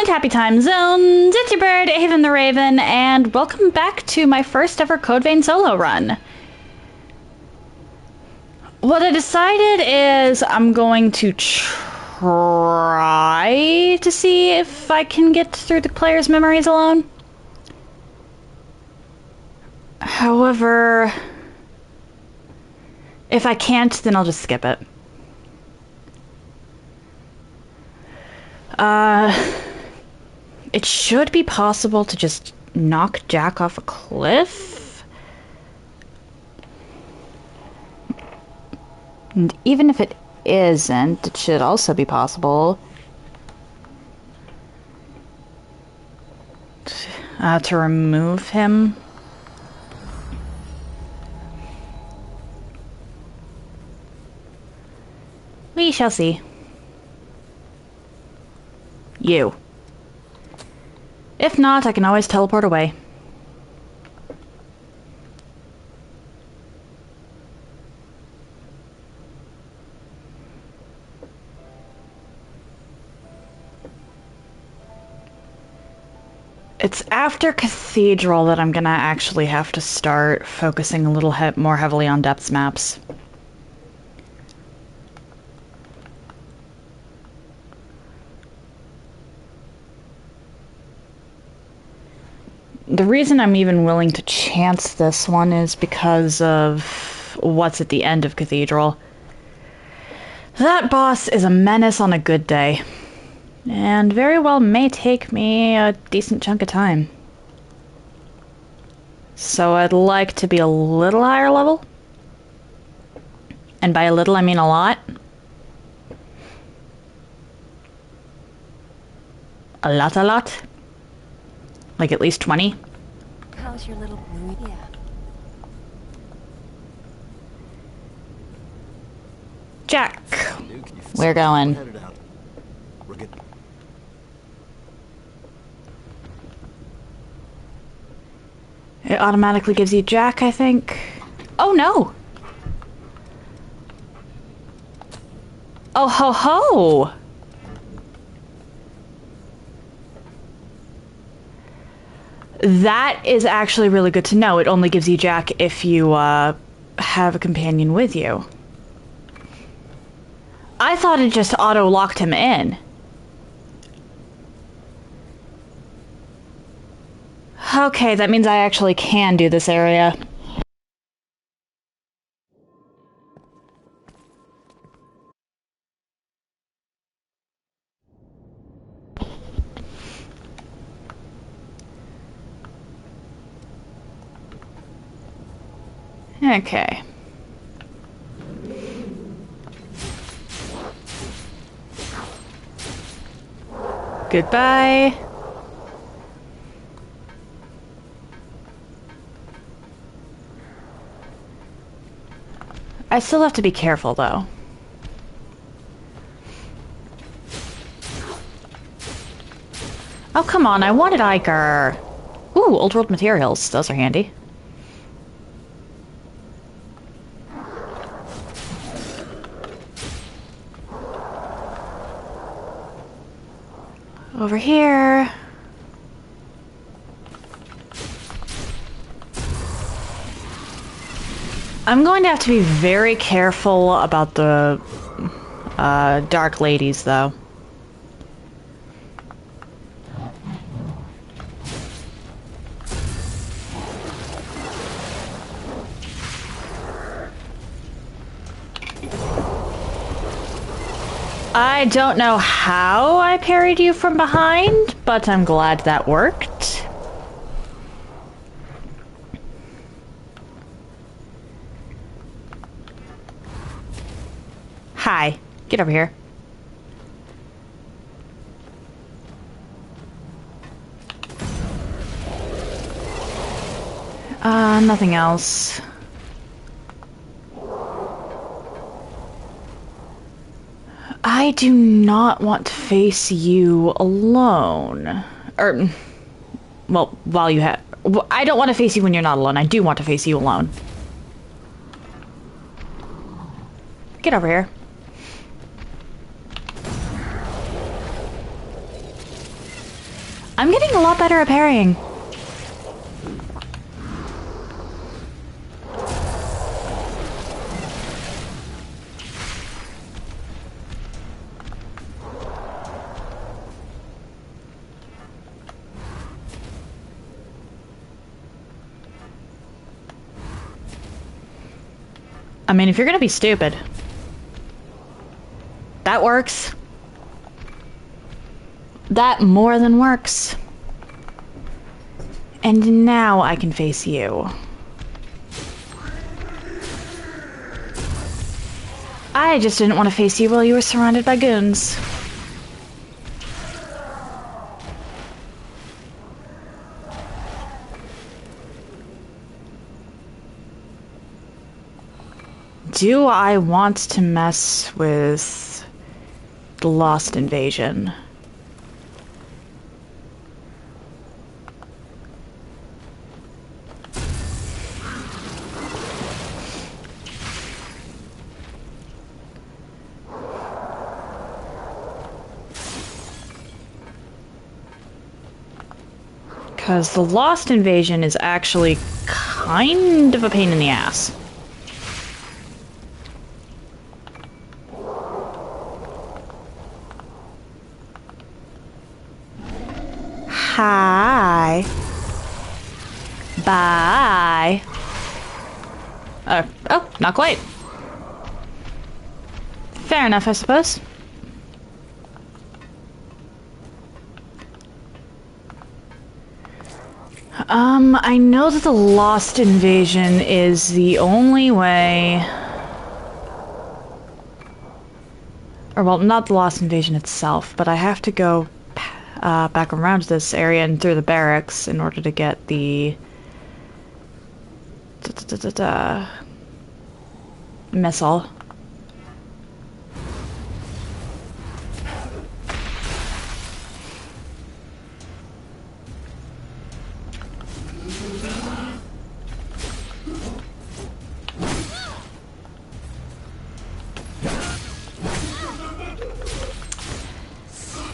and happy time zones, it's your bird, Haven the Raven, and welcome back to my first ever Code Vein solo run. What I decided is I'm going to try to see if I can get through the player's memories alone. However, if I can't, then I'll just skip it. It should be possible to just knock Jack off a cliff. And even if it isn't, it should also be possible to remove him. We shall see. You. If not, I can always teleport away. It's after Cathedral that I'm gonna actually have to start focusing a little more heavily on depths maps. The reason I'm even willing to chance this one is because of what's at the end of Cathedral. That boss is a menace on a good day, and very well may take me a decent chunk of time. So I'd like to be a little higher level. And by a little, I mean a lot. A lot. Like at least 20. How's your little blue? Yeah. Jack, we're going. We're good. It automatically gives you Jack, I think. Oh no! Oh ho ho! That is actually really good to know. It only gives you Jack if you have a companion with you. I thought it just auto-locked him in. Okay, that means I actually can do this area. Okay. Goodbye. I still have to be careful, though. Oh, come on, I wanted Iker. Ooh, old world materials. Those are handy. Over here. I'm going to have to be very careful about the dark ladies, though. I don't know how I parried you from behind, but I'm glad that worked. Hi. Get over here. Nothing else. I do not want to face you alone. Or, well, while you have... I don't want to face you when you're not alone. I do want to face you alone. Get over here. I'm getting a lot better at parrying. I mean, if you're gonna be stupid, that works. That more than works. And now I can face you. I just didn't want to face you while you were surrounded by goons. Do I want to mess with the Lost Invasion? Because the Lost Invasion is actually kind of a pain in the ass. Hi. Bye. Oh, not quite. Fair enough, I suppose. I know that the Lost Invasion is the only way... Or, well, not the Lost Invasion itself, but I have to go back around this area and through the barracks in order to get the... missile.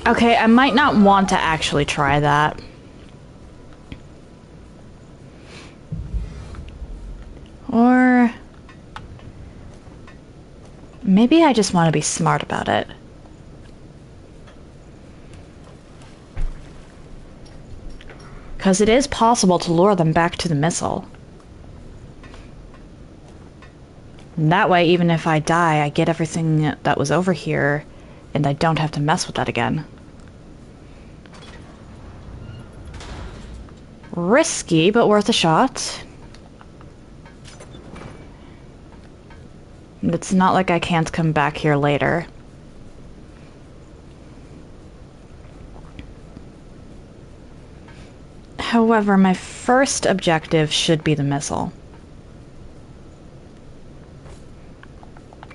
Okay, I might not want to actually try that. Or... maybe I just want to be smart about it. Because it is possible to lure them back to the missile. And that way, even if I die, I get everything that was over here, and I don't have to mess with that again. Risky, but worth a shot. It's not like I can't come back here later. However, my first objective should be the missile.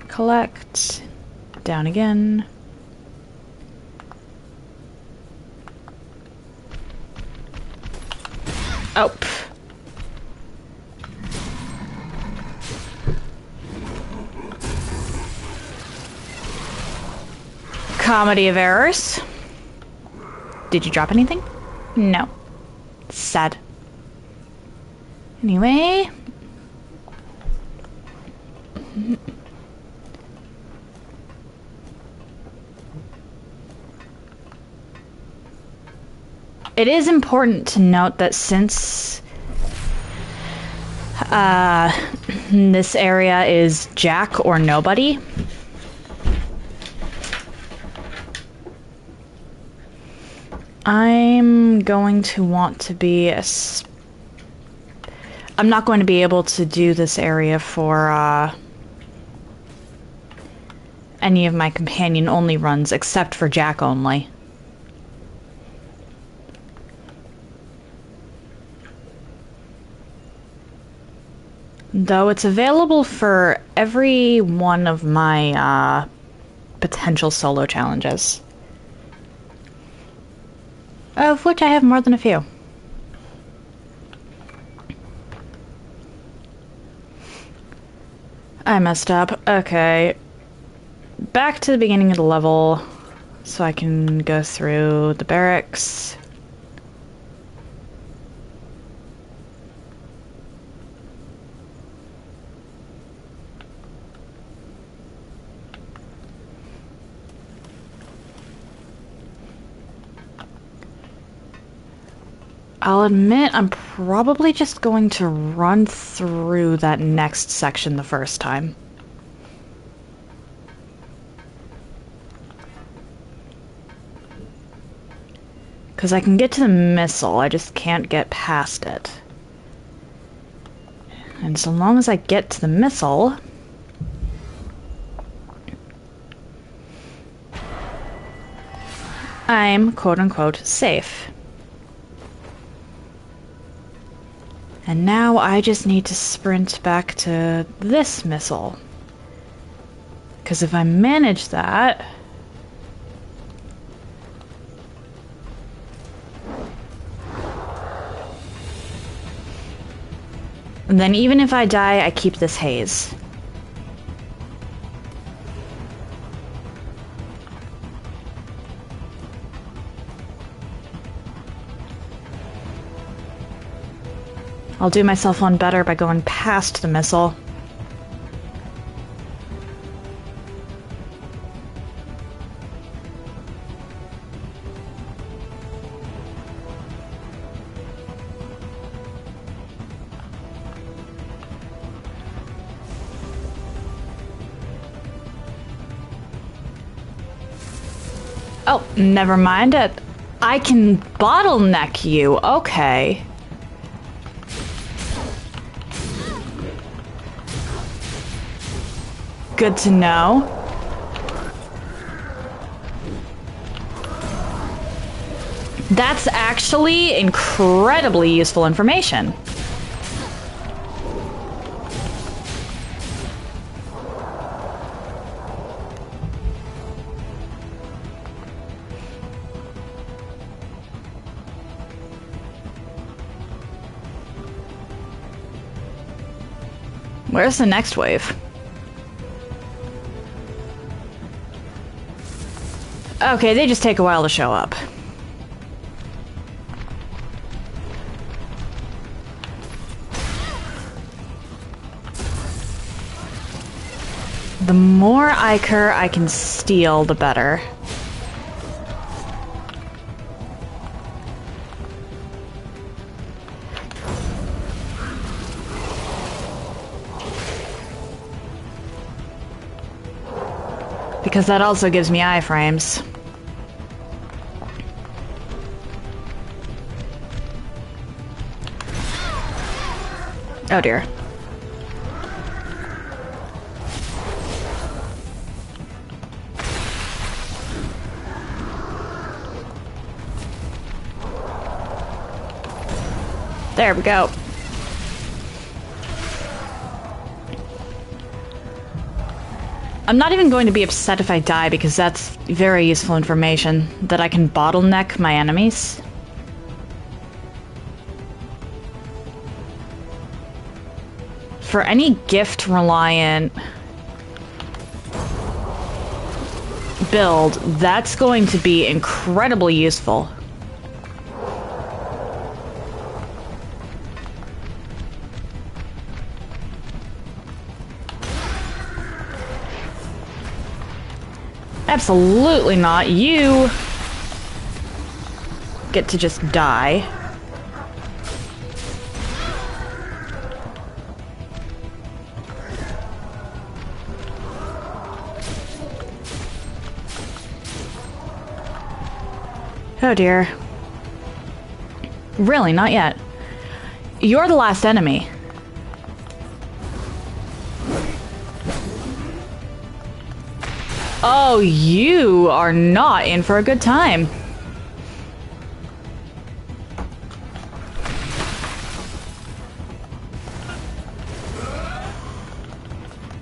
Collect. Down again. Oh. Comedy of errors. Did you drop anything? No. Sad. Anyway. It is important to note that since this area is Jack or nobody, I'm going to want to be I'm not going to be able to do this area for any of my companion-only runs except for Jack only. Though it's available for every one of my potential solo challenges. Of which I have more than a few. I messed up. Okay. Back to the beginning of the level so I can go through the barracks. I'll admit I'm probably just going to run through that next section the first time. Because I can get to the missile, I just can't get past it. And so long as I get to the missile... I'm, quote-unquote, safe. And now I just need to sprint back to this missile. Because if I manage that... and then even if I die, I keep this haze. I'll do myself one better by going past the missile. Oh, never mind it. I can bottleneck you. Okay. Good to know. That's actually incredibly useful information. Where's the next wave? Okay, they just take a while to show up. The more Iker I can steal, the better. Because that also gives me iframes. Oh dear. There we go. I'm not even going to be upset if I die because that's very useful information that I can bottleneck my enemies. For any gift reliant build, that's going to be incredibly useful. Absolutely not. You get to just die. Oh dear. Really, not yet. You're the last enemy. Oh, you are not in for a good time.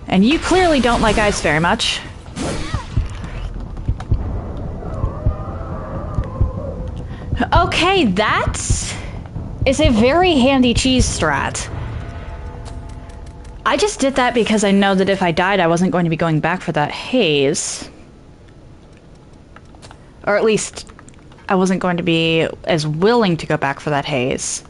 And you clearly don't like ice very much. Okay, that is a very handy cheese strat. I just did that because I know that if I died, I wasn't going to be going back for that haze. Or at least, I wasn't going to be as willing to go back for that haze.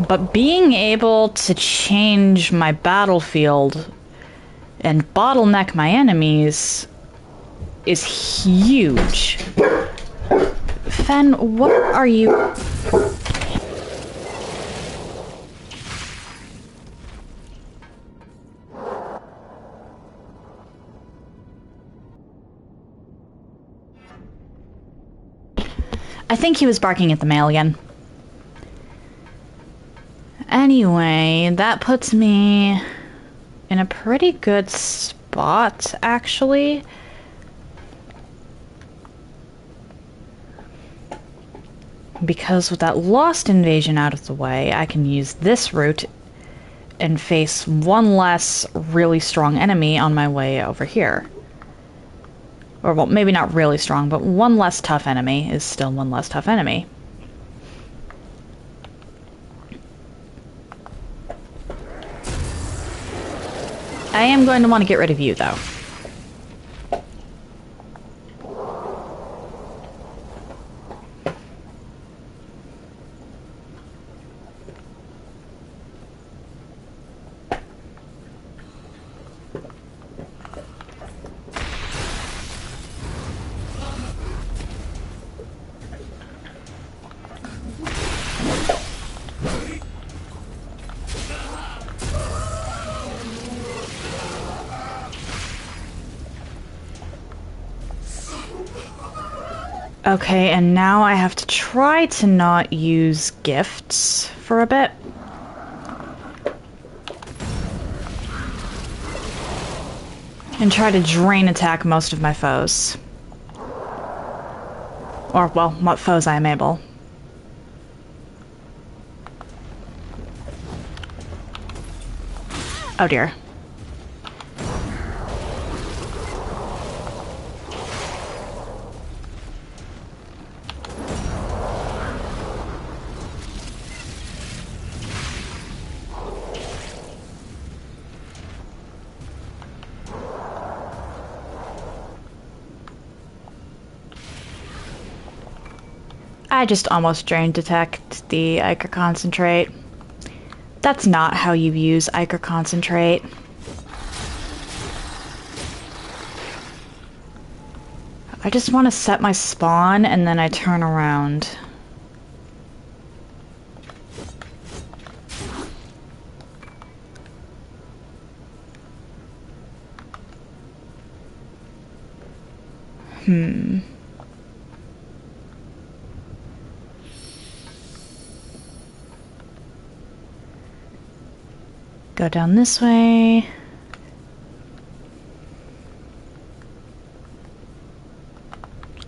But being able to change my battlefield and bottleneck my enemies is huge. Fen, what are you... I think he was barking at the mail again. Anyway, that puts me in a pretty good spot, actually. Because with that Lost invasion out of the way, I can use this route and face one less really strong enemy on my way over here. Or, well, maybe not really strong, but one less tough enemy is still one less tough enemy. I am going to want to get rid of you, though. Okay, and now I have to try to not use gifts for a bit. And try to drain attack most of my foes. Or, well, what foes I am able. Oh dear. I just almost drained detect the Ichor Concentrate. That's not how you use Ichor Concentrate. I just want to set my spawn and then I turn around. Go down this way.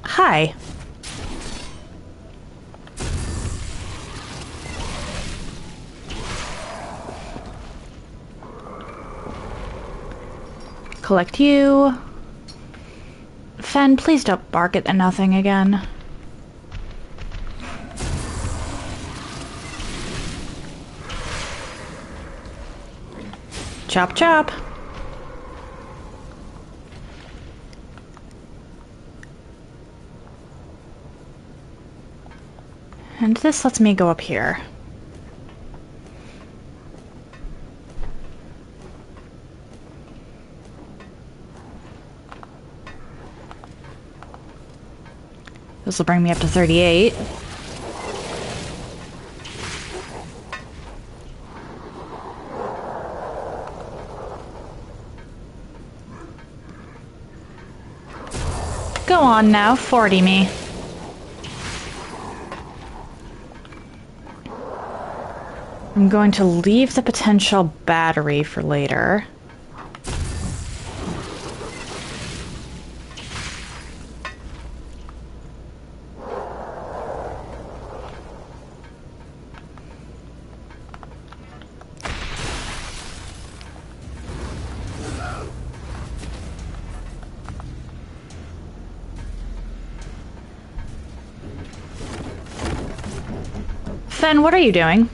Hi. Collect you. Fen, please don't bark at nothing again. Chop chop. And this lets me go up here. This will bring me up to 38. Go on now, 40 me. I'm going to leave the potential battery for later. Fen, what are you doing?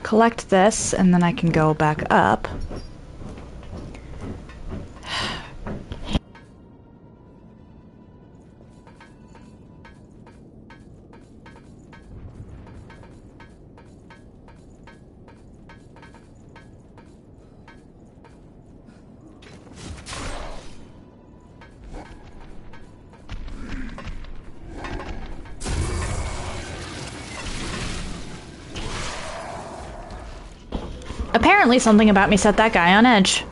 Collect this, and then I can go back up. Apparently something about me set that guy on edge.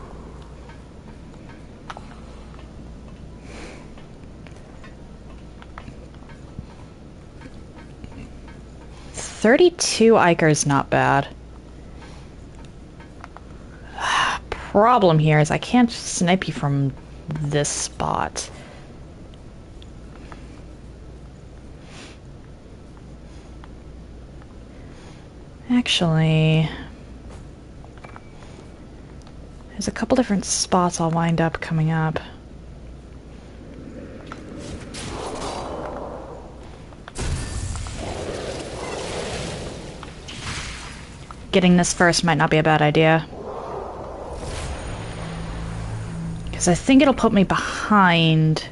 $32 Iker's not bad. Problem here is I can't snipe you from this spot. Actually, there's a couple different spots I'll wind up coming up. Getting this first might not be a bad idea. Because I think it'll put me behind.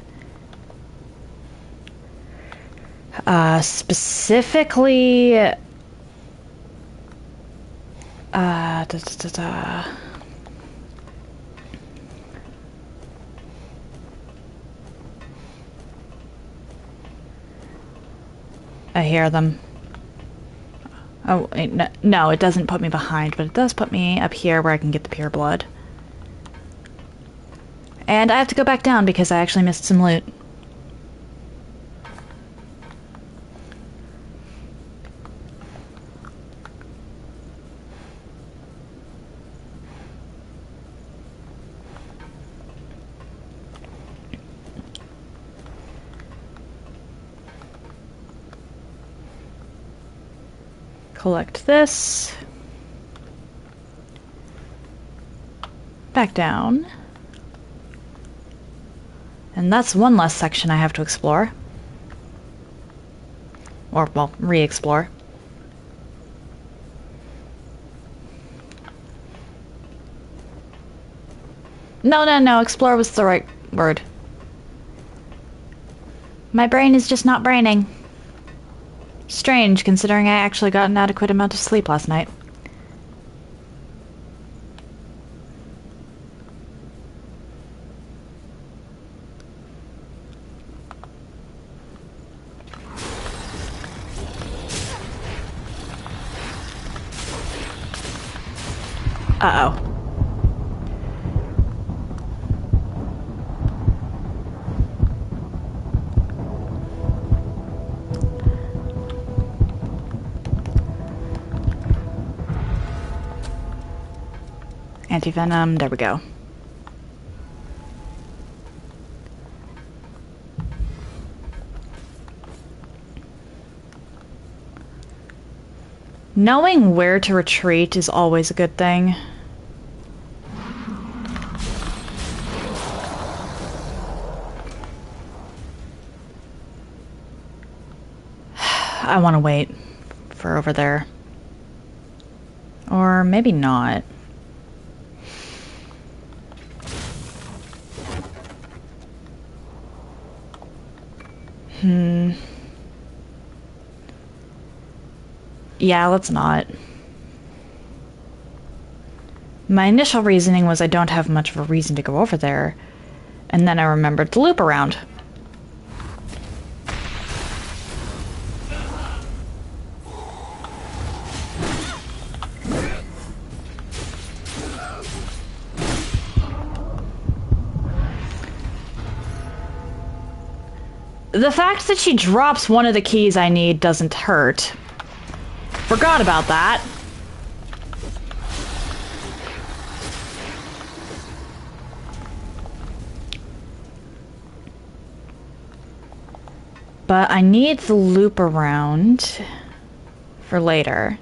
Specifically... I hear them. Oh, no, it doesn't put me behind, but it does put me up here where I can get the pure blood. And I have to go back down because I actually missed some loot. Collect this. Back down. And that's one less section I have to explore. Or, well, re-explore. No, explore was the right word. My brain is just not braining. Strange, considering I actually got an adequate amount of sleep last night. Uh-oh. Anti-venom, there we go. Knowing where to retreat is always a good thing. I want to wait for over there. Or maybe not. Yeah, let's not. My initial reasoning was I don't have much of a reason to go over there, and then I remembered to loop around. The fact that she drops one of the keys I need doesn't hurt. Forgot about that. But I need the loop around for later.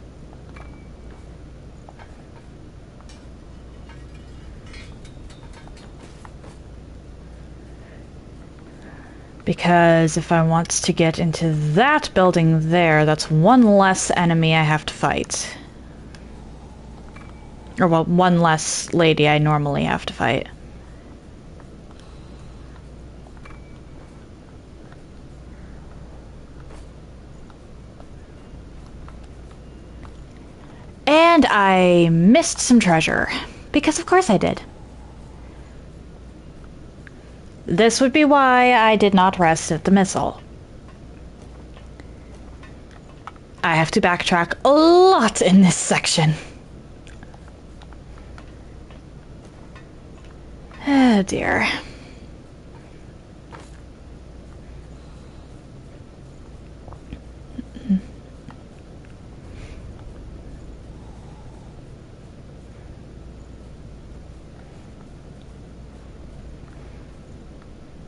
Because if I want to get into that building there, that's one less enemy I have to fight. Or, well, one less lady I normally have to fight. And I missed some treasure. Because of course I did. This would be why I did not rest at the missile. I have to backtrack a lot in this section. Oh dear.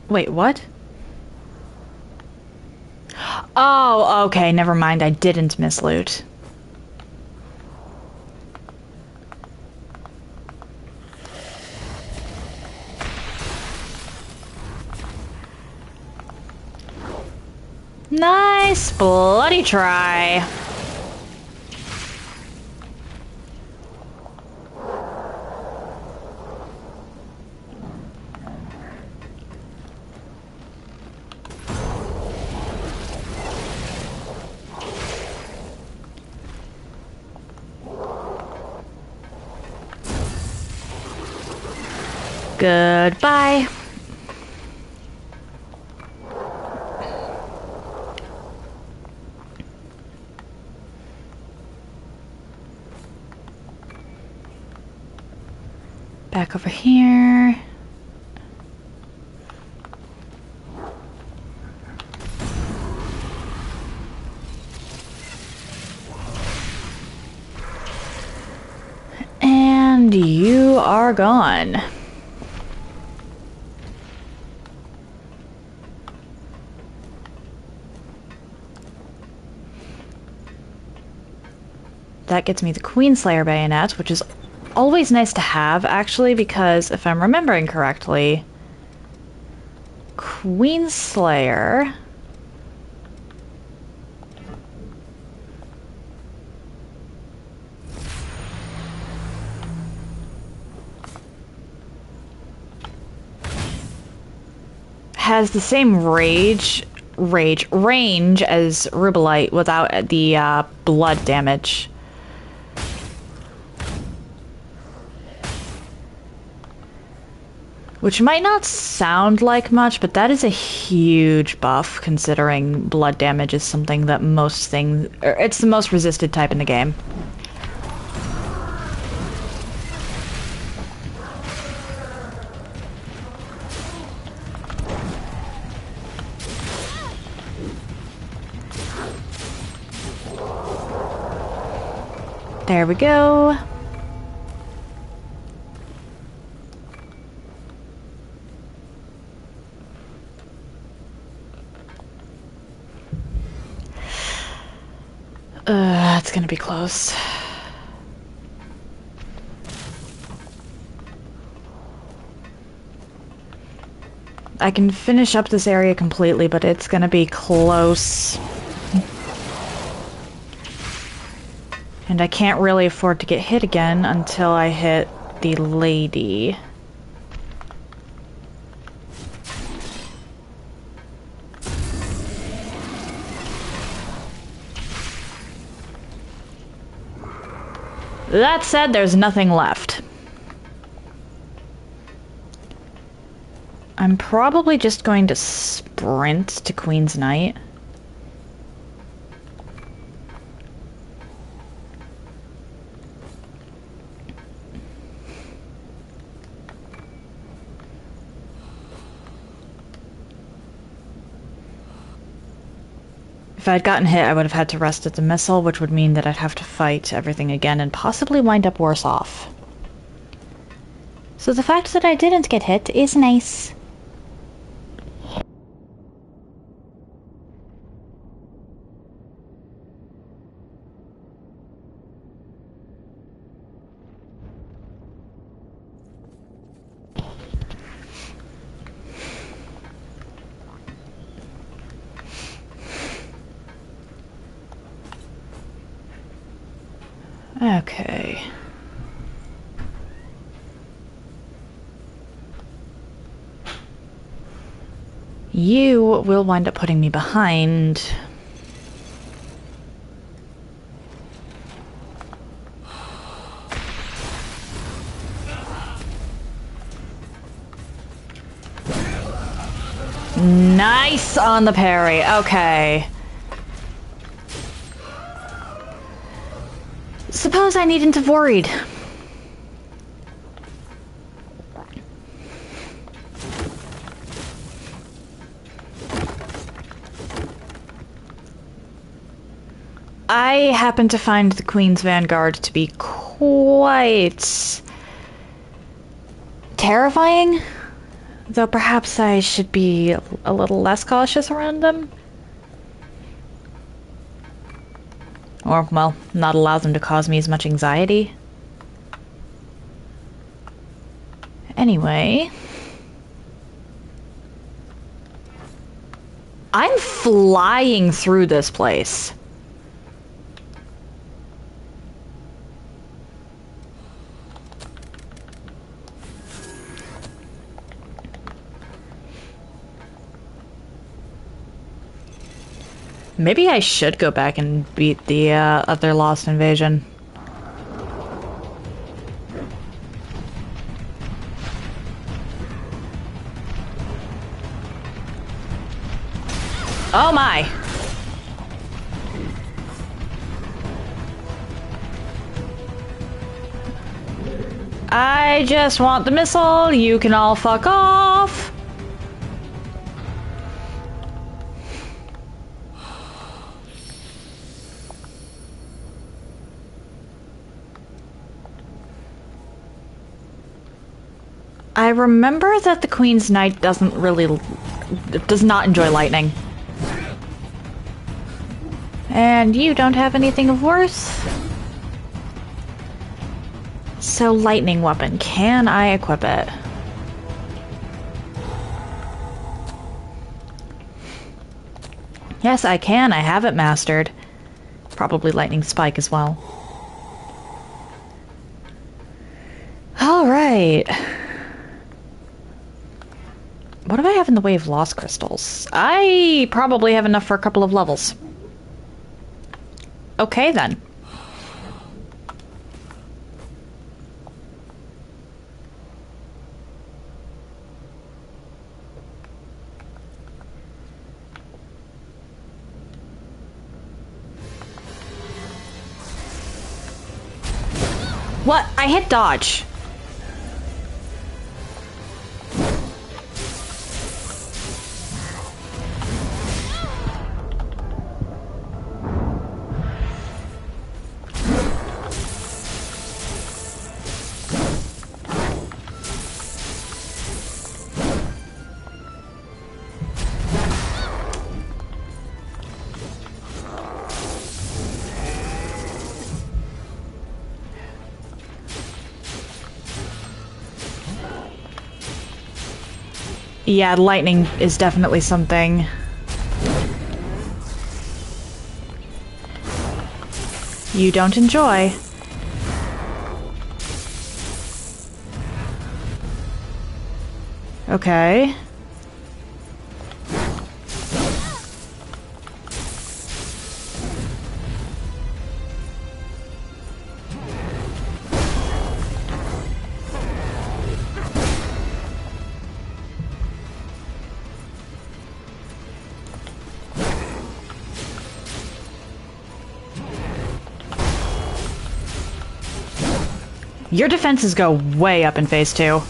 Wait, what? Oh, okay, never mind. I didn't miss loot. Nice bloody try. Goodbye. Back over here. And you are gone. That gets me the Queenslayer bayonet, which is always nice to have, actually, because if I'm remembering correctly, Queenslayer has the same range as Rubelite without the blood damage. Which might not sound like much, but that is a huge buff, considering blood damage is something that it's the most resisted type in the game. There we go. It's gonna be close. I can finish up this area completely, but it's gonna be close. And I can't really afford to get hit again until I hit the lady. That said, there's nothing left. I'm probably just going to sprint to Queen's Knight. If I'd gotten hit, I would have had to rest at the missile, which would mean that I'd have to fight everything again and possibly wind up worse off. So the fact that I didn't get hit is nice. Okay. You will wind up putting me behind. Nice on the parry. Okay. Suppose I needn't have worried. I happen to find the Queen's Vanguard to be quite terrifying, though perhaps I should be a little less cautious around them. Or, well, not allow them to cause me as much anxiety. Anyway... I'm flying through this place. Maybe I should go back and beat the other Lost Invasion. Oh my! I just want the missile. You can all fuck off. I remember that the Queen's Knight does not enjoy lightning. And you don't have anything of worth. So, lightning weapon. Can I equip it? Yes, I can. I have it mastered. Probably lightning spike as well. Alright. What do I have in the way of lost crystals? I probably have enough for a couple of levels. Okay, then. What? I hit dodge. Yeah, lightning is definitely something. You don't enjoy. Okay. Your defenses go way up in phase 2.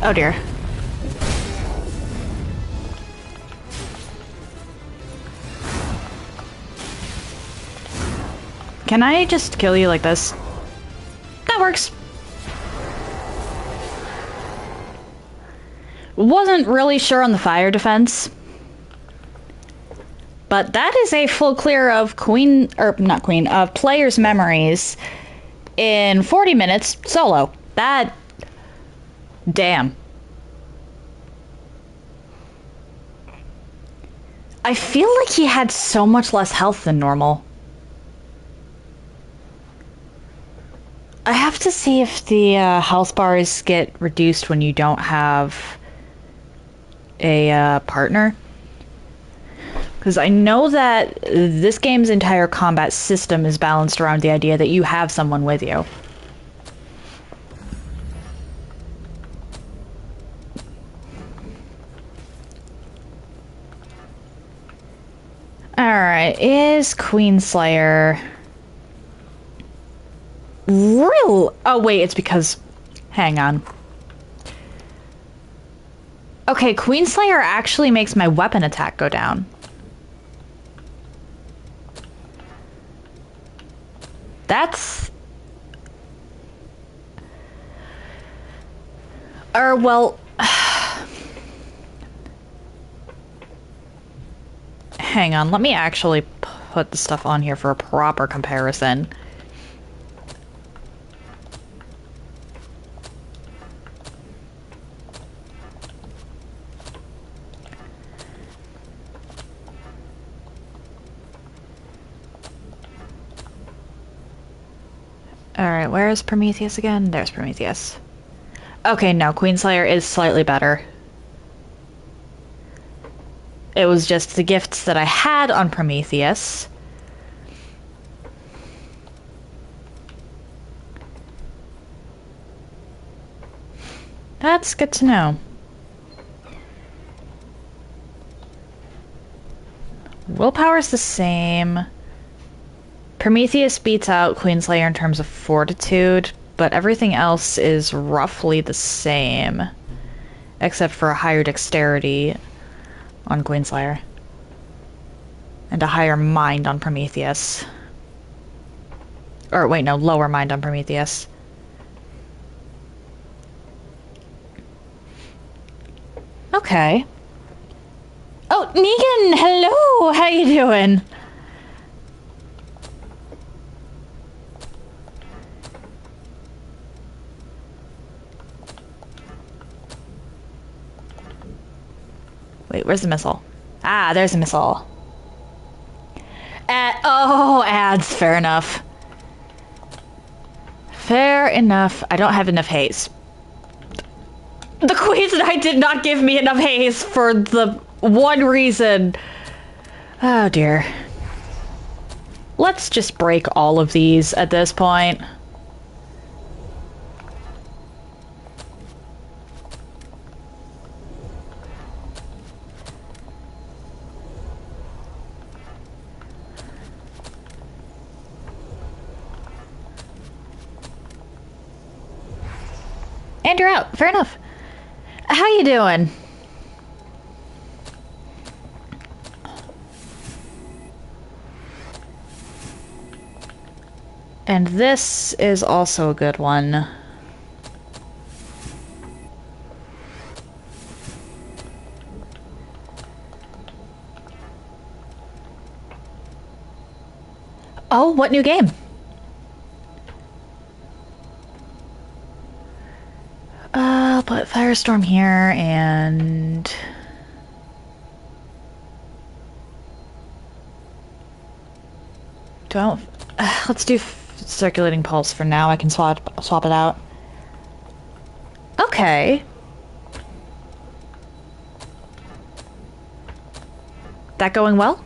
Oh dear. Can I just kill you like this? That works. Wasn't really sure on the fire defense. But that is a full clear of of players' memories in 40 minutes solo. That... Damn. I feel like he had so much less health than normal. I have to see if the health bars get reduced when you don't have a partner. Because I know that this game's entire combat system is balanced around the idea that you have someone with you. Alright, is Queenslayer... real? Oh wait, it's because... hang on. Okay, Queenslayer actually makes my weapon attack go down. That's... or, well... hang on, let me actually put the stuff on here for a proper comparison. Alright, where is Prometheus again? There's Prometheus. Okay, no, Queenslayer is slightly better. It was just the gifts that I had on Prometheus. That's good to know. Willpower's the same. Prometheus beats out Queenslayer in terms of fortitude, but everything else is roughly the same. Except for a higher dexterity on Queenslayer. And a higher mind on Prometheus. Or wait, no, lower mind on Prometheus. Okay. Oh, Negan! Hello! How you doing? Wait, where's the missile? Ah, there's a missile. Oh, ads. Fair enough. Fair enough. I don't have enough haze. The Queen's Knight did not give me enough haze for the one reason. Oh, dear. Let's just break all of these at this point. And you're out. Fair enough. How you doing? And this is also a good one. Oh, what new game? I'll put Firestorm here and... let's do Circulating Pulse for now. I can swap it out. Okay. That going well?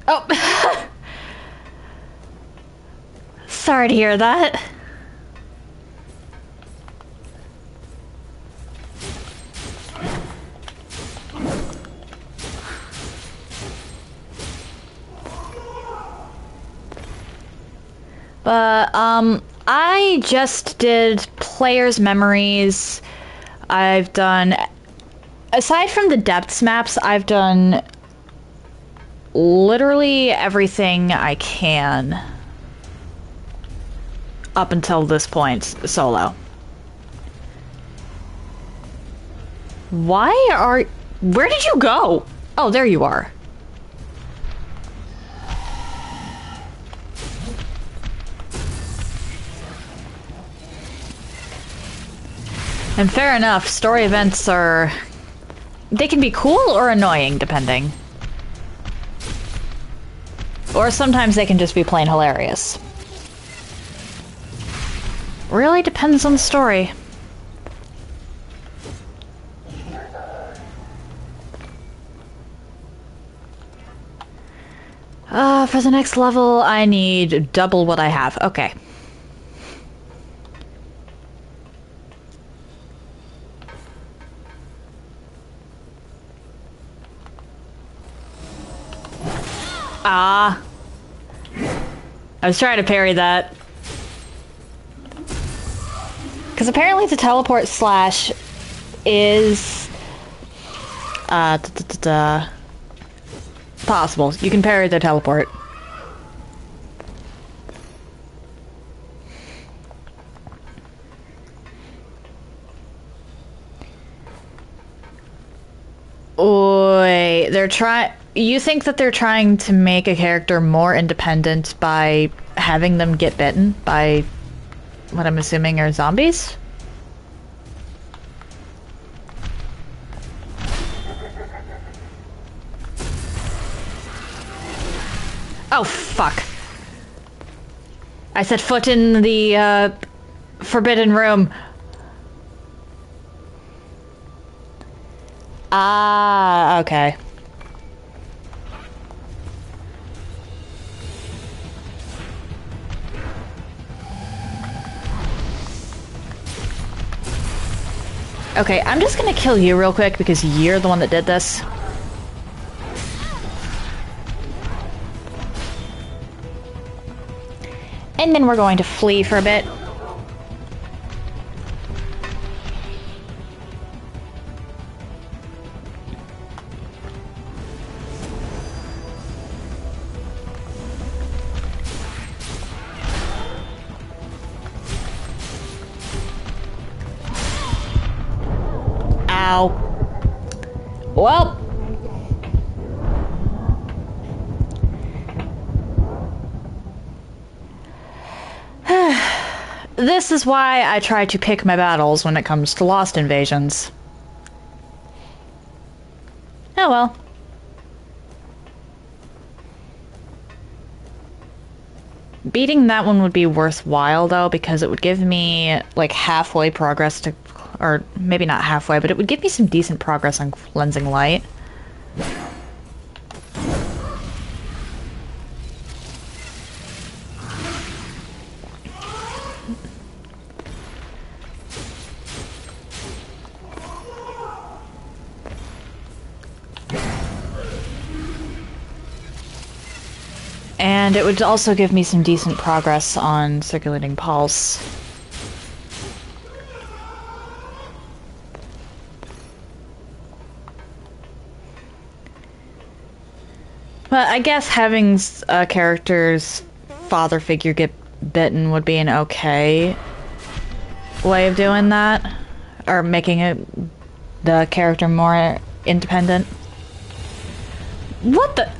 Oh! Sorry to hear that. But, I just did players' memories. I've done... aside from the depths maps, I've done literally everything I can up until this point, solo. Where did you go? Oh, there you are. And fair enough, story events are... They can be cool or annoying, depending. Or sometimes they can just be plain hilarious. Really depends on the story. For the next level, I need double what I have. Okay. Ah. I was trying to parry that. Because apparently the teleport slash is... possible. You can parry the teleport. Wait, they're trying... You think that they're trying to make a character more independent by having them get bitten by what I'm assuming are zombies? Oh, fuck. I set foot in the, forbidden room. Ah, okay. Okay, I'm just gonna kill you real quick because you're the one that did this. And then we're going to flee for a bit. Ow. Well. This is why I try to pick my battles when it comes to Lost invasions. Oh well. Beating that one would be worthwhile, though, because it would give me, like, halfway progress to... Or, maybe not halfway, but it would give me some decent progress on cleansing light. And it would also give me some decent progress on circulating pulse. But I guess having a character's father figure get bitten would be an okay way of doing that. Or making the character more independent. What the...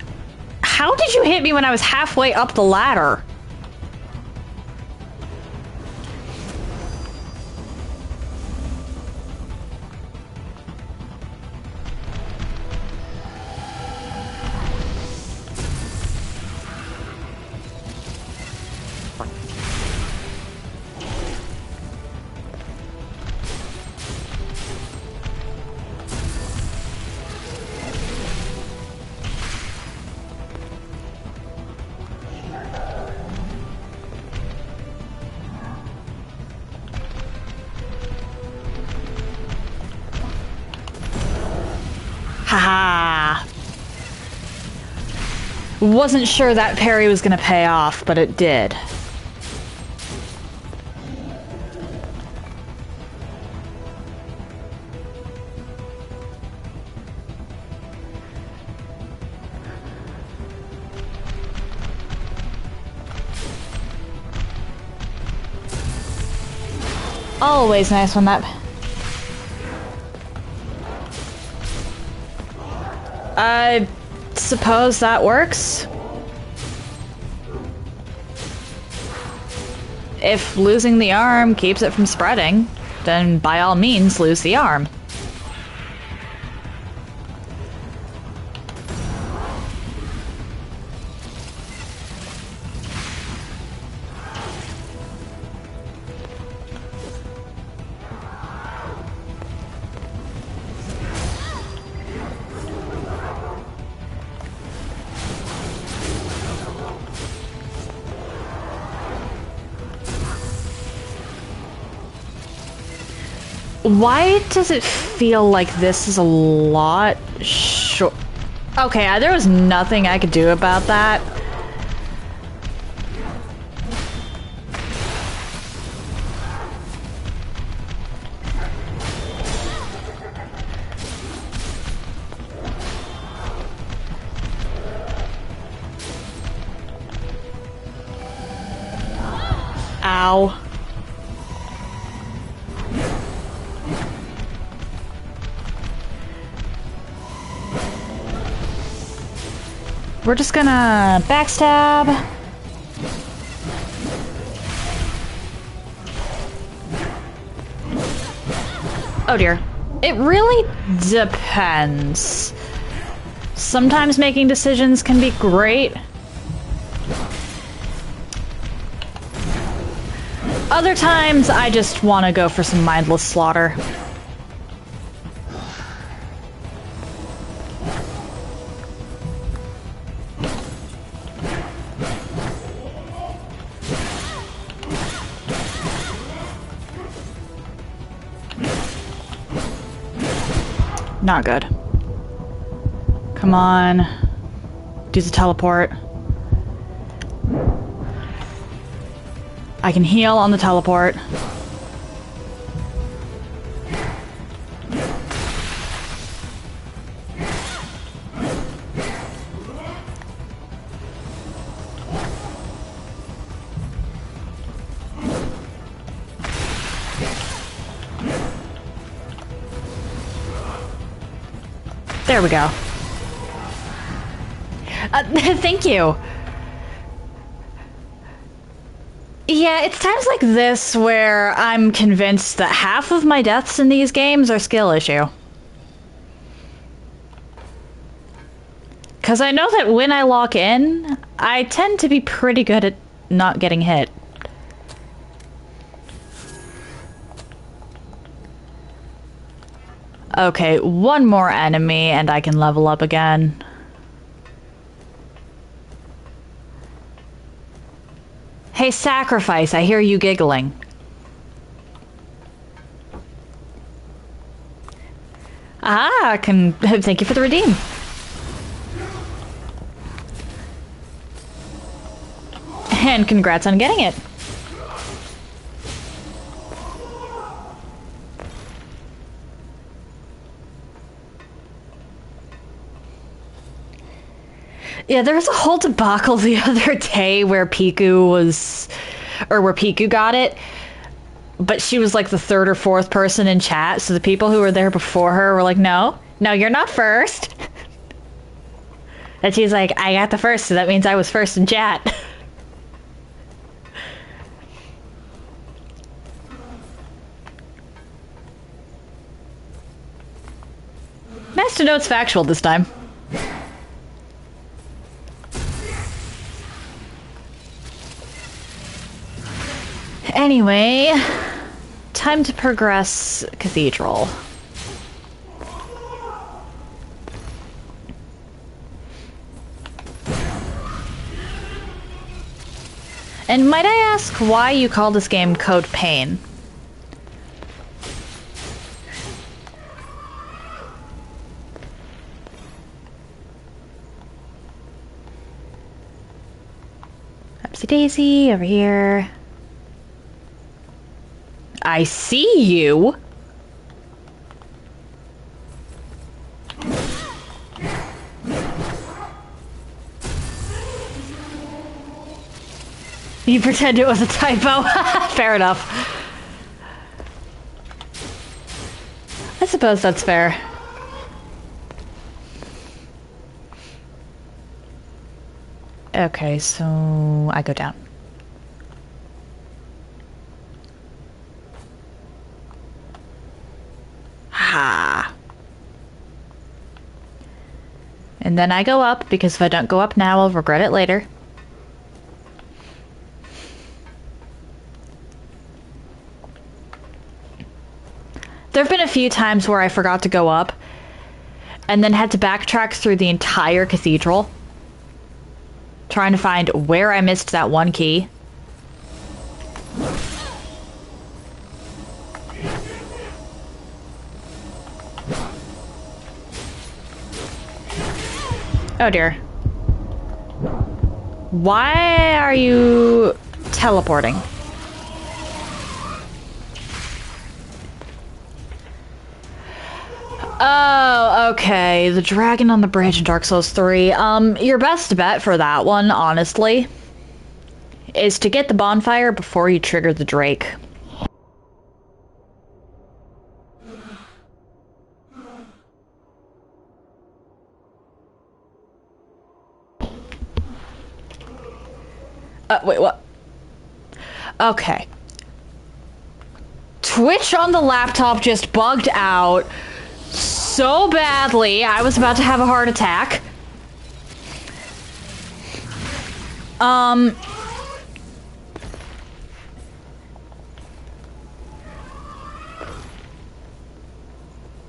How did you hit me when I was halfway up the ladder? Haha. Wasn't sure that parry was gonna pay off, but it did. Always nice when that... I suppose that works. If losing the arm keeps it from spreading. then by all means lose the arm. Why does it feel like this is a lot short? Okay, there was nothing I could do about that. Ow. We're just gonna backstab. Oh dear. It really depends. Sometimes making decisions can be great. Other times I just want to go for some mindless slaughter. Not good. Come on. Do the teleport. I can heal on the teleport. There we go. Thank you. Yeah, it's times like this where I'm convinced that half of my deaths in these games are skill issue. Because I know that when I lock in, I tend to be pretty good at not getting hit. Okay, one more enemy and I can level up again. Hey, Sacrifice, I hear you giggling. Ah, thank you for the redeem. And congrats on getting it. Yeah, there was a whole debacle the other day where Piku got it, but she was like the third or fourth person in chat, so the people who were there before her were like, no, you're not first. And she's like, I got the first, so that means I was first in chat. Nice to know it's factual this time. Anyway, time to progress Cathedral. And might I ask why you call this game Code Pain? Upsy daisy, over here. I see you! You pretend it was a typo. Fair enough. I suppose that's fair. Okay, so I go down. And then I go up, because if I don't go up now, I'll regret it later. There have been a few times where I forgot to go up, and then had to backtrack through the entire cathedral, trying to find where I missed that one key. Oh dear. Why are you teleporting? Oh, okay. The dragon on the bridge in Dark Souls 3. Your best bet for that one, honestly, is to get the bonfire before you trigger the Drake. Wait, what? Okay. Twitch on the laptop just bugged out so badly, I was about to have a heart attack.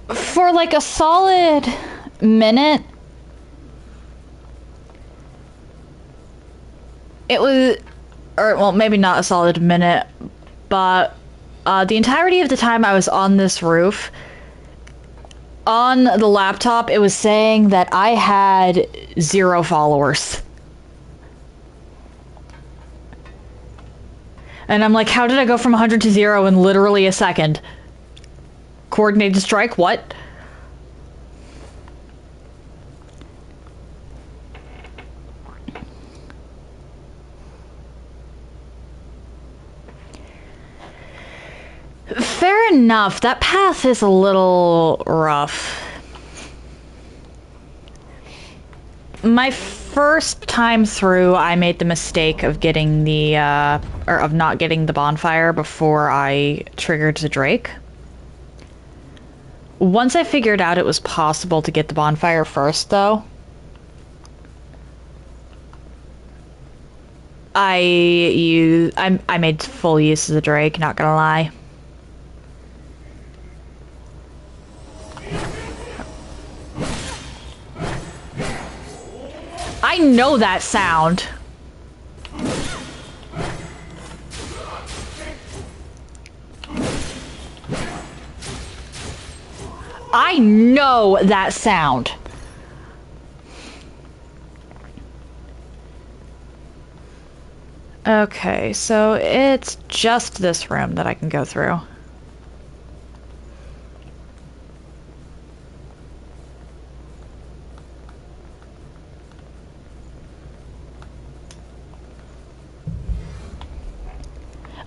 For like a solid minute, it was, or well, maybe not a solid minute, but the entirety of the time I was on this roof, on the laptop, it was saying that I had 0 followers. And I'm like, how did I go from 100 to 0 in literally a second? Coordinated strike? What? Fair enough. That path is a little rough. My first time through, I made the mistake of getting the, or of not getting the bonfire before I triggered the Drake. Once I figured out it was possible to get the bonfire first, though, I made full use of the Drake, not gonna lie. I know that sound. I know that sound. Okay, so it's just this room that I can go through.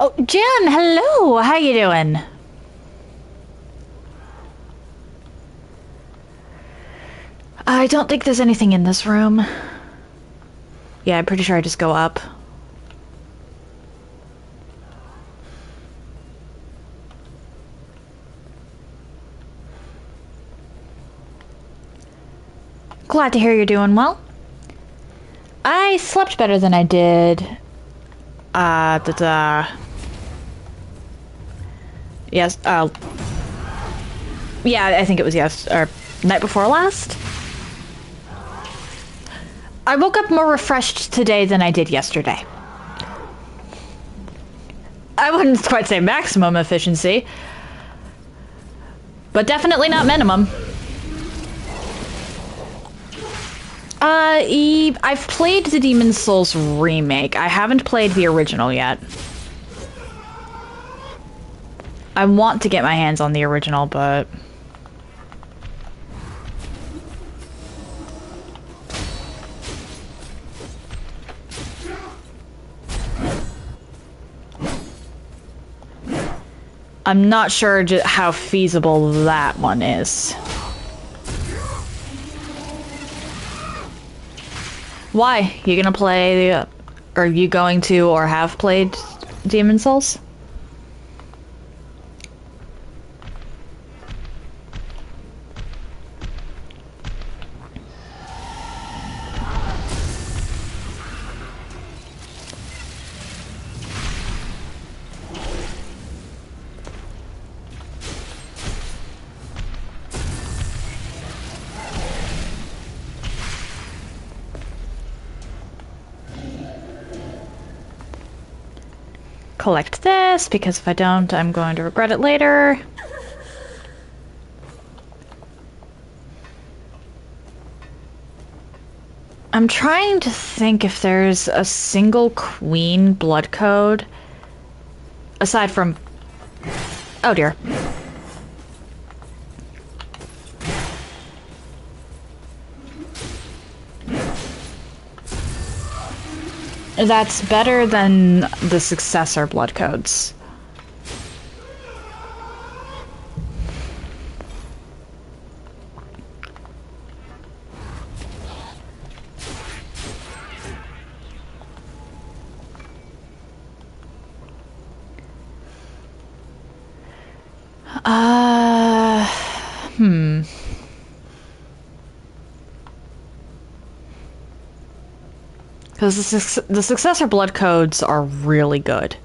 Oh, Jen, hello! How you doing? I don't think there's anything in this room. Yeah, I'm pretty sure I just go up. Glad to hear you're doing well. I slept better than I did. Yes, yeah, I think it was or night before last. I woke up more refreshed today than I did yesterday. I wouldn't quite say maximum efficiency, but definitely not minimum. I've played the Demon's Souls remake. I haven't played the original yet. I want to get my hands on the original, but... I'm not sure how feasible that one is. Why? You gonna play, are you going to or have played Demon's Souls? collect this, because if I don't, I'm going to regret it later. I'm trying to think if there's a single queen blood code aside from... Oh dear. That's better than the successor blood codes. Hmm. Because the successor blood codes are really good.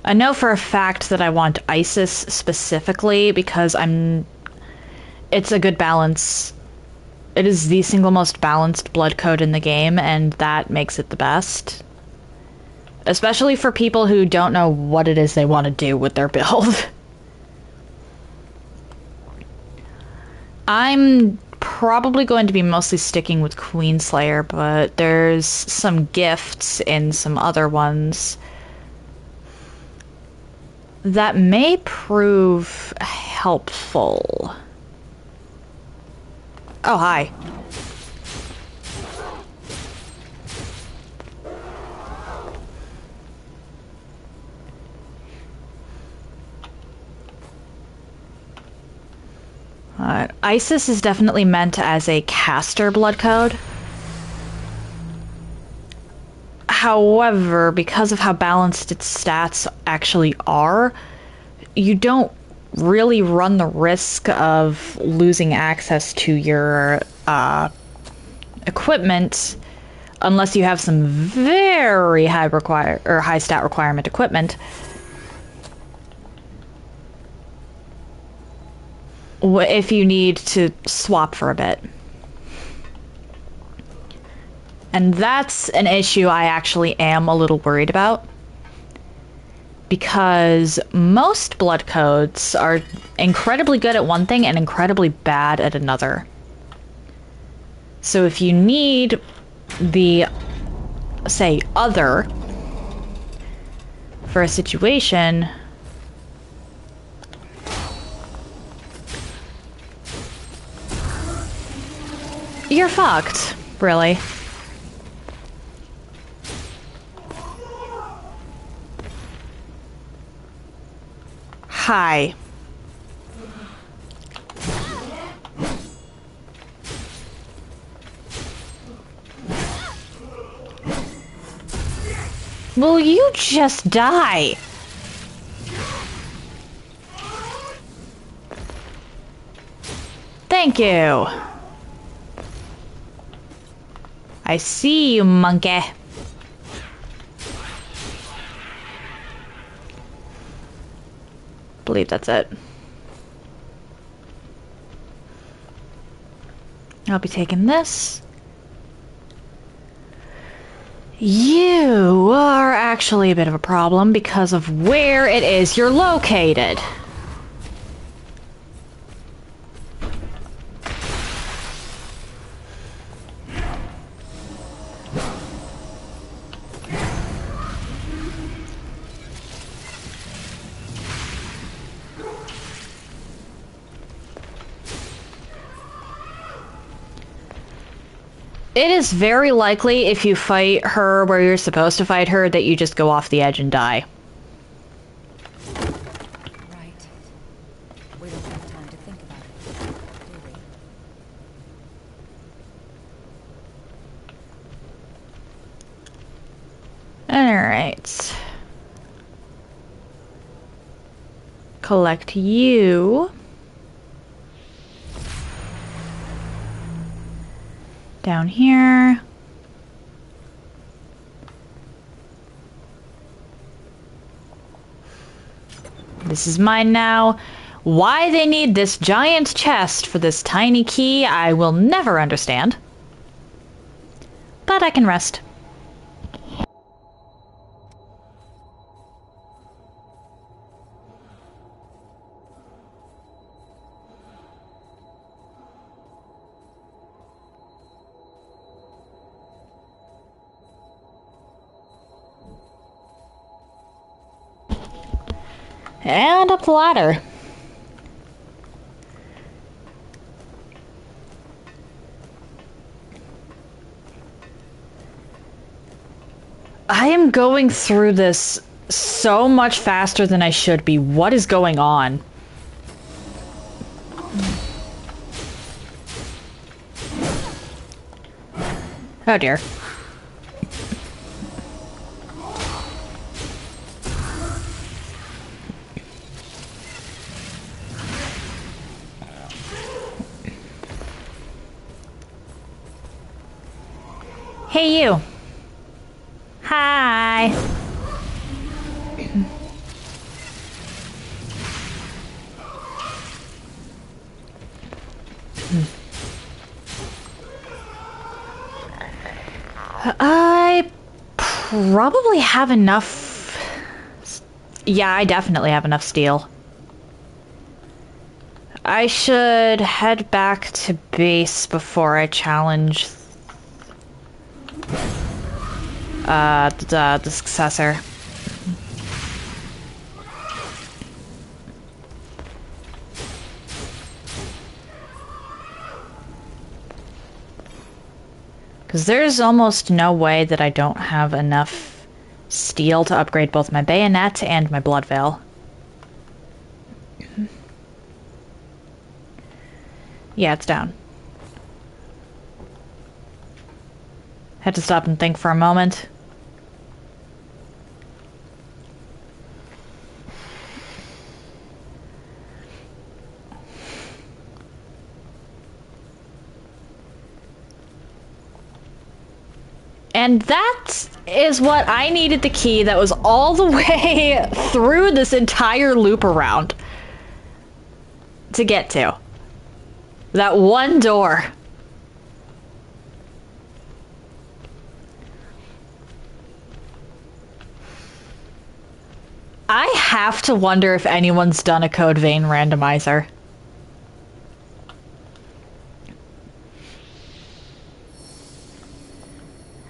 I know for a fact that I want Isis specifically because it's a good balance. It is the single most balanced blood code in the game, and that makes it the best. Especially for people who don't know what it is they want to do with their build. I'm probably going to be mostly sticking with Queenslayer, but there's some gifts in some other ones that may prove helpful. Oh, hi. Isis is definitely meant as a caster blood code. However, because of how balanced its stats actually are, you don't really run the risk of losing access to your equipment unless you have some very high stat requirement equipment. If you need to swap for a bit. And that's an issue I actually am a little worried about. Because most blood codes are incredibly good at one thing and incredibly bad at another. So if you need the, say, other for a situation, you're fucked, really. Hi. Will you just die? Thank you. I see you, monkey. Believe that's it. I'll be taking this. You are actually a bit of a problem because of where it is you're located. It is very likely if you fight her where you're supposed to fight her that you just go off the edge and die. Right. We don't have time to think about it, do we? Alright. Collect you. Down here. This is mine now. Why they need this giant chest for this tiny key, I will never understand. But I can rest. And up the ladder. I am going through this so much faster than I should be. What is going on? Oh dear. Hey, you. Hi. I probably have enough. Yeah, I definitely have enough steel. I should head back to base before I challenge the successor. Because there's almost no way that I don't have enough steel to upgrade both my bayonet and my blood veil. Yeah, it's down. Had to stop and think for a moment. And that is what I needed the key that was all the way through this entire loop around to get to. That one door. I have to wonder if anyone's done a code vein randomizer.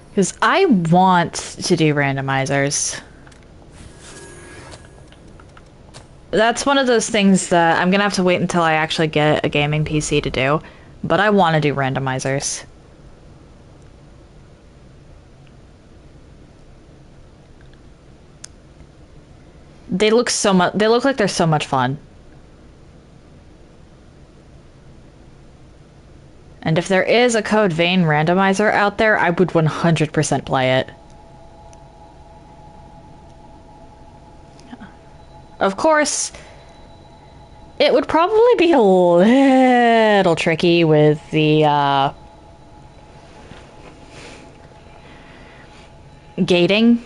Because I want to do randomizers. That's one of those things that I'm gonna have to wait until I actually get a gaming PC to do. But I want to do randomizers. They look so much. They look like they're so much fun. And if there is a code vein randomizer out there, I would 100% play it. Of course, it would probably be a little tricky with the gating.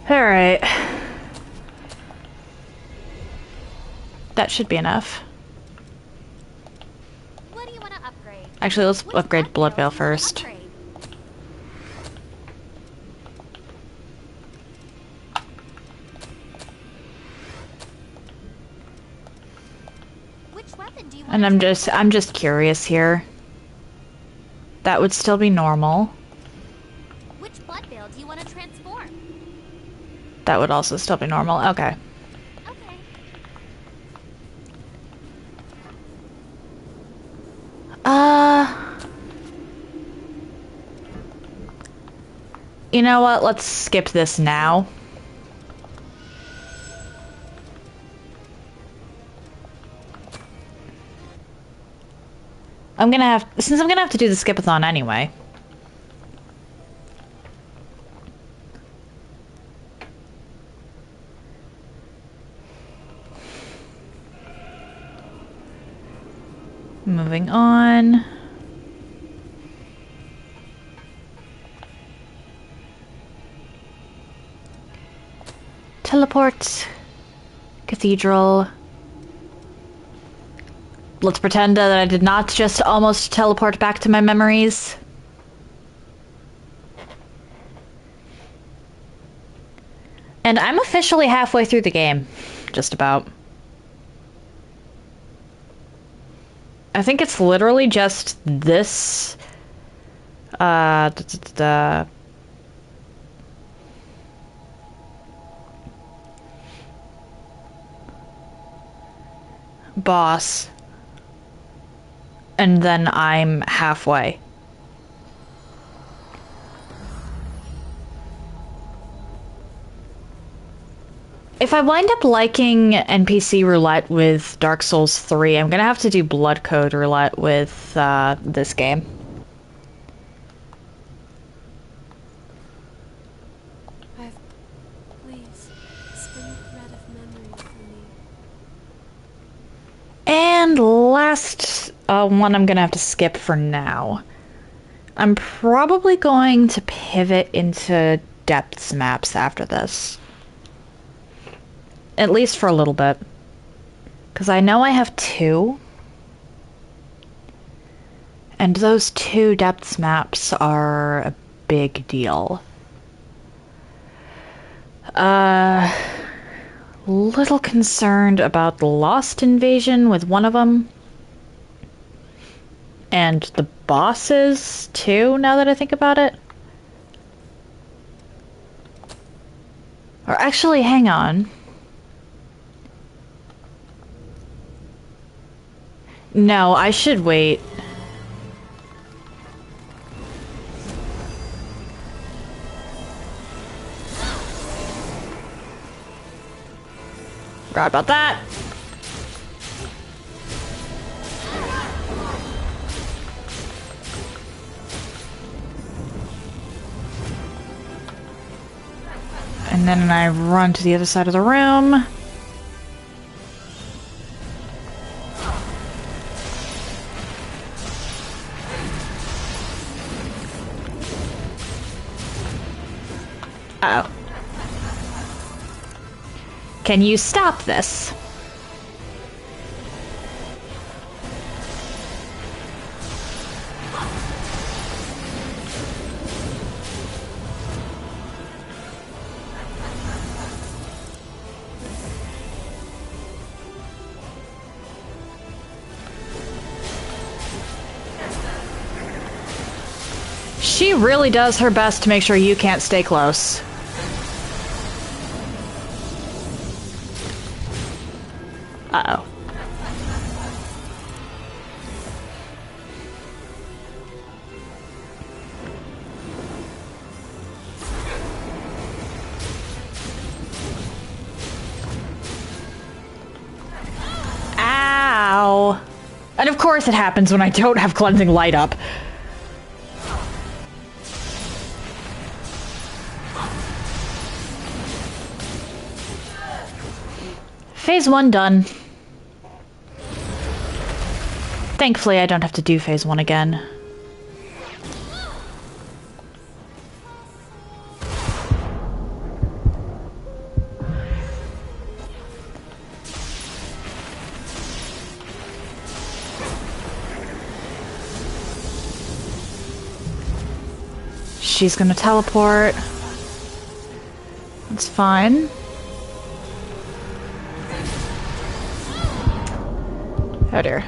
Alright. That should be enough. What do you want to upgrade? Actually, let's Which upgrade blood veil do you wanna first. upgrade? Which weapon do you want And to I'm just curious here. That would still be normal. Which blood veil do you want to transform? That would also still be normal. Okay. Okay. You know what? Let's skip this now. Since I'm gonna have to do the skipathon anyway. Moving on. Teleport. Cathedral. Let's pretend that I did not just almost teleport back to my memories. And I'm officially halfway through the game. Just about. I think it's literally just this... boss. And then I'm halfway. If I wind up liking NPC roulette with Dark Souls 3, I'm gonna have to do Blood Code roulette with this game. Please, spin the thread of memory for me. And last one I'm gonna have to skip for now. I'm probably going to pivot into depths maps after this. At least for a little bit. Because I know I have 2. And those 2 depths maps are a big deal. Little concerned about the Lost Invasion with one of them. And the bosses, too, now that I think about it. Or actually, hang on. No, I should wait. Forgot about that. And then I run to the other side of the room. Uh-oh. Can you stop this? She really does her best to make sure you can't stay close. Uh-oh. Ow. And of course it happens when I don't have cleansing light up. Phase 1 done. Thankfully, I don't have to do phase 1 again. She's gonna teleport. That's fine. Oh dear.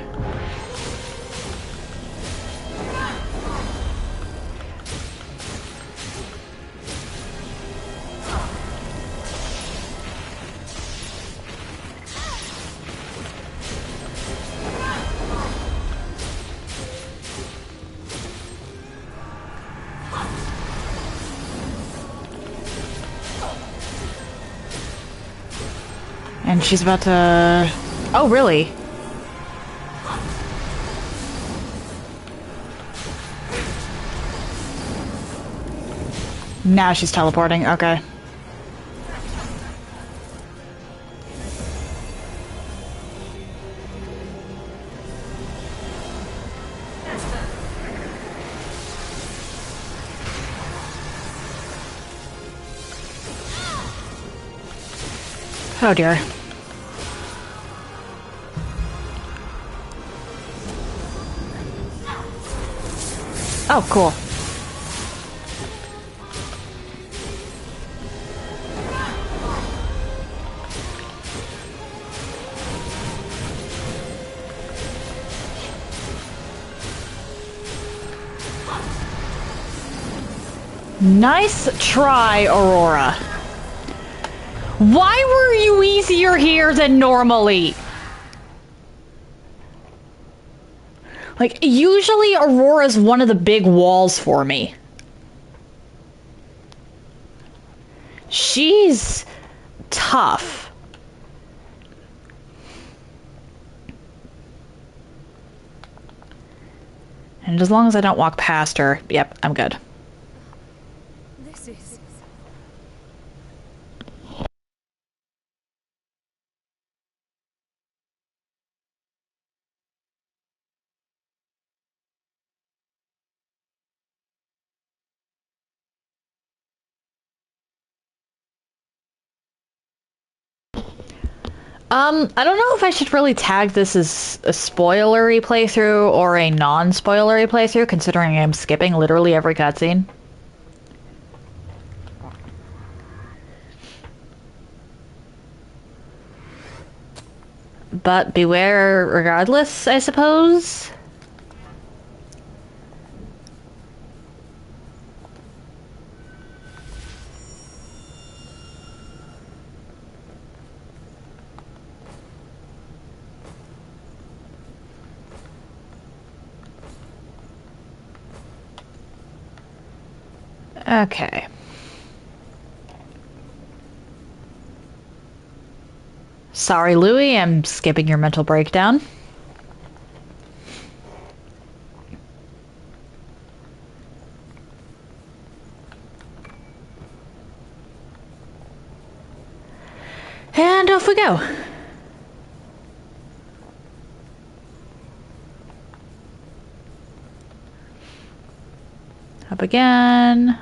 And she's about to... Oh, really? Now she's teleporting, okay. Oh dear. Oh, cool. Nice try, Aurora. Why were you easier here than normally? Like, usually Aurora's one of the big walls for me. She's tough. And as long as I don't walk past her, yep, I'm good. This is... I don't know if I should really tag this as a spoilery playthrough or a non-spoilery playthrough, considering I'm skipping literally every cutscene. But beware regardless, I suppose? Okay. Sorry, Louie, I'm skipping your mental breakdown. And off we go. Up again.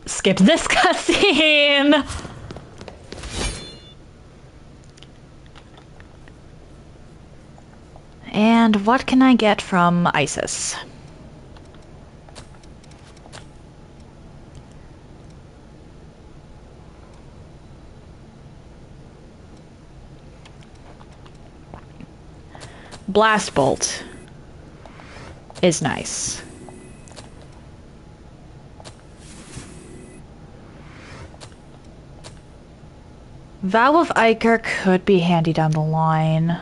Skip this cutscene! And what can I get from Isis? Blast Bolt is nice. Vow of Ichor could be handy down the line.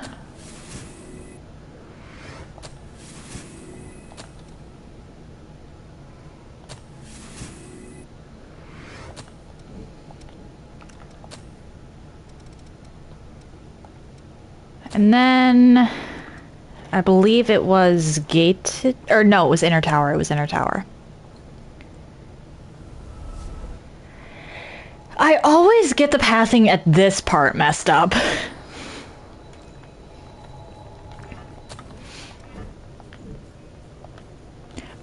And then I believe it was gated, or no, it was inner tower. It was inner tower. I always get the pathing at this part messed up.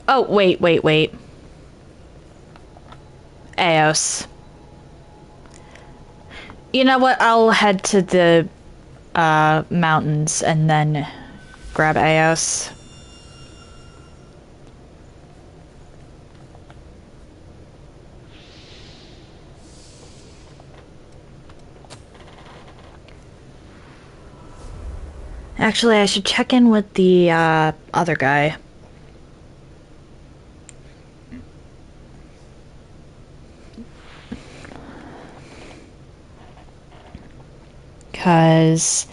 Oh, wait. Eos. You know what? I'll head to the mountains and then grab Eos. Actually, I should check in with the other guy. Because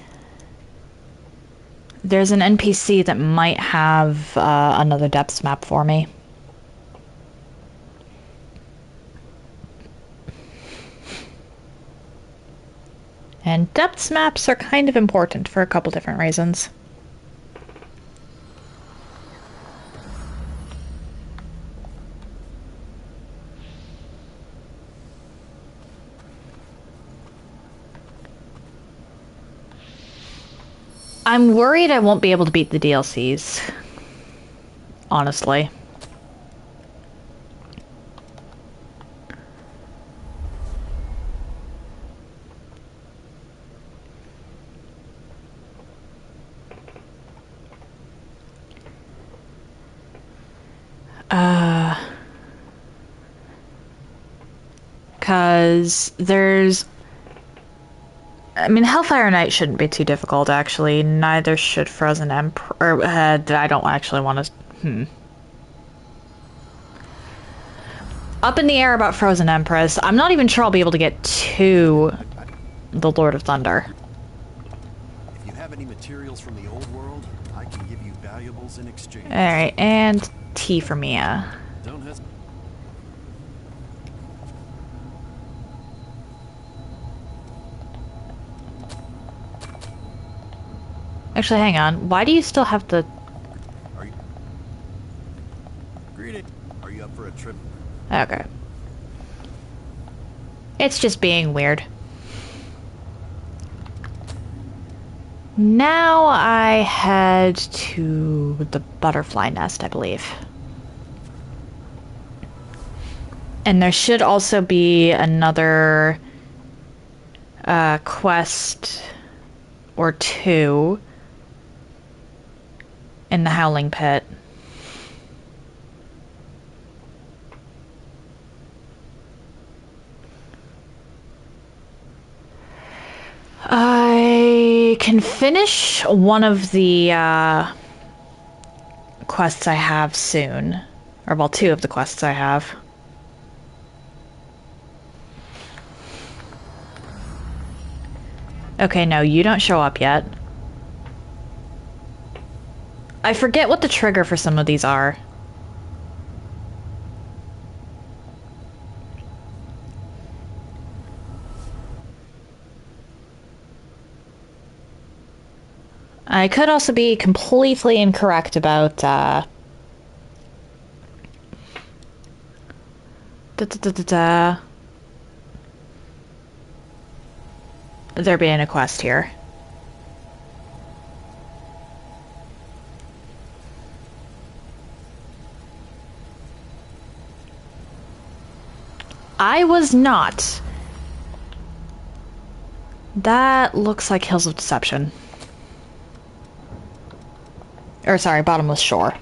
there's an NPC that might have another depths map for me. And depths maps are kind of important for a couple different reasons. I'm worried I won't be able to beat the DLCs. Honestly. Cause there's... I mean, Hellfire Knight shouldn't be too difficult, actually. Neither should Frozen Emperor. I don't actually want to... Up in the air about Frozen Empress. I'm not even sure I'll be able to get to the Lord of Thunder. If you have any materials from the old world, I can give you valuables in exchange. Alright, and tea for Mia. Don't hesitate. Actually, hang on. Why do you still have the... Are you... Greeting. Are you up for a trip? Okay. It's just being weird. Now I head to the butterfly nest, I believe. And there should also be another quest or two in the Howling Pit. I can finish one of the quests I have soon. Or, well, two of the quests I have. Okay, no, you don't show up yet. I forget what the trigger for some of these are. I could also be completely incorrect about, there being a quest here. I was not. That looks like Hills of Deception. Or, sorry, Bottomless Shore.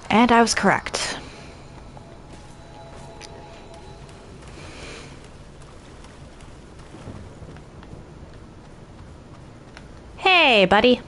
And I was correct. Hey, buddy.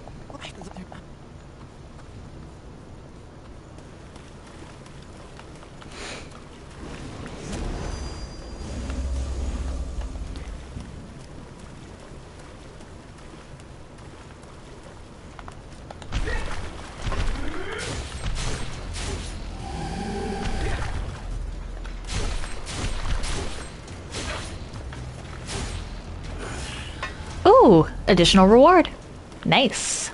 Ooh, additional reward. Nice.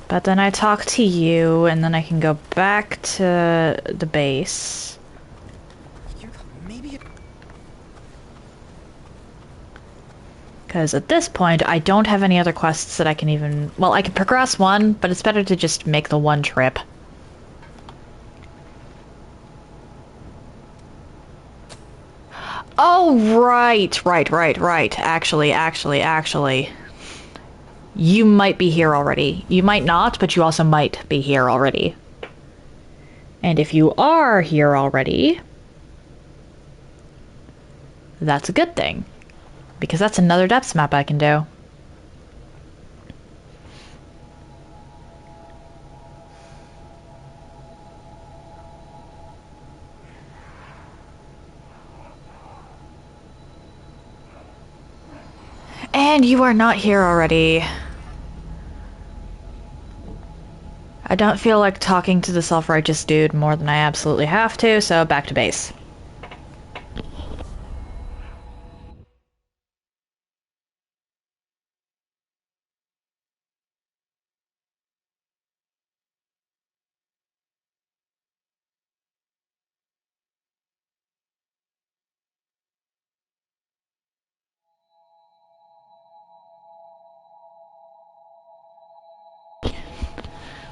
But then I talk to you, and then I can go back to the base. Maybe... Because at this point, I don't have any other quests that I can even... Well, I can progress one, but it's better to just make the one trip. Oh, right. Actually. You might be here already. You might not, but you also might be here already. And if you are here already, that's a good thing. Because that's another depths map I can do. And you are not here already. I don't feel like talking to the self-righteous dude more than I absolutely have to, so back to base.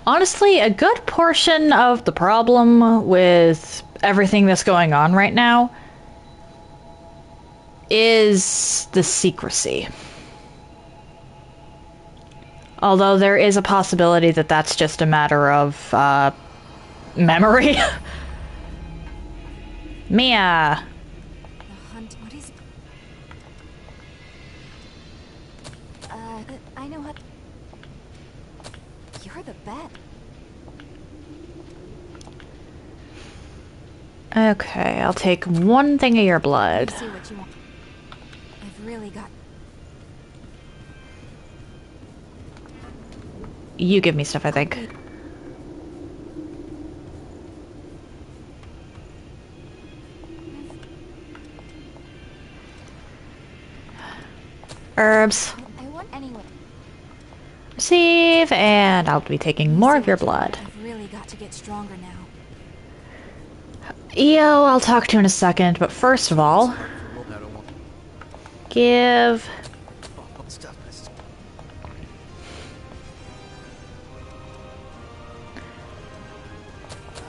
Honestly, a good portion of the problem with everything that's going on right now is the secrecy. Although there is a possibility that that's just a matter of, memory. Mia! The hunt. What is? I know how. You're the bet. Okay, I'll take one thing of your blood. See what you want. I've really got. You give me stuff, I think. Herbs. I want anyway. Receive, and I'll be taking more of your blood. I've really got to get stronger now. EO, I'll talk to in a second, but first of all, give...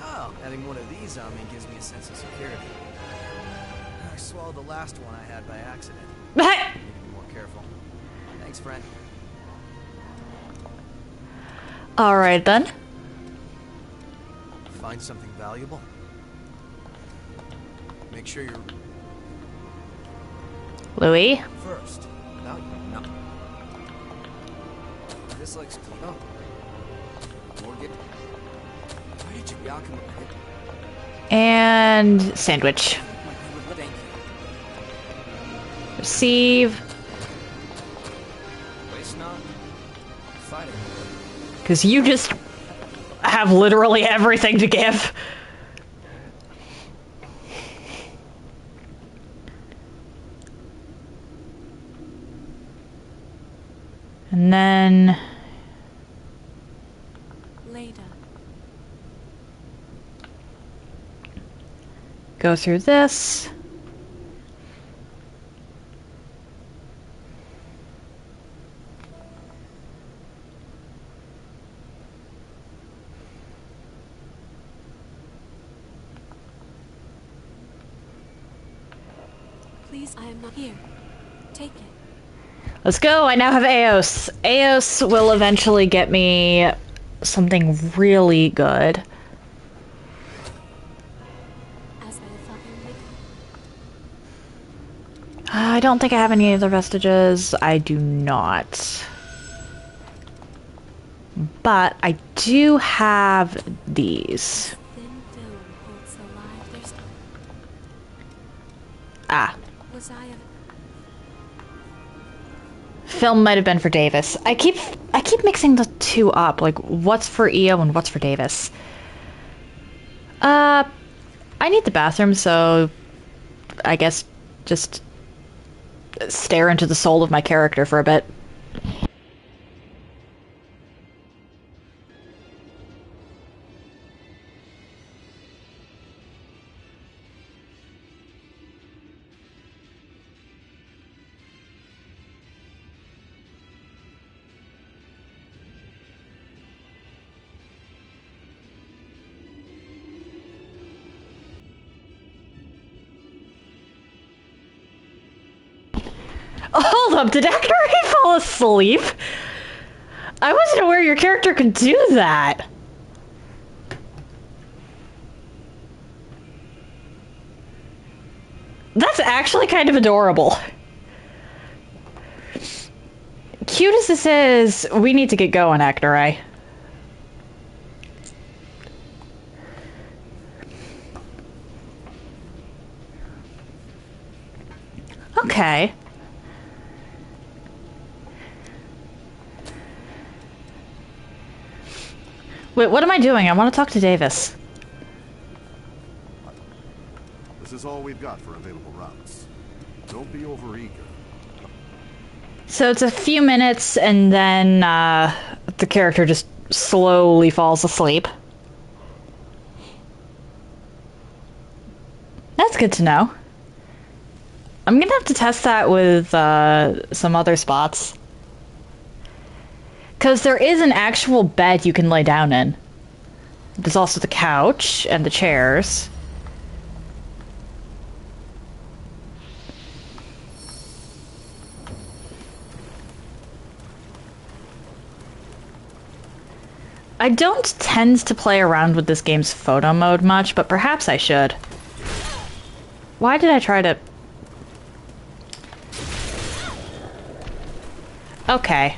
Oh, having one of these on me gives me a sense of security. I swallowed the last one I had by accident. Need to be more careful. Thanks, friend. Alright then. Find something valuable? Make sure you're Louis? first. No. This looks oh. Morgan. Why did you Yakima? And sandwich. Thank you. Receive. Waste not. Fighting. Because you just have literally everything to give. And then... Later. go through this. Please, I am not here. Take it. Let's go, I now have Eos. Eos will eventually get me something really good. As I fucking live. I don't think I have any other vestiges. I do not. But I do have these. Thin film holds alive. There's Ah. was I a Film might have been for Davis. I keep mixing the two up. Like, what's for EO and what's for Davis? I need the bathroom, so I guess just stare into the soul of my character for a bit. Hold up, did Actor fall asleep? I wasn't aware your character could do that. That's actually kind of adorable. Cute as this is, we need to get going, Actor. Okay. Wait, what am I doing? I want to talk to Davis. This is all we've got for available routes. Don't be overeager. So it's a few minutes and then the character just slowly falls asleep. That's good to know. I'm gonna have to test that with some other spots. Because there is an actual bed you can lay down in. There's also the couch and the chairs. I don't tend to play around with this game's photo mode much, but perhaps I should. Why did I try to... Okay.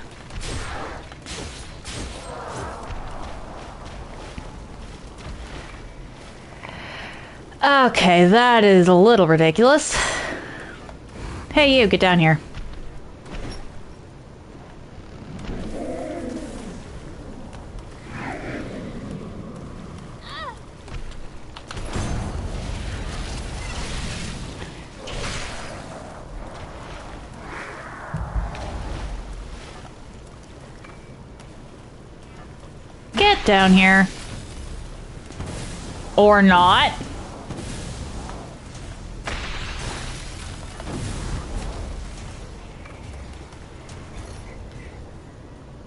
Okay, that is a little ridiculous. Hey, you, get down here. Get down here. Or not.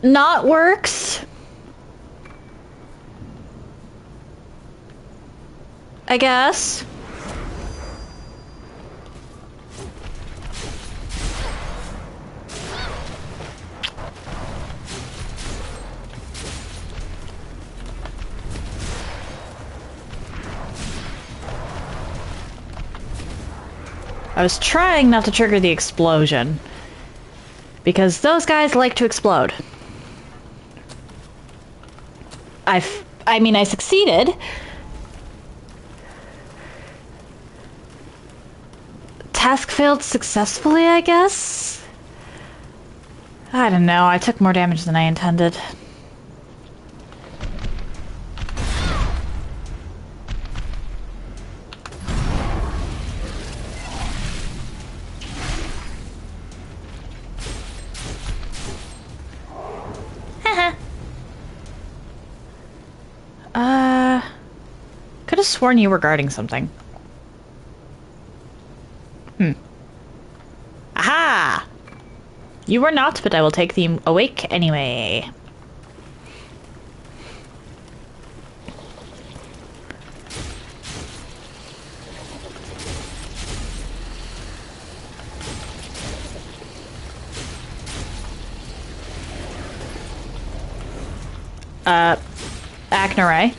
Not works. I guess. I was trying not to trigger the explosion, because those guys like to explode. I mean, I succeeded. Task failed successfully, I guess? I don't know, I took more damage than I intended. Could have sworn you were guarding something. Aha! You were not, but I will take thee awake anyway. Acnaray.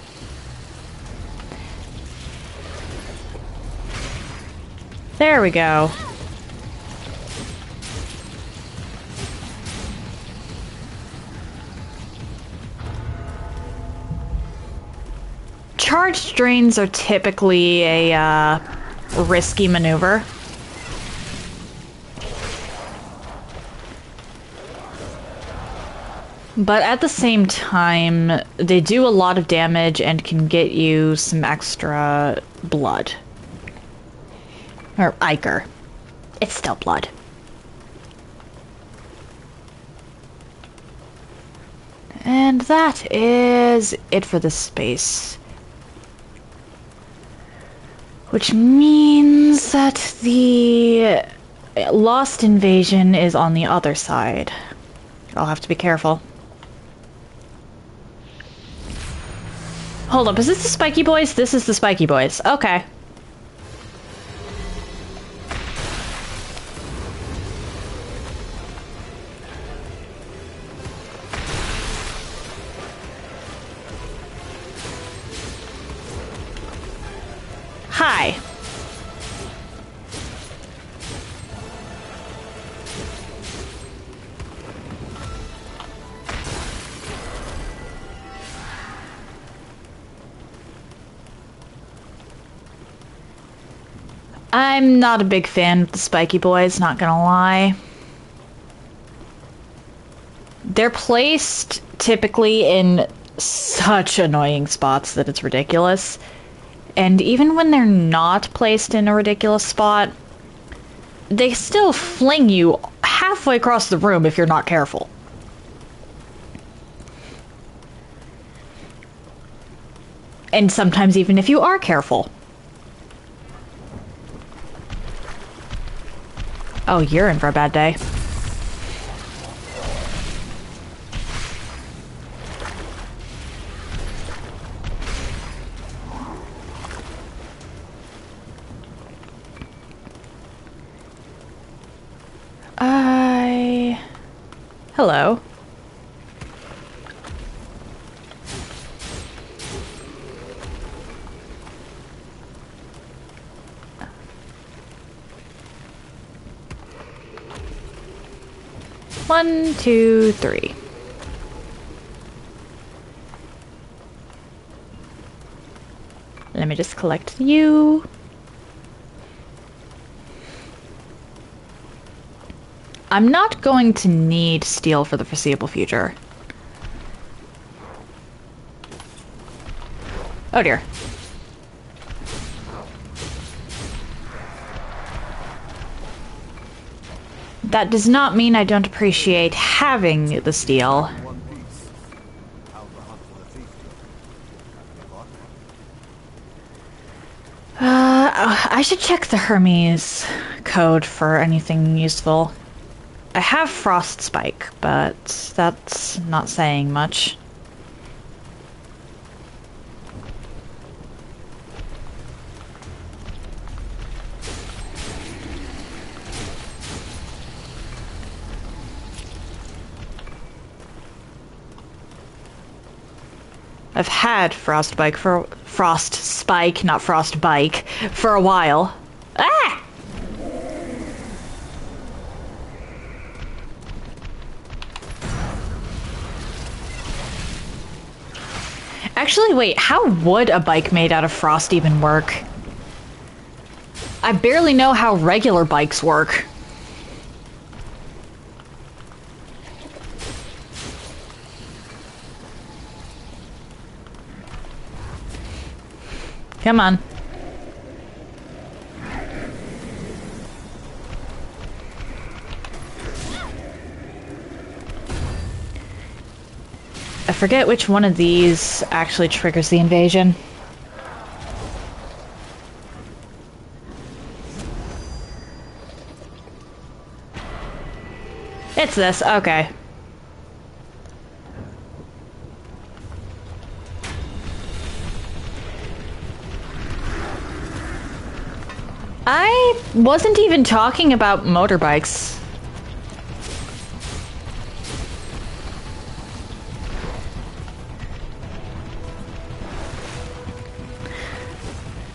There we go. Charged drains are typically a risky maneuver. But at the same time, they do a lot of damage and can get you some extra blood. Or ichor. It's still blood. And that is it for this space. Which means that the Lost Invasion is on the other side. I'll have to be careful. Hold up, is this the Spiky Boys? This is the Spiky Boys. Okay. Hi. I'm not a big fan of the Spiky Boys, not gonna lie. They're placed typically in such annoying spots that it's ridiculous. And even when they're not placed in a ridiculous spot, they still fling you halfway across the room if you're not careful. And sometimes even if you are careful. Oh, you're in for a bad day. Hello. 1, 2, 3. Let me just collect you. I'm not going to need steel for the foreseeable future. Oh dear. That does not mean I don't appreciate having the steel. One piece. How the hunt for the thief go? I should check the Hermes code for anything useful. I have Frost Spike, but that's not saying much. I've had Frost Spike, not Frost Bike, for a while. Ah! Actually, wait, how would a bike made out of frost even work? I barely know how regular bikes work. Come on. I forget which one of these actually triggers the invasion. It's this, okay. I wasn't even talking about motorbikes.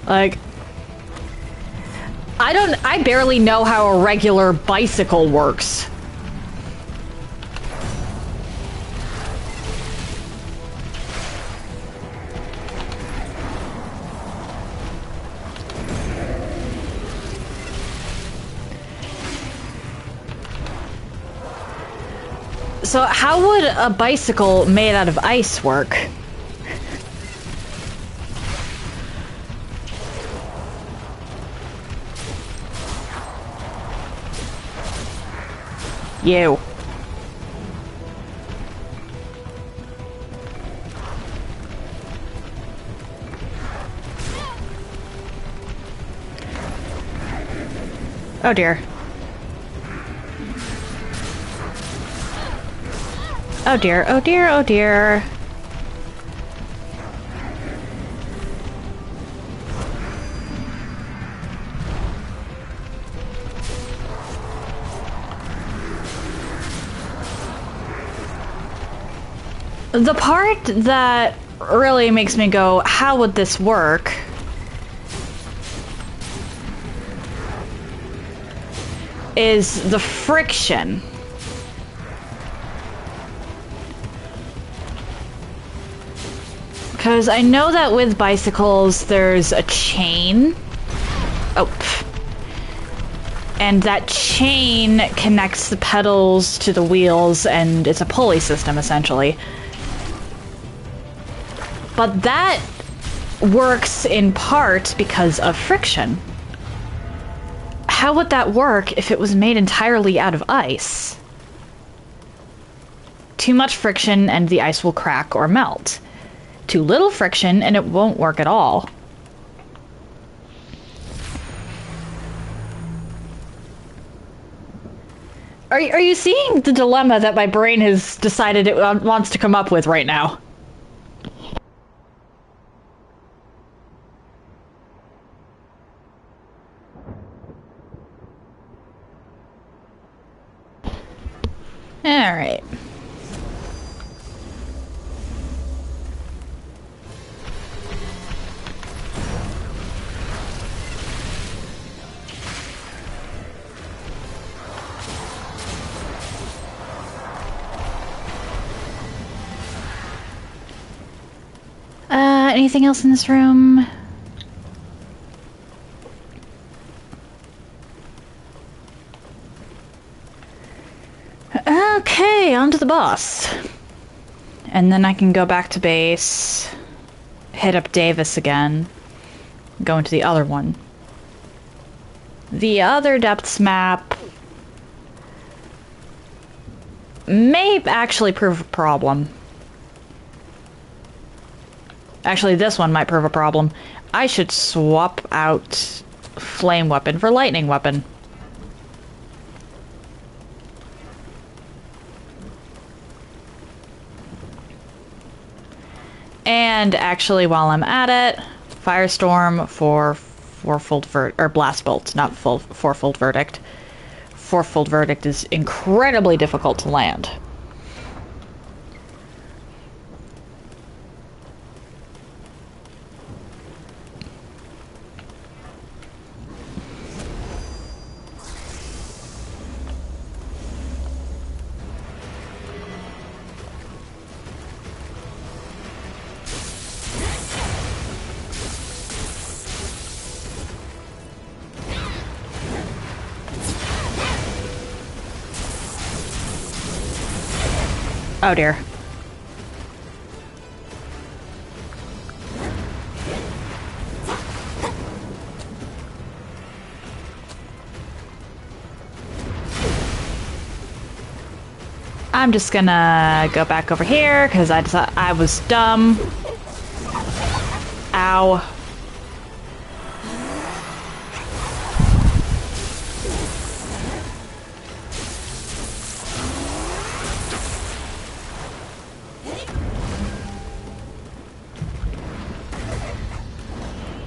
Like, I barely know how a regular bicycle works. So how would a bicycle made out of ice work? You. Oh dear. Oh dear, oh dear, oh dear. The part that really makes me go, how would this work? Is the friction. Because I know that with bicycles there's a chain. Oh. And that chain connects the pedals to the wheels, and it's a pulley system essentially. But that works in part because of friction. How would that work if it was made entirely out of ice? Too much friction and the ice will crack or melt. Too little friction and it won't work at all. Are you seeing the dilemma that my brain has decided it wants to come up with right now? All right. Anything else in this room? Okay, on to the boss. And then I can go back to base, hit up Davis again, go into the other one. The other depths map may actually prove a problem. Actually, this one might prove a problem. I should swap out flame weapon for lightning weapon. And actually, while I'm at it, Firestorm for fourfold or blast bolt, not fourfold verdict. Fourfold verdict is incredibly difficult to land. Oh dear. I'm just gonna go back over here because I was dumb. Ow.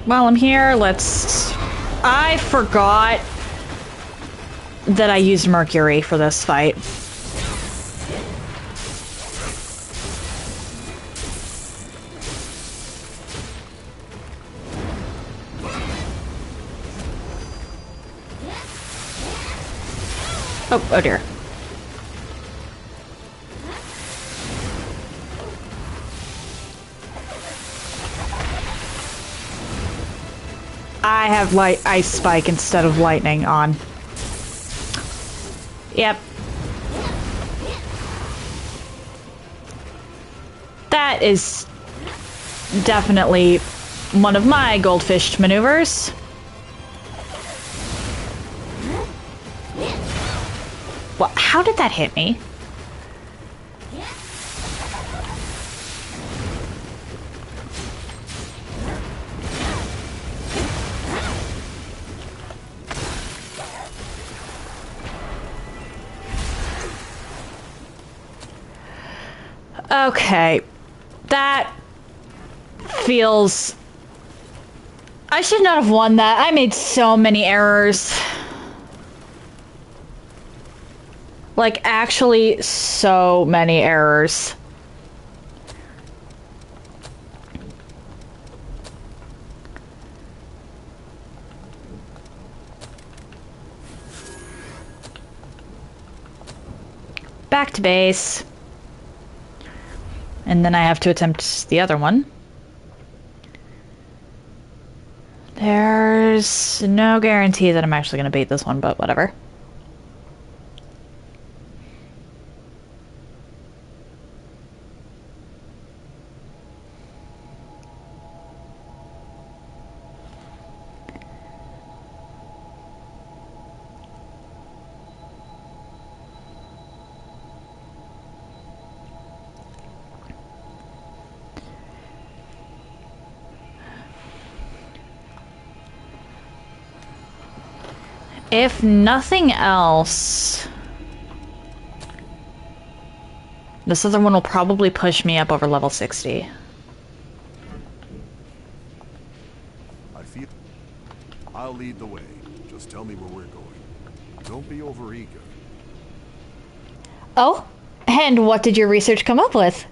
While I'm here, I forgot that I used Mercury for this fight. Oh dear. I have ice spike instead of lightning on. Yep. That is definitely one of my goldfish maneuvers. Well, how did that hit me? Okay, that feels... I should not have won that. I made so many errors. Like, actually, so many errors. Back to base. And then I have to attempt the other one. There's no guarantee that I'm actually going to beat this one, but whatever. If nothing else, this other one will probably push me up over level 60. I'll lead the way. Just tell me where we're going. Don't be overeager. Oh, and what did your research come up with?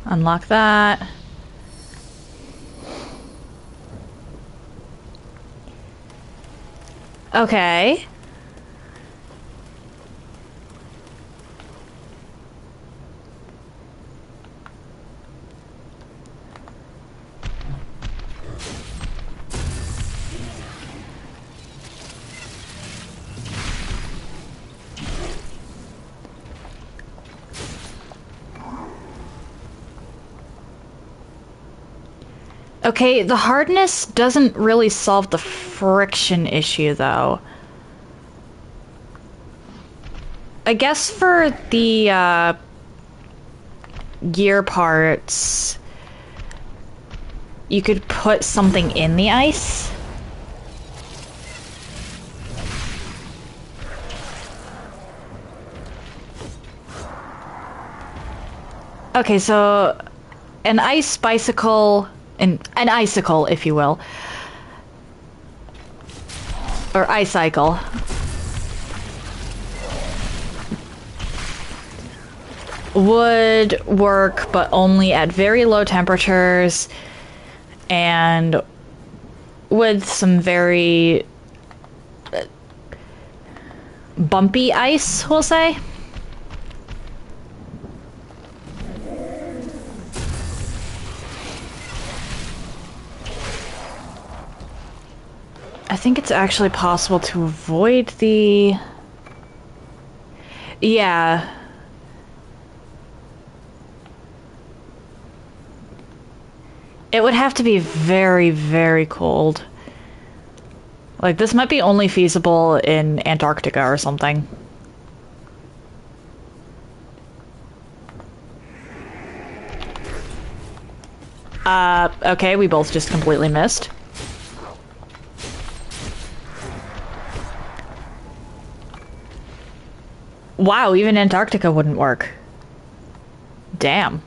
Unlock that. Okay. Okay, the hardness doesn't really solve the friction issue, though. I guess for the gear parts, you could put something in the ice. Okay, so an ice bicycle, an icicle, if you will, or icycle. Would work, but only at very low temperatures and with some very bumpy ice, we'll say. I think it's actually possible to avoid the... Yeah. It would have to be very, very cold. Like, this might be only feasible in Antarctica or something. Okay, we both just completely missed. Wow, even Antarctica wouldn't work. Damn.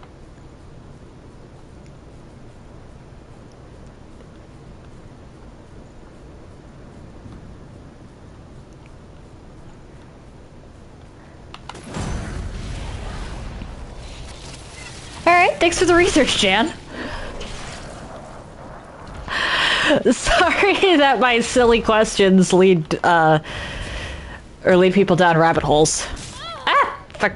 Alright, thanks for the research, Jan. Sorry that my silly questions lead people down rabbit holes. Ah! Fuck.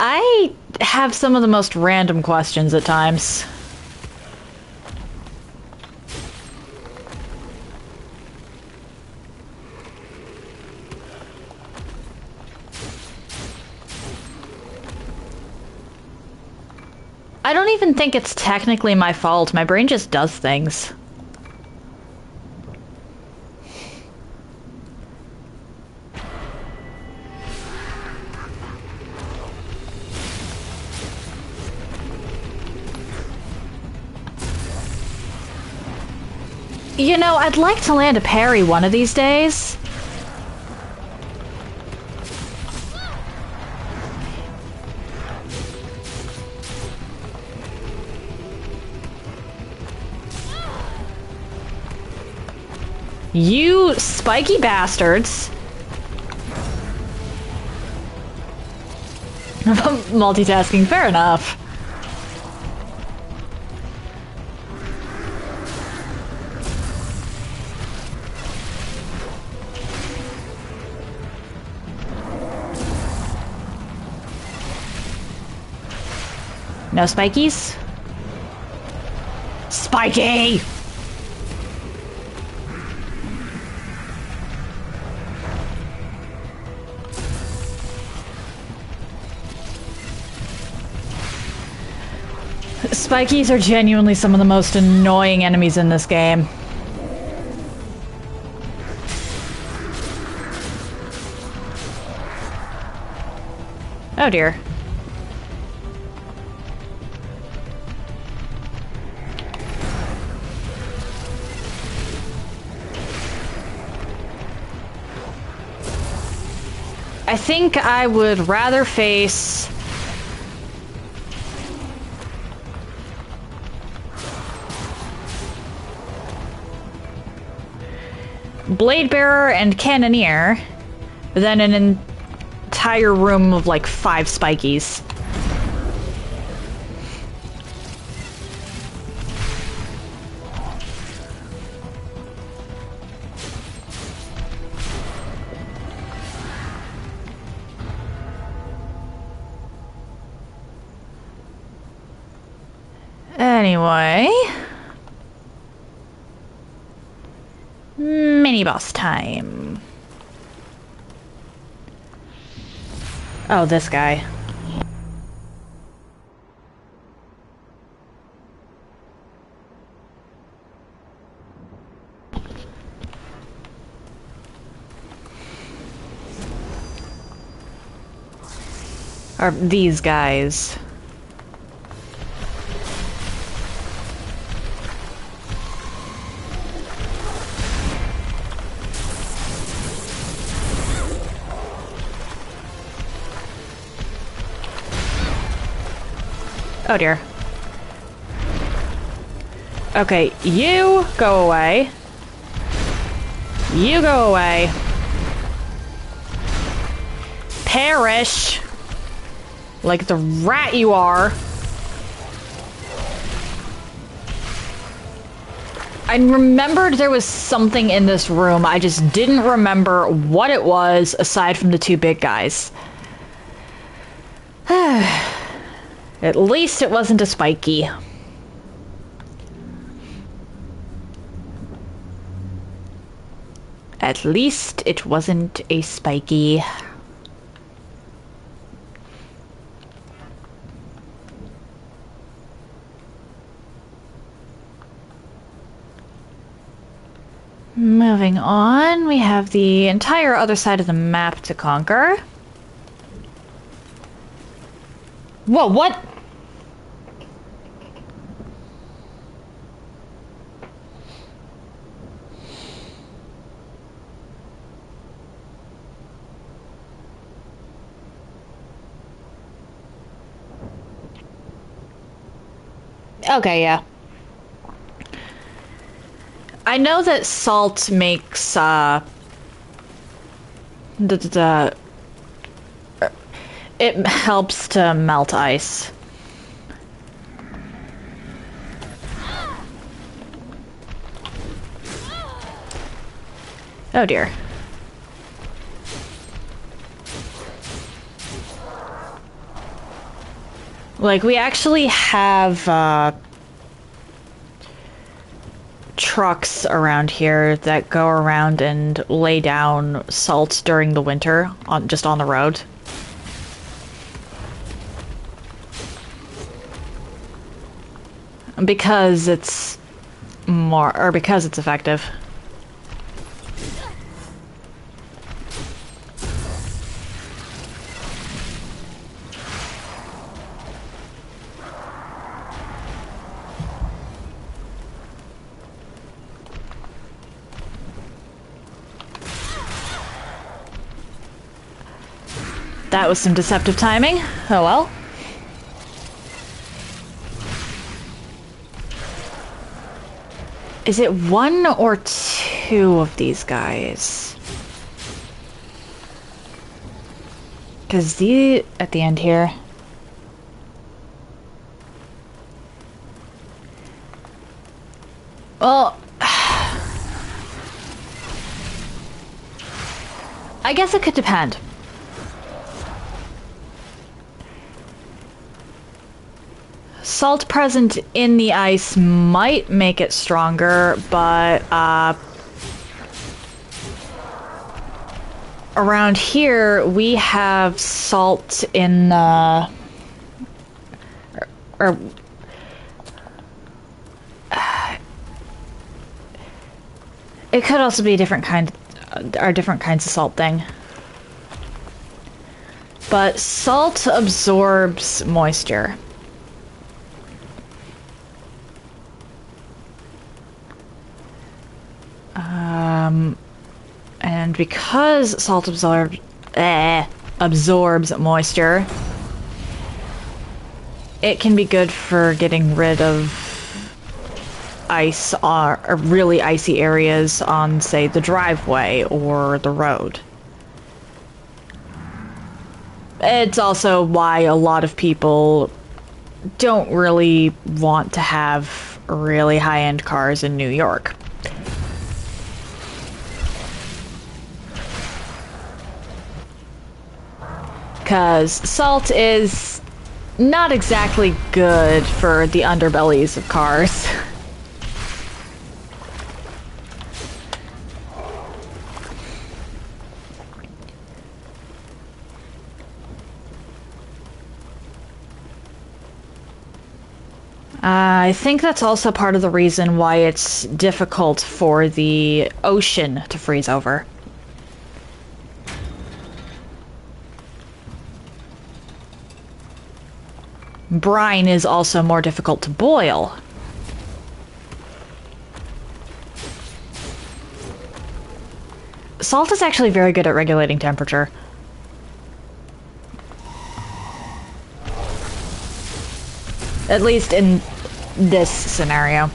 I have some of the most random questions at times. I don't even think it's technically my fault. My brain just does things. You know, I'd like to land a parry one of these days. You spiky bastards. Multitasking, fair enough. No spikies? Spiky! Spikies are genuinely some of the most annoying enemies in this game. Oh dear. I think I would rather face... blade bearer and cannoneer, then an entire room of like 5 spikies. Anyway, mini boss time. Oh, this guy. Or these guys. Oh dear. Okay, you go away. You go away. Perish! Like the rat you are. I remembered there was something in this room. I just didn't remember what it was aside from the 2 big guys. At least it wasn't a spiky. At least it wasn't a spiky. Moving on, we have the entire other side of the map to conquer. Whoa, what? Okay, yeah. I know that salt makes, it helps to melt ice. Oh dear. Like, we actually have, trucks around here that go around and lay down salt during the winter just on the road. Because it's because it's effective. That was some deceptive timing. Oh well. Is it 1 or 2 of these guys? Because the at the end here. Well, I guess it could depend. Salt present in the ice might make it stronger, but around here we have salt in the it could also be a different kind or different kinds of salt thing. But salt absorbs moisture. And because salt absorbs moisture, it can be good for getting rid of ice or really icy areas on, say, the driveway or the road. It's also why a lot of people don't really want to have really high-end cars in New York. Because salt is not exactly good for the underbellies of cars. I think that's also part of the reason why it's difficult for the ocean to freeze over. Brine is also more difficult to boil. Salt is actually very good at regulating temperature. At least in this scenario.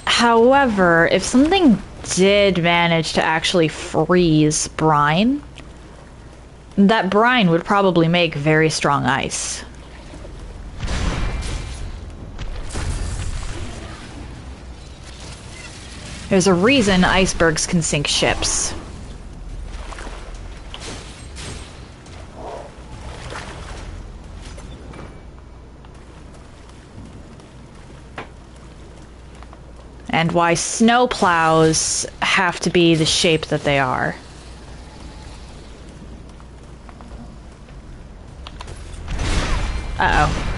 However, if something did manage to actually freeze brine, that brine would probably make very strong ice. There's a reason icebergs can sink ships. And why snowplows have to be the shape that they are. Uh-oh.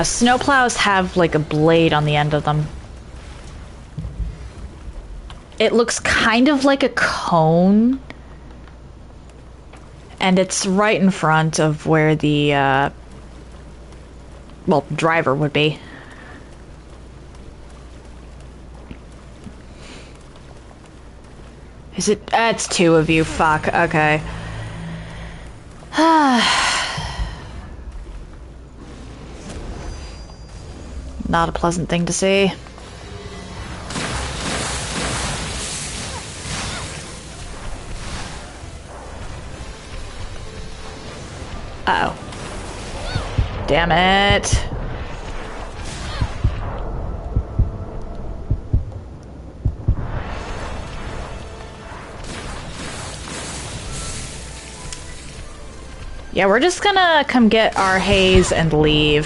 Snowplows have like a blade on the end of them. It looks kind of like a cone. And it's right in front of where the, well, driver would be. Is it? It's two of you. Fuck. Okay. Not a pleasant thing to see. Uh-oh. Damn it. Yeah, we're just gonna come get our haze and leave.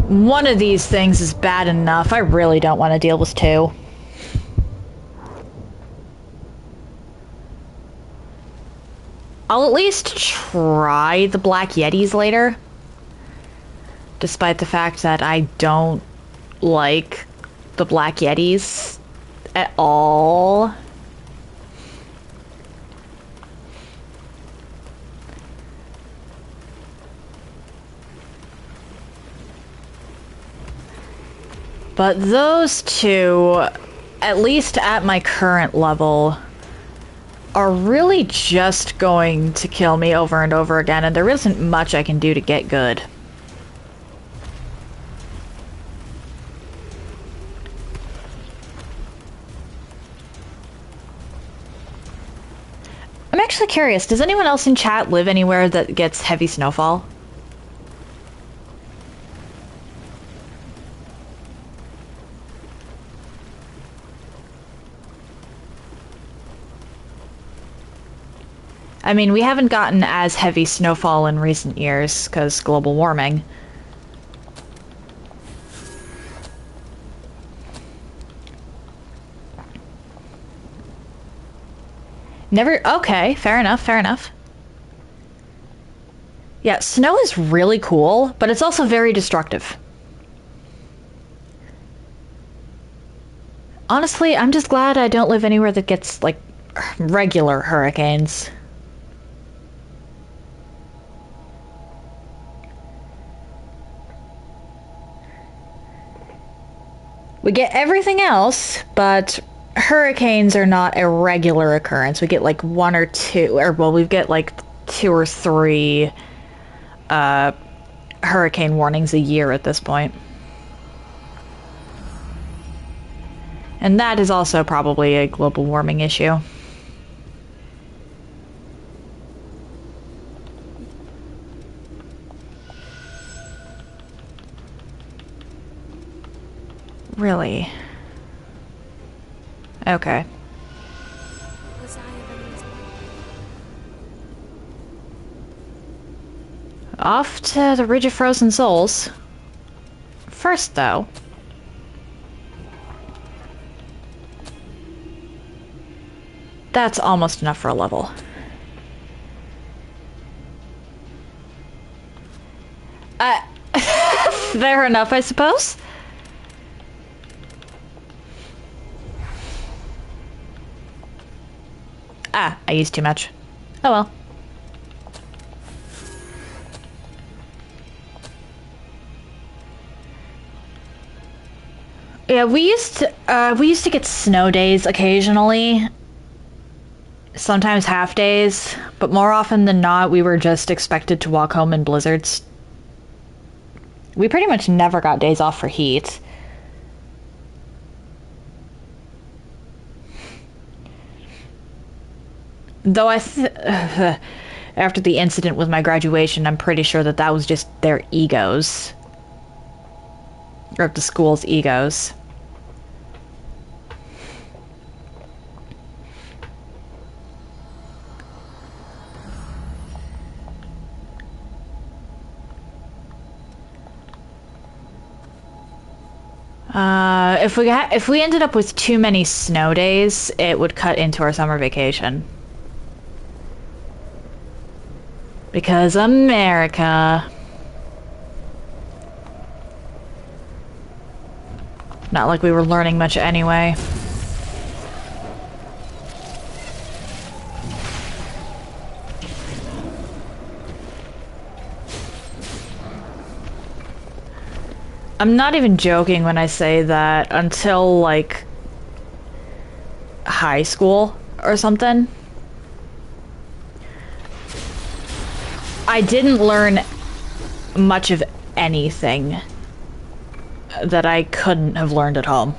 One of these things is bad enough. I really don't want to deal with two. I'll at least try the Black Yetis later. Despite the fact that I don't like the Black Yetis at all. But those two, at least at my current level, are really just going to kill me over and over again, and there isn't much I can do to get good. I'm actually curious, does anyone else in chat live anywhere that gets heavy snowfall? I mean, we haven't gotten as heavy snowfall in recent years, because global warming. Never... Okay, fair enough, fair enough. Yeah, snow is really cool, but it's also very destructive. Honestly, I'm just glad I don't live anywhere that gets, like, regular hurricanes. We get everything else, but hurricanes are not a regular occurrence. We get like one or two, or well, we get like 2 or 3 hurricane warnings a year at this point. And that is also probably a global warming issue. Really? Okay. Was I ever used? Off to the Ridge of Frozen Souls. First, though... That's almost enough for a level. Fair enough, I suppose. Ah, I used too much. Oh well. Yeah, we used to get snow days occasionally. Sometimes half days, but more often than not, we were just expected to walk home in blizzards. We pretty much never got days off for heat. Though after the incident with my graduation, I'm pretty sure that was just their egos. Or the school's egos. If we ended up with too many snow days, it would cut into our summer vacation. Because America. Not like we were learning much anyway. I'm not even joking when I say that until, like, high school or something, I didn't learn much of anything that I couldn't have learned at home.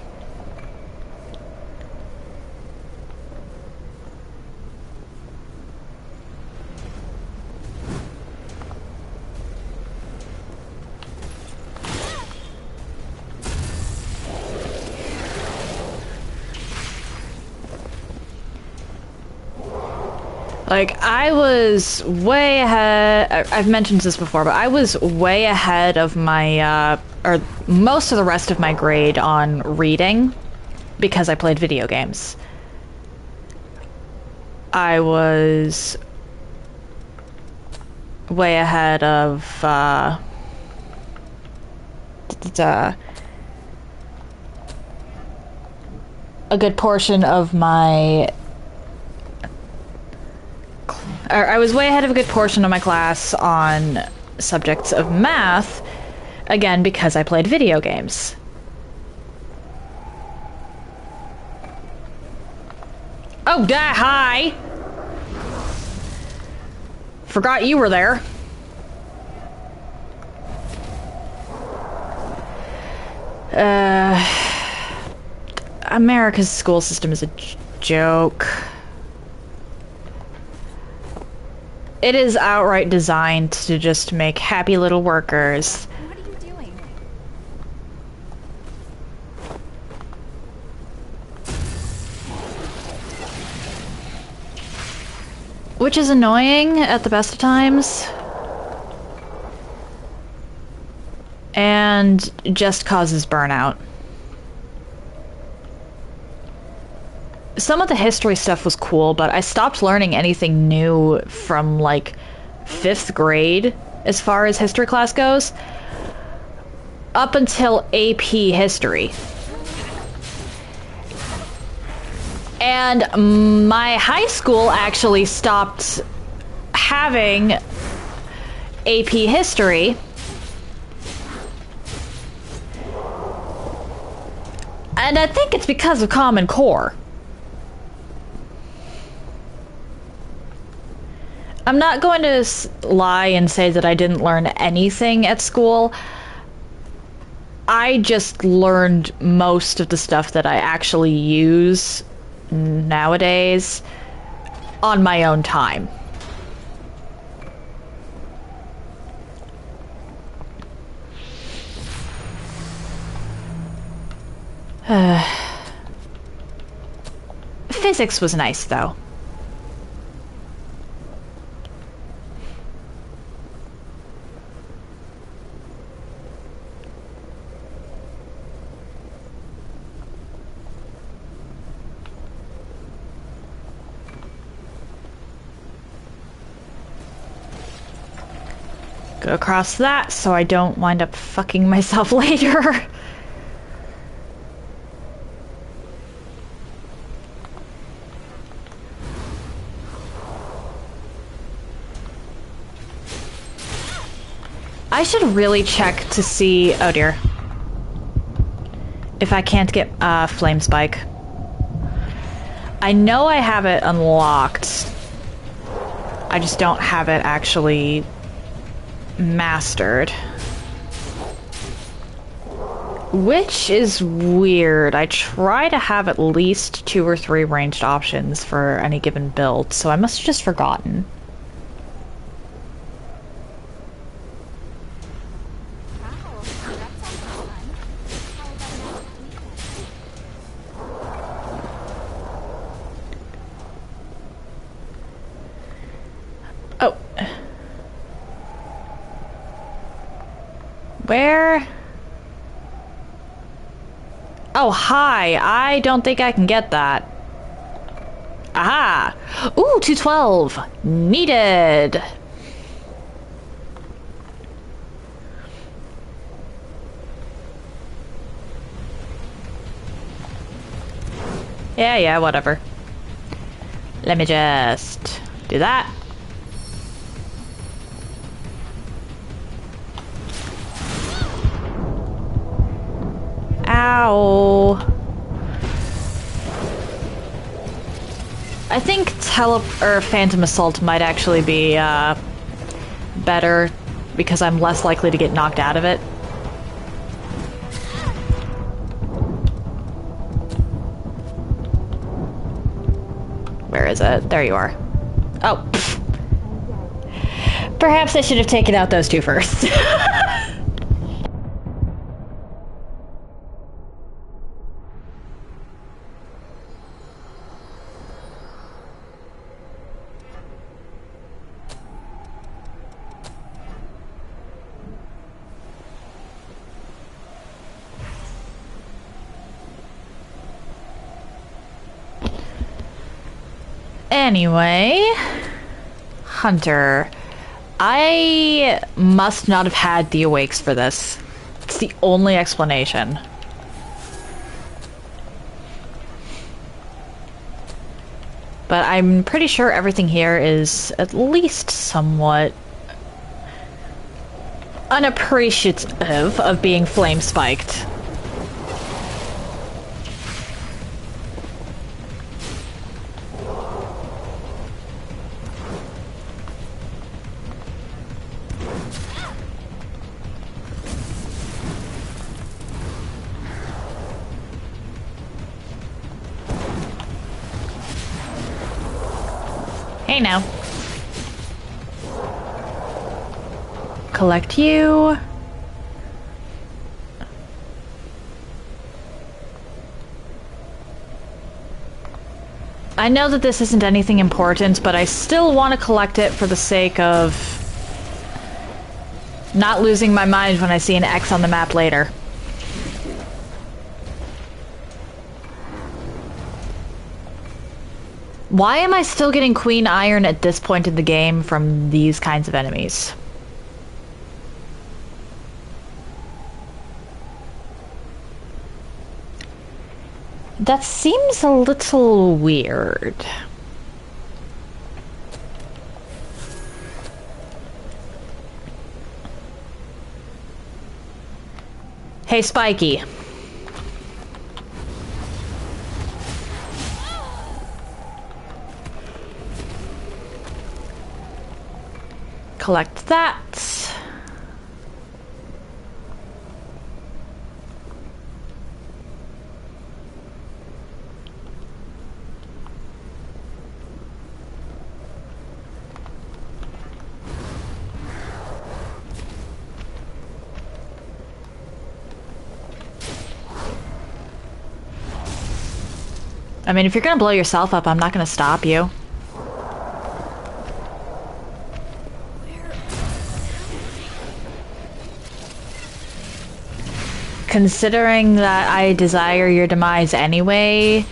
Like, I was way ahead... I've mentioned this before, but I was way ahead of my, or most of the rest of my grade on reading because I played video games. I was way ahead of, a good portion of my... I was way ahead of a good portion of my class on subjects of math, again, because I played video games. Oh, hi! Forgot you were there. America's school system is a joke. It is outright designed to just make happy little workers. What are you doing? Which is annoying at the best of times. And just causes burnout. Some of the history stuff was cool, but I stopped learning anything new from, like, 5th grade, as far as history class goes, up until AP History. And my high school actually stopped having AP History. And I think it's because of Common Core. I'm not going to lie and say that I didn't learn anything at school. I just learned most of the stuff that I actually use nowadays on my own time. Physics was nice, though. Go across that so I don't wind up fucking myself later. I should really check to see... Oh dear. If I can't get Flame Spike. I know I have it unlocked. I just don't have it actually mastered. Which is weird. I try to have at least 2 or 3 ranged options for any given build, so I must have just forgotten. Where? Oh, hi. I don't think I can get that. Aha! Ooh, 212. Needed. Yeah, whatever. Let me just do that. Ow. I think Phantom Assault might actually be better because I'm less likely to get knocked out of it. Where is it? There you are. Oh. Pfft. Perhaps I should have taken out those two first. Anyway, Hunter, I must not have had the awakes for this. It's the only explanation. But I'm pretty sure everything here is at least somewhat unappreciative of being flame spiked. Hey now. Collect you. I know that this isn't anything important, but I still want to collect it for the sake of not losing my mind when I see an X on the map later. Why am I still getting Queen Iron at this point in the game from these kinds of enemies? That seems a little weird. Hey, Spiky. collect that. I mean, if you're gonna blow yourself up, I'm not gonna stop you. Considering that I desire your demise anyway...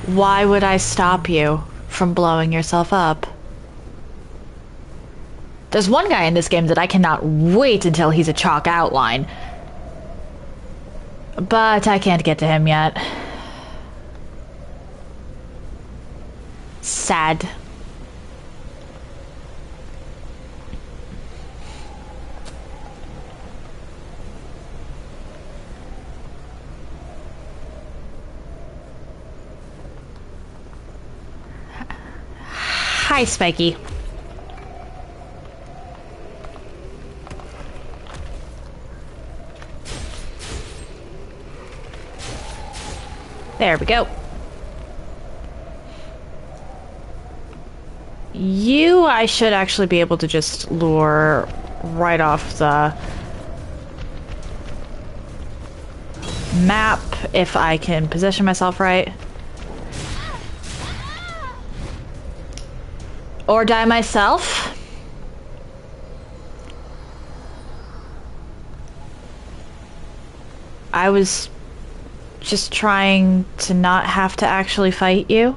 Why would I stop you from blowing yourself up? There's one guy in this game that I cannot wait until he's a chalk outline. But I can't get to him yet. Sad. Hi, Spiky. There we go. You, I should actually be able to just lure right off the map if I can position myself right. Or die myself. I was just trying to not have to actually fight you.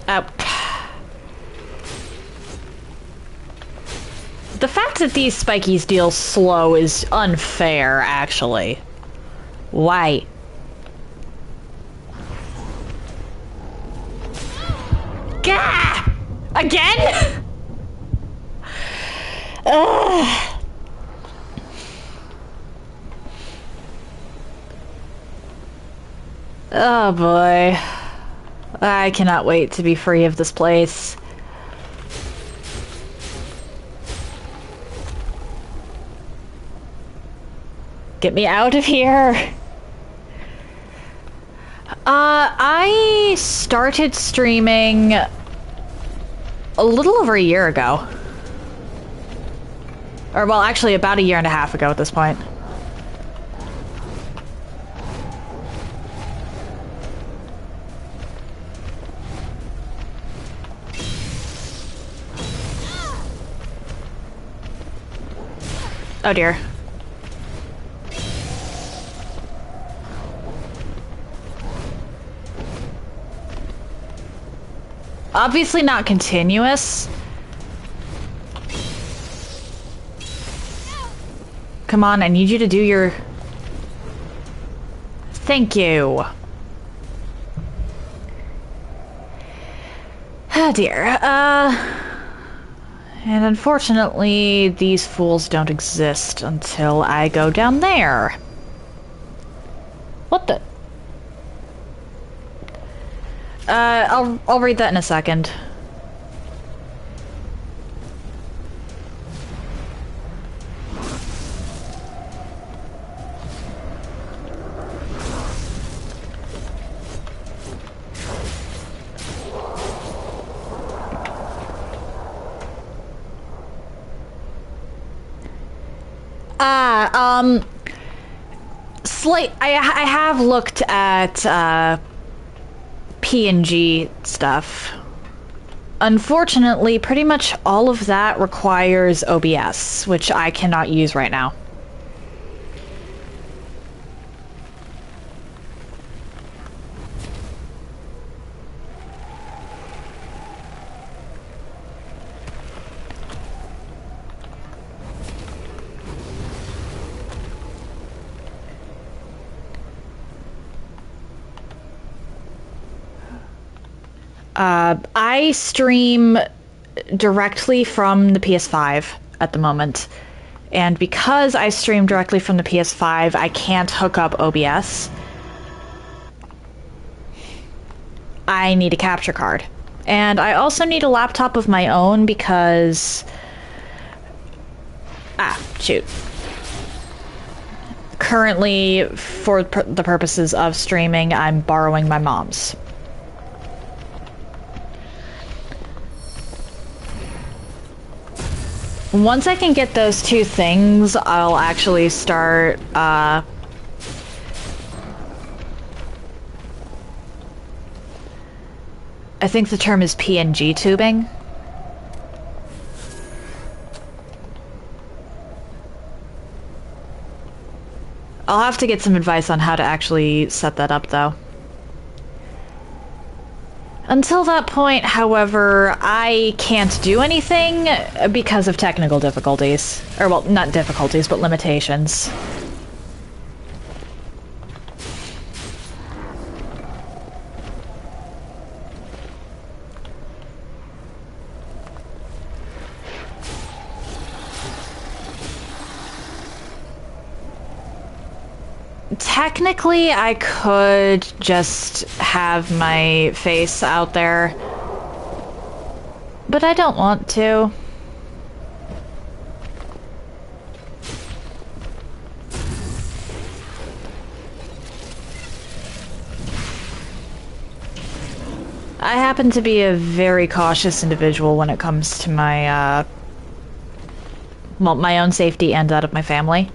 Oh. The fact that these spikies deal slow is unfair, actually. Why? Gah! Again? Ugh. Oh boy. I cannot wait to be free of this place. Get me out of here. I started streaming a little over a year ago. Or, well, actually about a year and a half ago at this point. Oh dear. Obviously not continuous. Come on, I need you to do your... Thank you. Oh dear. And unfortunately, these fools don't exist until I go down there. What the... I'll read that in a second. I have looked at, PNG stuff. Unfortunately, pretty much all of that requires OBS, which I cannot use right now. I stream directly from the PS5 at the moment, And because I stream directly from the PS5, I can't hook up OBS. I need a capture card. And I also need a laptop of my own because... shoot. Currently, for the purposes of streaming, I'm borrowing my mom's. Once I can get those two things, I'll actually start, I think the term is PNG tubing. I'll have to get some advice on how to actually set that up, though. Until that point, however, I can't do anything because of technical difficulties. Or, well, not difficulties, but limitations. Technically, I could just have my face out there, but I don't want to. I happen to be a very cautious individual when it comes to my, well, my own safety and that of my family.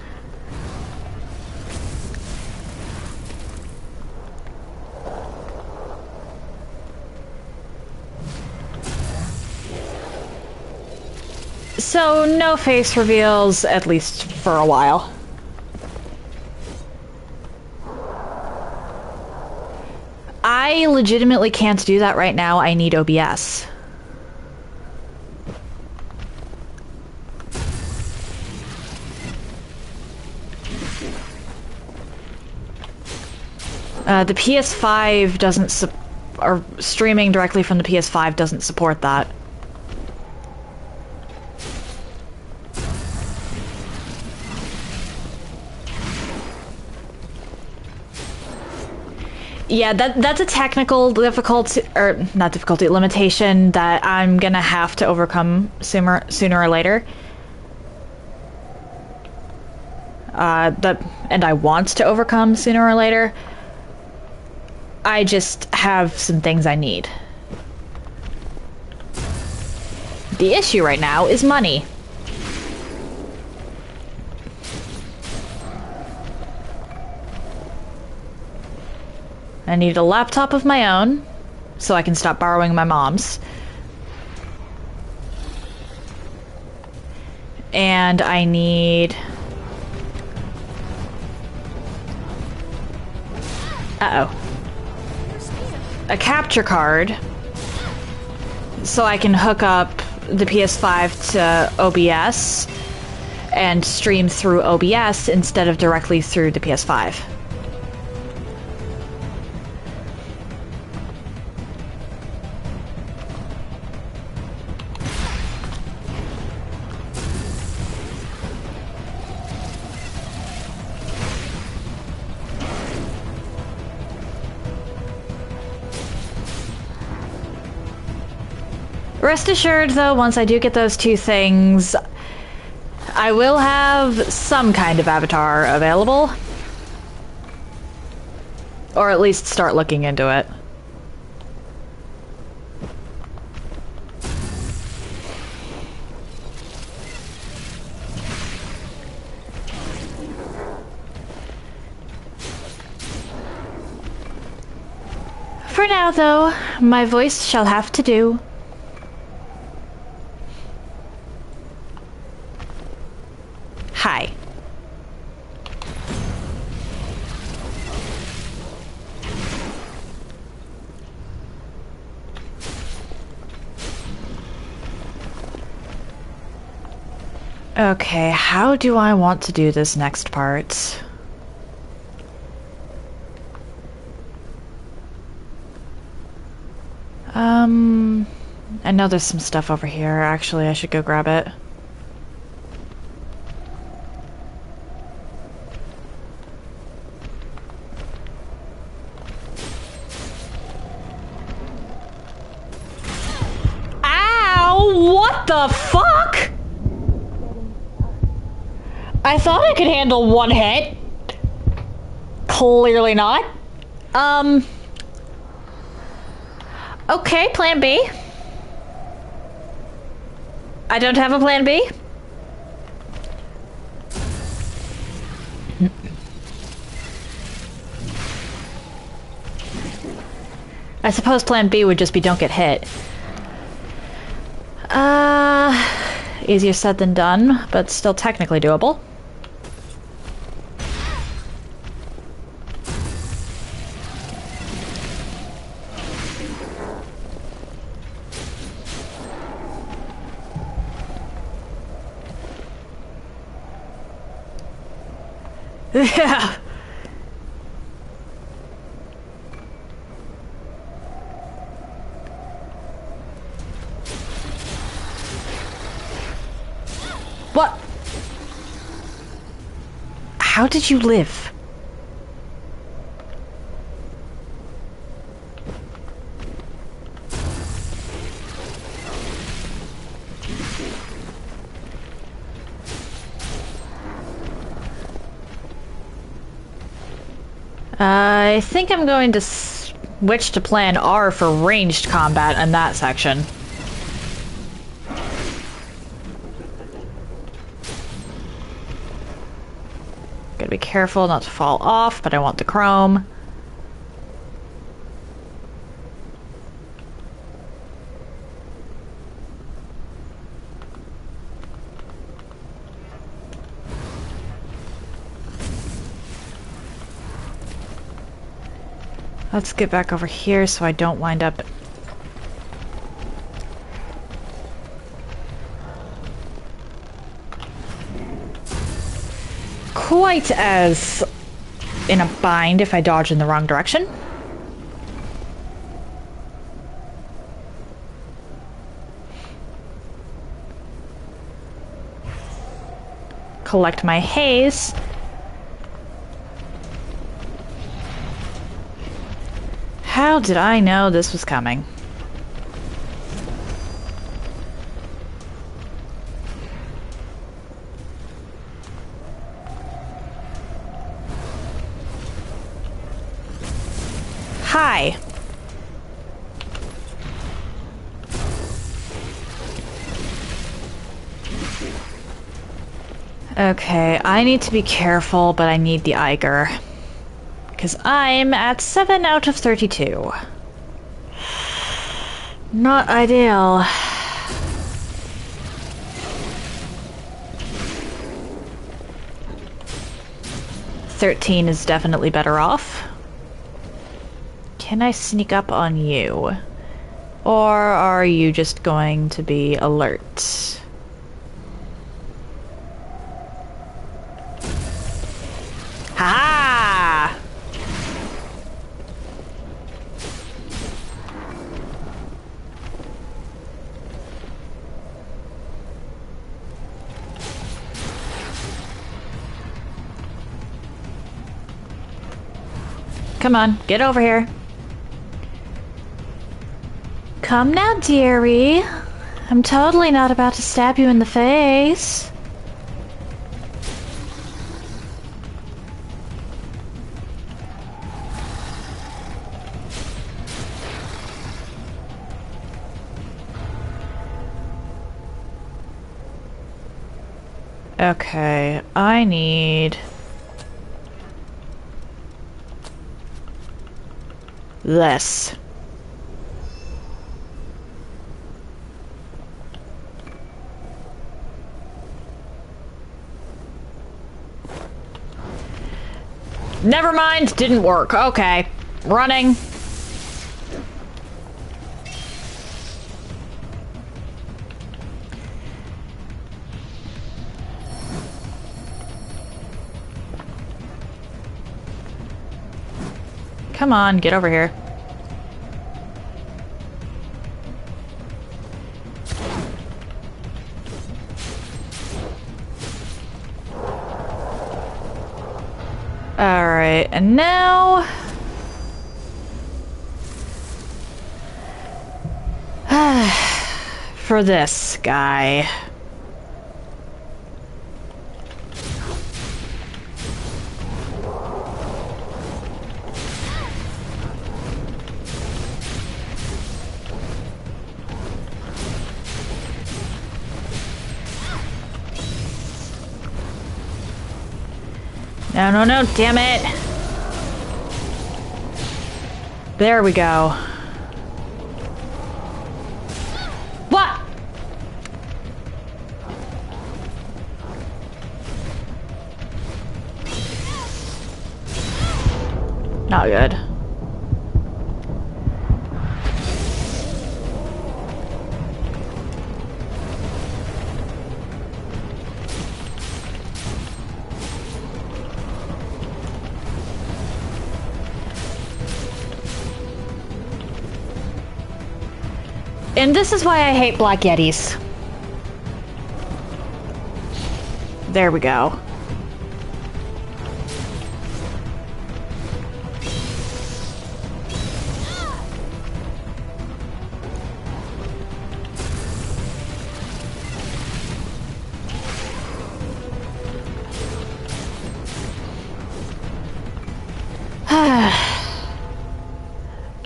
So, no face reveals, at least for a while. I legitimately can't do that right now. I need OBS. The PS5 doesn't or streaming directly from the PS5 doesn't support that. Yeah, that's a technical difficulty, or not difficulty, limitation that I'm gonna have to overcome sooner or later. And I want to overcome sooner or later. I just have some things I need. The issue right now is money. I need a laptop of my own, so I can stop borrowing my mom's. And I need... Uh-oh. A capture card, so I can hook up the PS5 to OBS and stream through OBS instead of directly through the PS5. Rest assured, though, once I do get those two things, I will have some kind of avatar available. Or at least start looking into it. For now, though, my voice shall have to do. Hi. Okay, how do I want to do this next part? I know there's some stuff over here. Actually, I should go grab it. What the fuck? I thought I could handle one hit. Clearly not. Okay, plan B. I don't have a plan B. I suppose plan B would just be don't get hit. Easier said than done, but still technically doable. Yeah. What? How did you live? I think I'm going to switch to plan R for ranged combat in that section. Gotta be careful not to fall off, but I want the chrome. Let's get back over here so I don't wind up... quite as in a bind if I dodge in the wrong direction. Collect my haze. How did I know this was coming? Hi. Okay, I need to be careful, but I need the Eiger. Because I'm at 7 out of 32. Not ideal. "13 is definitely better off. Can I sneak up on you? Or are you just going to be alert? Ha-ha! Come on, get over here. Come now, dearie. I'm totally not about to stab you in the face. Okay, I need... this. Never mind, didn't work. Okay. Running. Come on, get over here. Alright, and now... for this guy. No, no, no, damn it! There we go. What? Not good. And this is why I hate Black Yetis. There we go.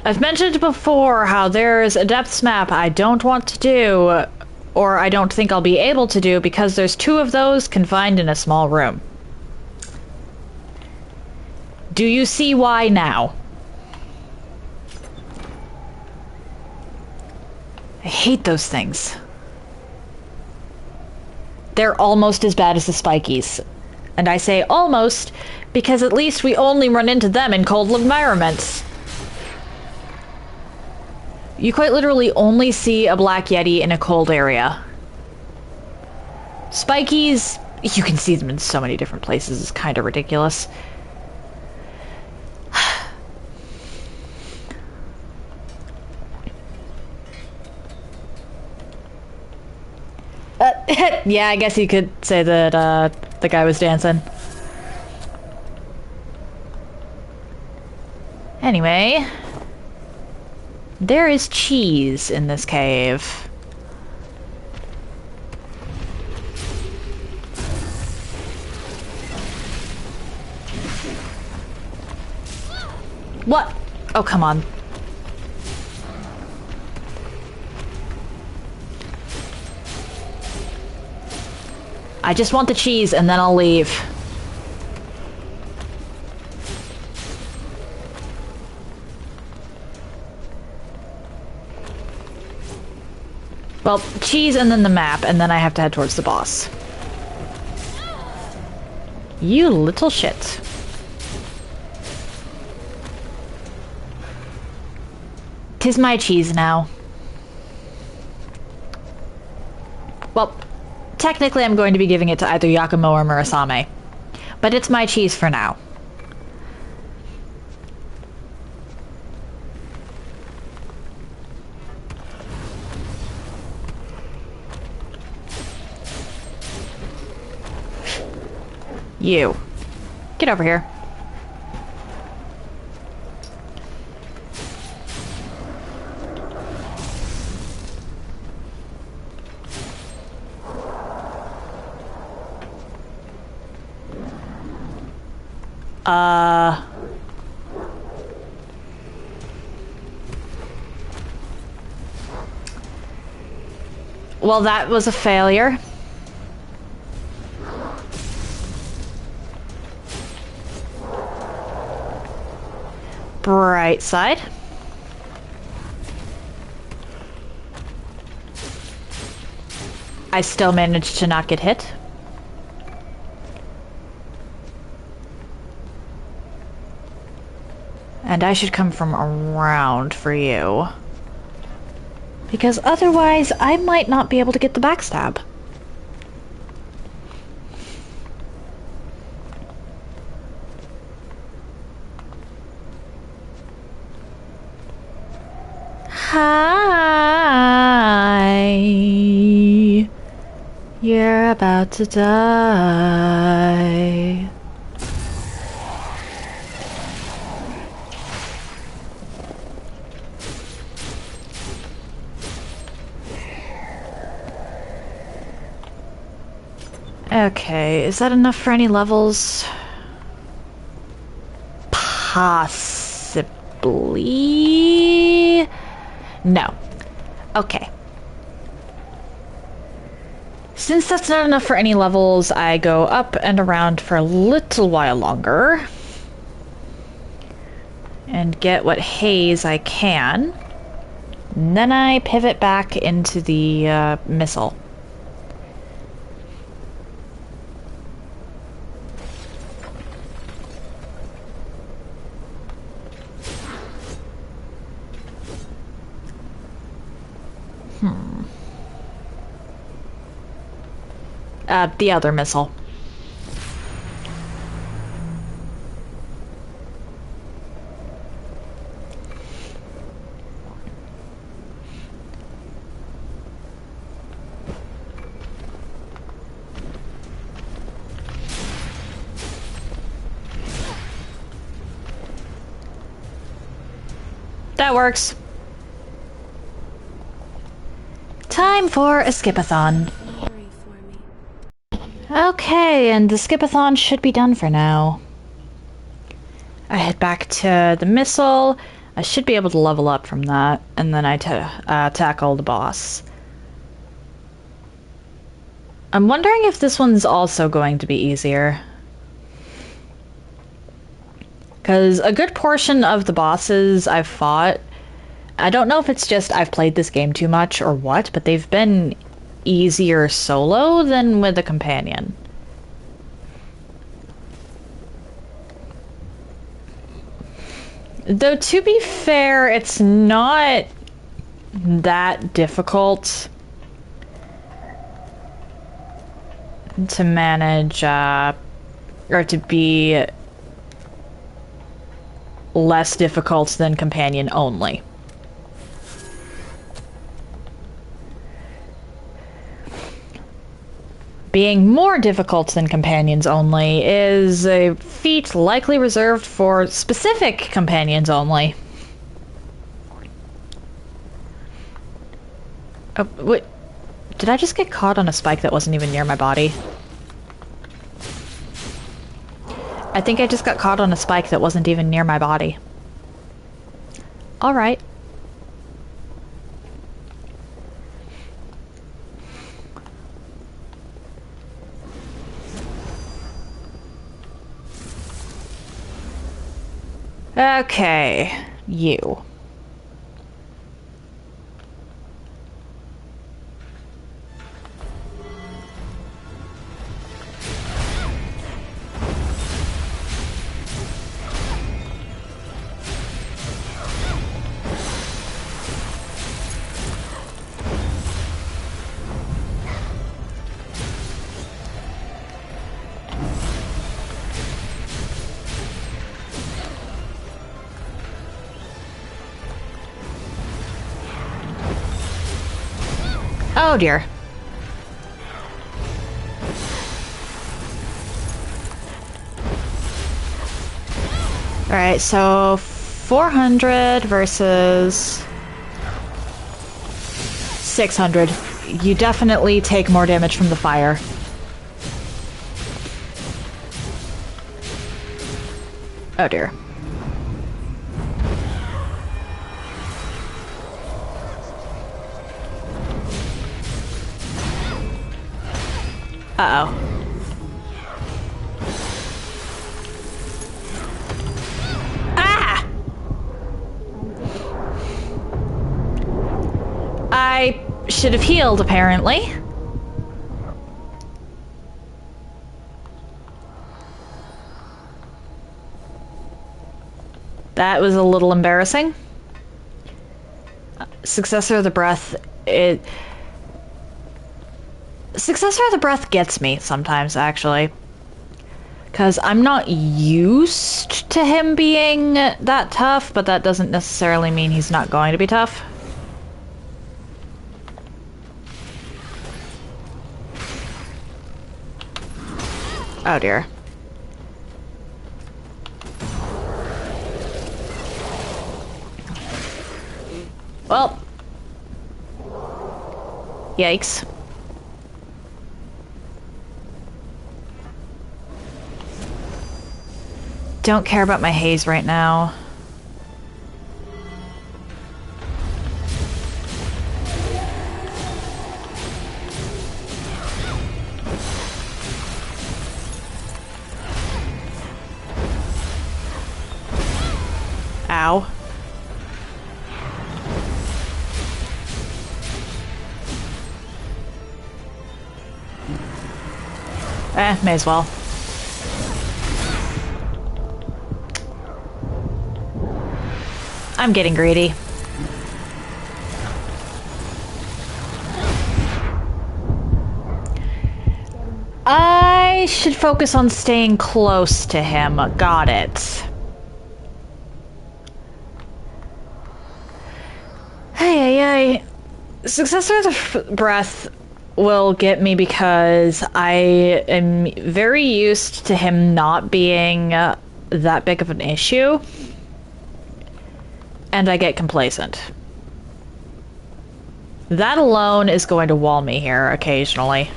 I've mentioned before how there's a depths map I don't want to do, or I don't think I'll be able to do, because there's 2 of those confined in a small room. Do you see why now? I hate those things. They're almost as bad as the spikies. And I say almost because at least we only run into them in cold environments. You quite literally only see a Black Yeti in a cold area. Spikies, you can see them in so many different places. It's kind of ridiculous. Yeah, I guess you could say that the guy was dancing. Anyway, there is cheese in this cave. What? Oh, come on. I just want the cheese and then I'll leave. Well, cheese and then the map, and then I have to head towards the boss. You little shit. Tis my cheese now. Well, technically I'm going to be giving it to either Yakumo or Murasame. But it's my cheese for now. You. Get over here. Well, that was a failure. Bright side. I still managed to not get hit. And I should come from around for you. Because otherwise, I might not be able to get the backstab. Hi. You're about to die. Okay, is that enough for any levels? Possibly. No. Okay. Since that's not enough for any levels, I go up and around for a little while longer. And get what haze I can. And then I pivot back into the missile. The other missile. That works. Time for a skipathon. Hurry for me. Okay, and the skipathon should be done for now. I head back to the missile. I should be able to level up from that, and then I tackle the boss. I'm wondering if this one's also going to be easier. Because a good portion of the bosses I've fought, I don't know if it's just I've played this game too much or what, but they've been easier solo than with a companion. Though, to be fair, it's not that difficult to manage, or to be less difficult than companion only. Being more difficult than companions only is a feat likely reserved for specific companions only. Oh, wait. Did I just get caught on a spike that wasn't even near my body? I think I just got caught on a spike that wasn't even near my body. Alright. Okay, you. Oh dear. Alright, so 400 versus 600. You definitely take more damage from the fire. Oh dear. Uh-oh. Ah! I should have healed, apparently. That was a little embarrassing. Successor of the Breath, Successor of the Breath gets me sometimes, actually. Because I'm not used to him being that tough, but that doesn't necessarily mean he's not going to be tough. Oh dear. Well. Yikes. don't care about my haze right now. Ow. May as well. I'm getting greedy. I should focus on staying close to him. Got it. Hey. Success with the breath will get me because I am very used to him not being that big of an issue. And I get complacent. That alone is going to wall me here occasionally.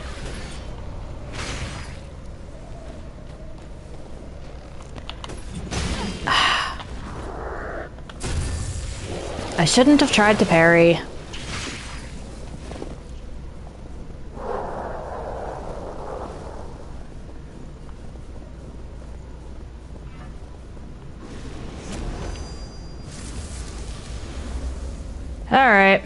I shouldn't have tried to parry. All right.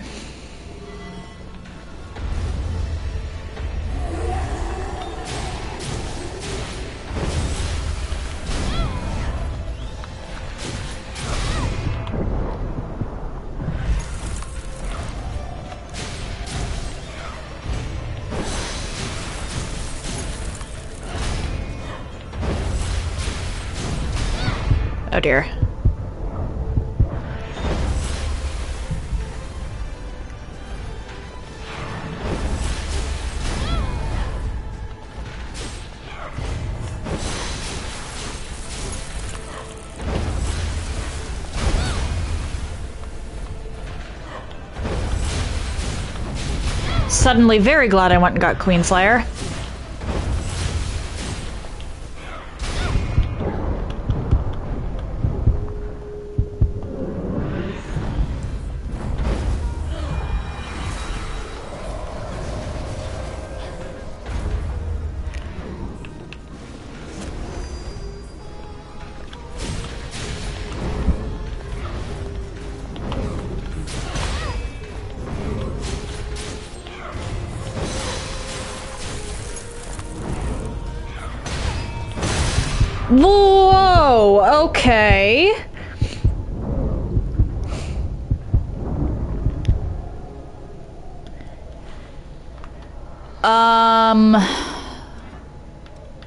Oh dear. Suddenly very glad I went and got Queenslayer. Whoa, okay.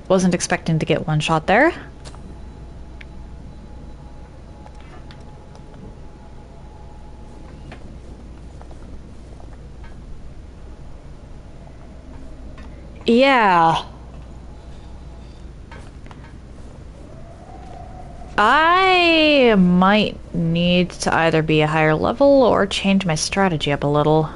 Wasn't expecting to get one shot there. Yeah. I might need to either be a higher level or change my strategy up a little.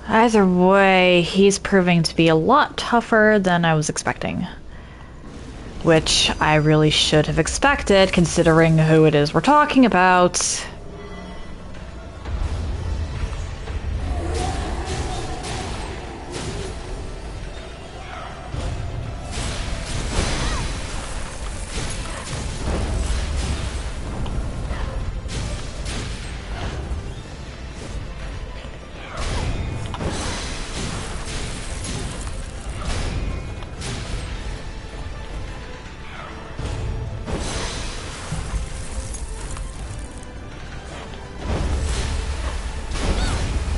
Either way, he's proving to be a lot tougher than I was expecting. Which I really should have expected, considering who it is we're talking about.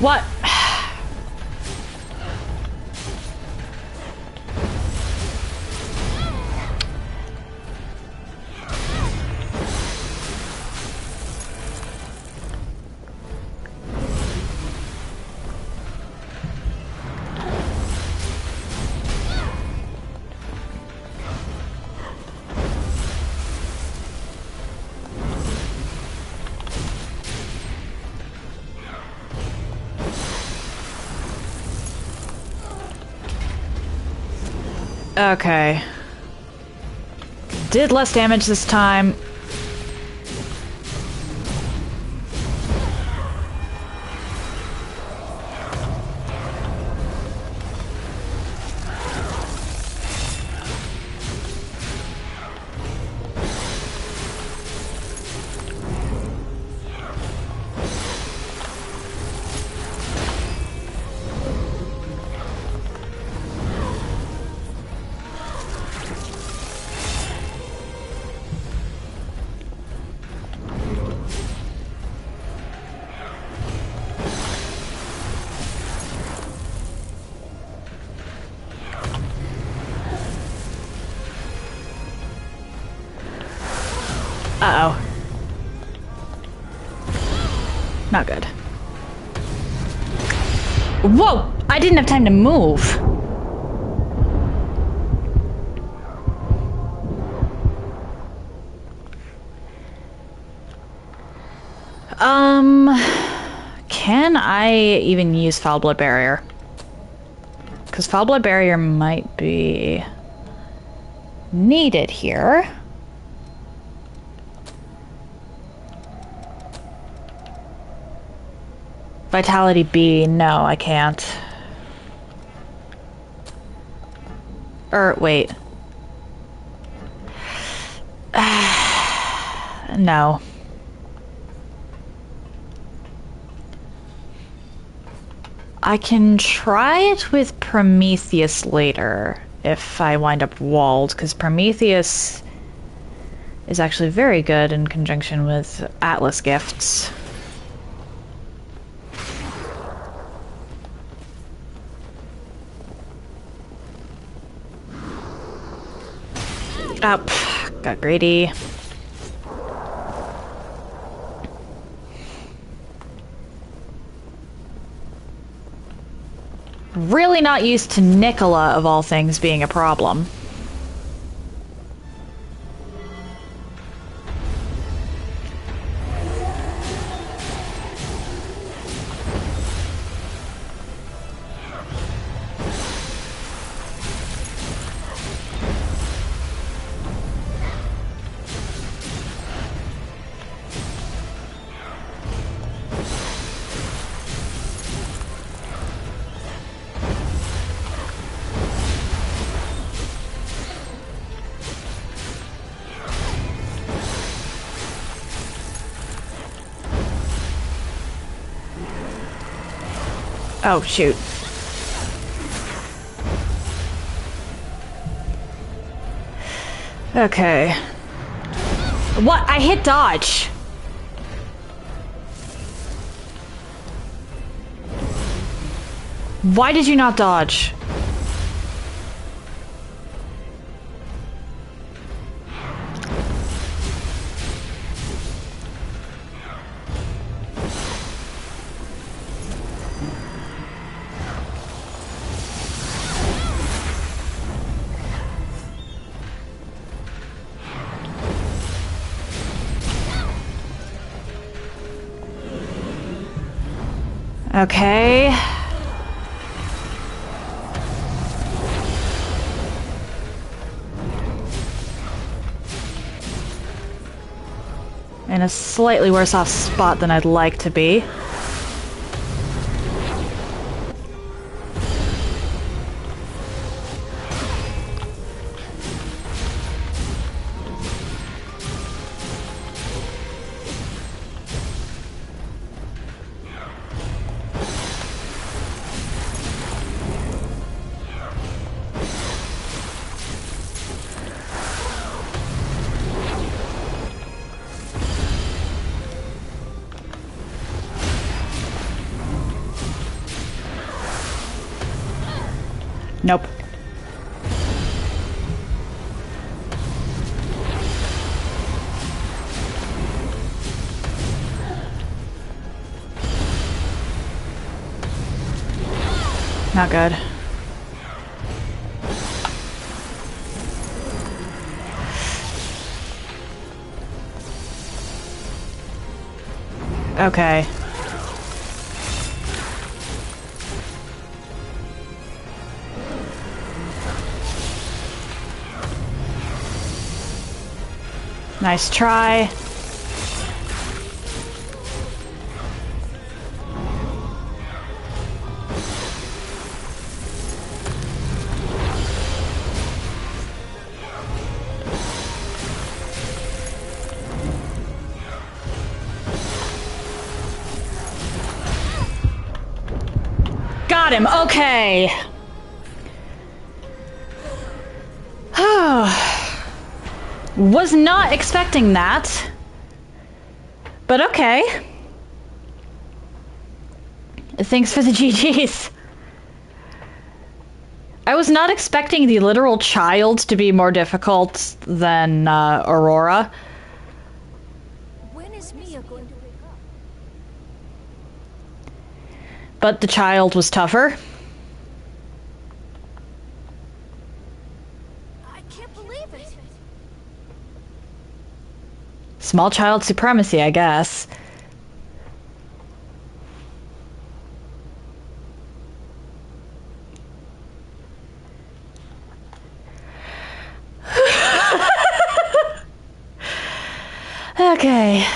What? Okay. Did less damage this time. Uh-oh. Not good. Whoa! I didn't have time to move. Can I even use Foul Blood Barrier? Because Foul Blood Barrier might be needed here. Vitality B, no, I can't. Wait. No. I can try it with Prometheus later, if I wind up walled, because Prometheus is actually very good in conjunction with Atlas gifts. Up. Got greedy. Really not used to Nicola, of all things, being a problem. Oh, shoot. Okay. What? I hit dodge. Why did you not dodge? Okay. In a slightly worse off spot than I'd like to be. Nope. Not good. Okay. Nice try. Got him. Okay. Was not expecting that. But okay. Thanks for the GGs. I was not expecting the literal child to be more difficult than Aurora. When is Mia going to wake up? But the child was tougher. I can't believe it. Small child supremacy, I guess. Okay.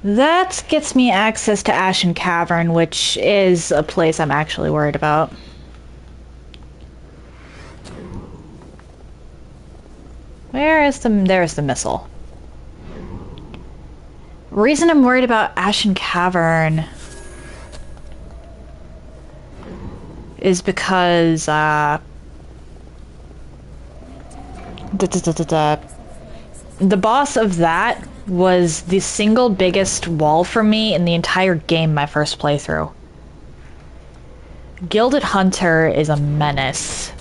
That gets me access to Ashen Cavern, which is a place I'm actually worried about. There's the missile. Reason I'm worried about Ashen Cavern is because the boss of that was the single biggest wall for me in the entire game my first playthrough. Gilded Hunter is a menace.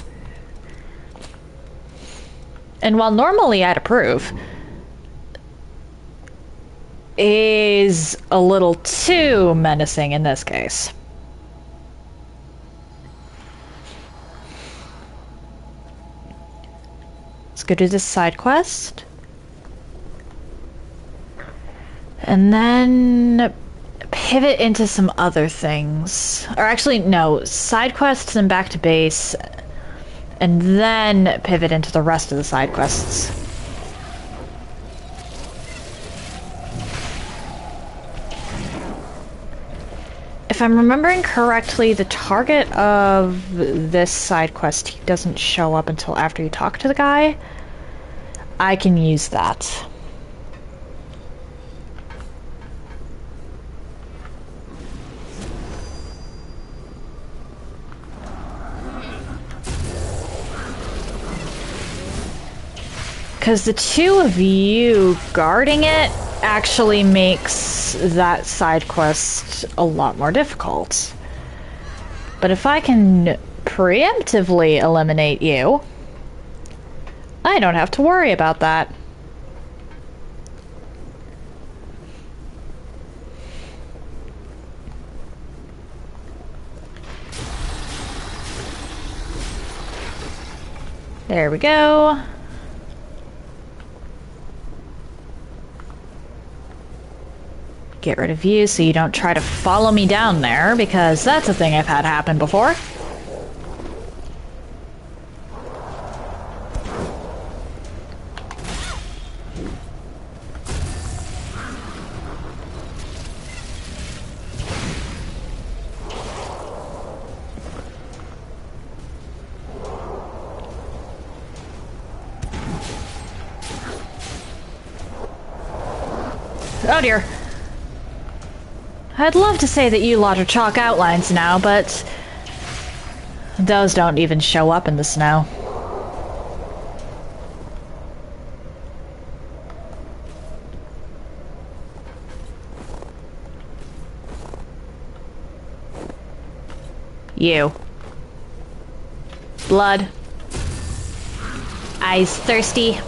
And while normally I'd approve, is a little too menacing in this case. Let's go do this side quest. And then pivot into some other things. Or actually, no, side quests and back to base. And then pivot into the rest of the side quests. If I'm remembering correctly, the target of this side quest doesn't show up until after you talk to the guy. I can use that. Because the two of you guarding it actually makes that side quest a lot more difficult. But if I can preemptively eliminate you, I don't have to worry about that. There we go. Get rid of you so you don't try to follow me down there, because that's a thing I've had happen before. Oh dear. I'd love to say that you lot are chalk outlines now, but those don't even show up in the snow. You. Blood. Eyes thirsty.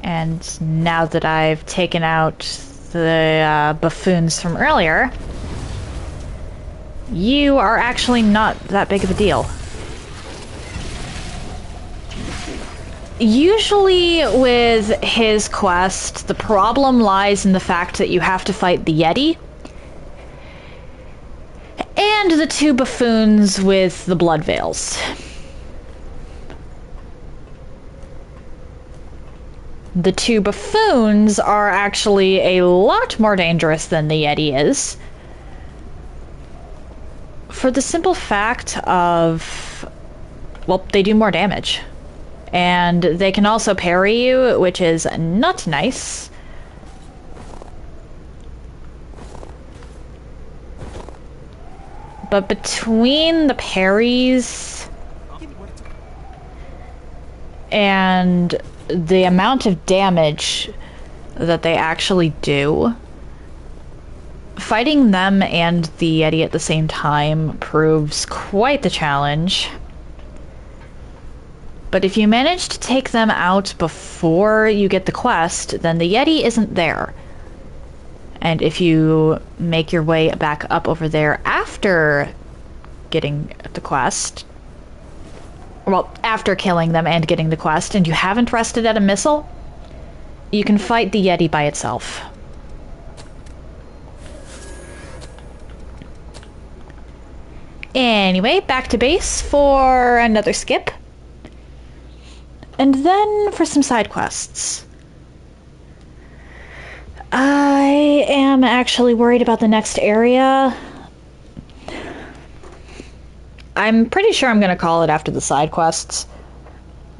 And now that I've taken out the buffoons from earlier, you are actually not that big of a deal. Usually with his quest, the problem lies in the fact that you have to fight the Yeti and the two buffoons with the blood veils. The two buffoons are actually a lot more dangerous than the Yeti is. For the simple fact of, well, they do more damage. And they can also parry you, which is not nice. But between the parries and the amount of damage that they actually do, fighting them and the Yeti at the same time proves quite the challenge. But if you manage to take them out before you get the quest, then the Yeti isn't there. And if you make your way back up over there after getting the quest, well, after killing them and getting the quest, and you haven't rested at a missile, you can fight the Yeti by itself. Anyway, back to base for another skip. And then for some side quests. I am actually worried about the next area. I'm pretty sure I'm going to call it after the side quests.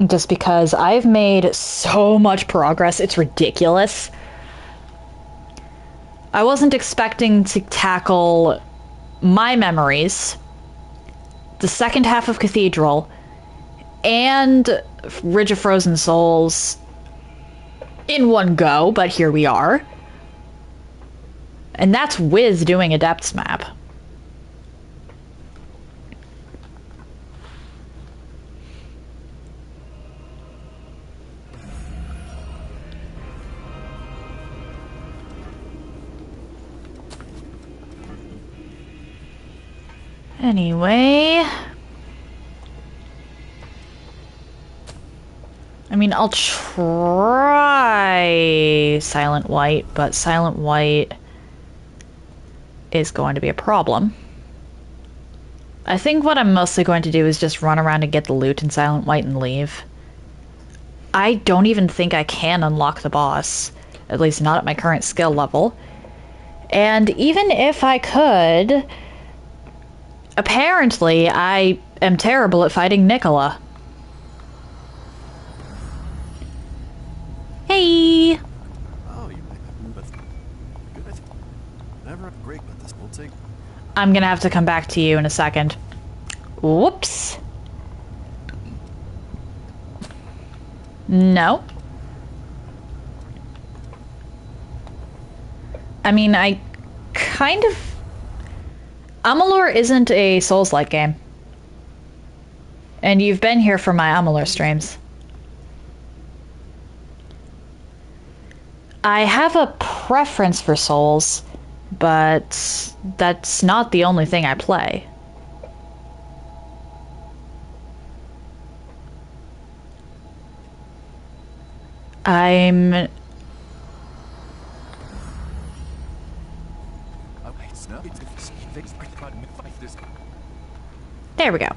Just because I've made so much progress, it's ridiculous. I wasn't expecting to tackle my memories, the second half of Cathedral, and Ridge of Frozen Souls in one go, but here we are. And that's with doing a depths map. Anyway, I mean, I'll try Silent White, but Silent White is going to be a problem. I think what I'm mostly going to do is just run around and get the loot in Silent White and leave. I don't even think I can unlock the boss, at least not at my current skill level. And even if I could, apparently I am terrible at fighting Nicola. Hey! Oh, you might have but good. Never great, but this will take. I'm gonna have to come back to you in a second. Whoops. No. I mean, I kind of... Amalur isn't a Souls-like game. And you've been here for my Amalur streams. I have a preference for Souls, but that's not the only thing I play. I'm... There we go.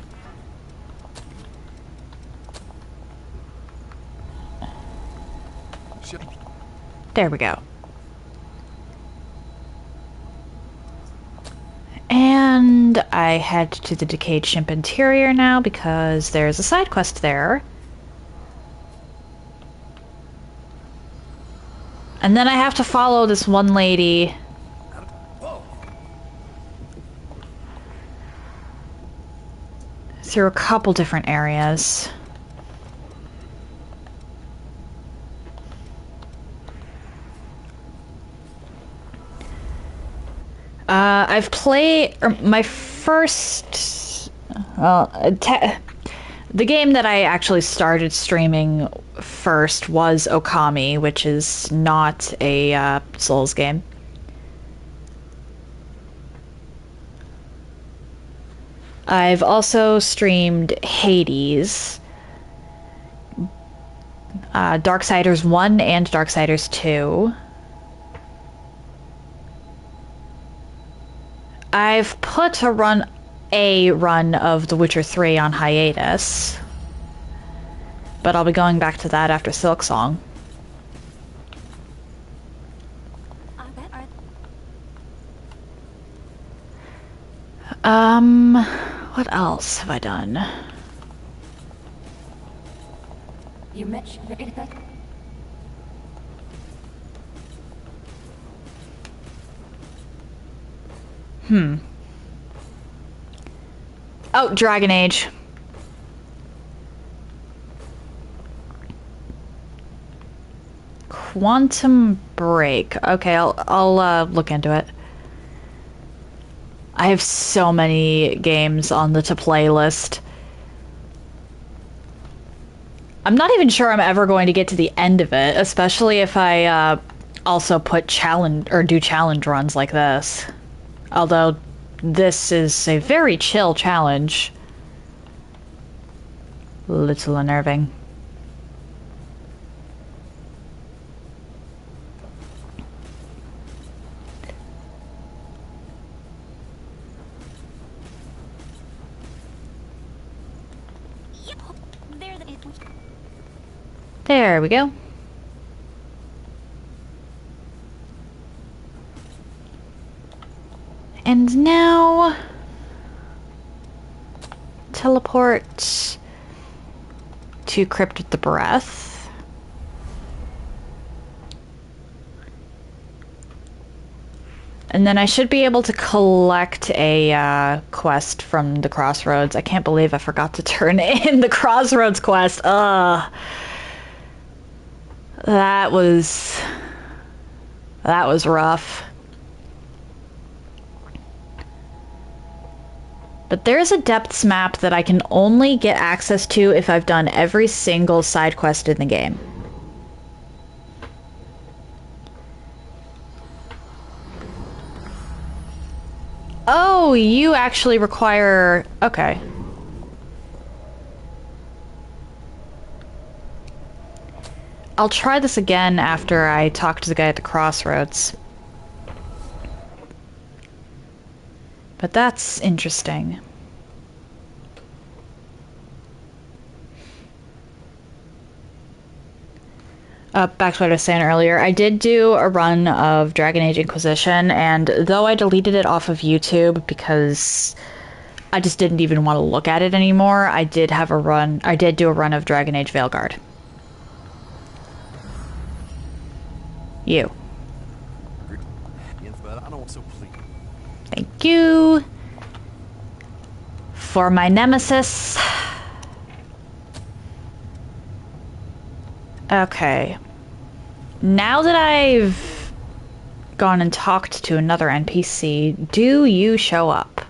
There we go. And I head to the Decayed Ship Interior now because there's a side quest there. And then I have to follow this one lady through a couple different areas. I've played my first, the game that I actually started streaming first was Okami, which is not a Souls game. I've also streamed Hades, Darksiders 1 and Darksiders 2. I've put a run of The Witcher 3 on hiatus, but I'll be going back to that after Silksong. What else have I done? You mentioned that. Oh, Dragon Age. Quantum Break. Okay, I'll look into it. I have so many games on the to-play list. I'm not even sure I'm ever going to get to the end of it, especially if I also put do challenge runs like this. Although this is a very chill challenge. Little unnerving. There we go. And now teleport to Crypt of the Breath. And then I should be able to collect a quest from the Crossroads. I can't believe I forgot to turn in the Crossroads quest. That was rough. But there's a depths map that I can only get access to if I've done every single side quest in the game. Oh, you actually require... Okay. I'll try this again after I talk to the guy at the Crossroads. But that's interesting. Back to what I was saying earlier, I did do a run of Dragon Age Inquisition, and though I deleted it off of YouTube because I just didn't even want to look at it anymore, I did do a run of Dragon Age Veilguard. You. Thank you for my nemesis. Okay. Now that I've gone and talked to another NPC, do you show up?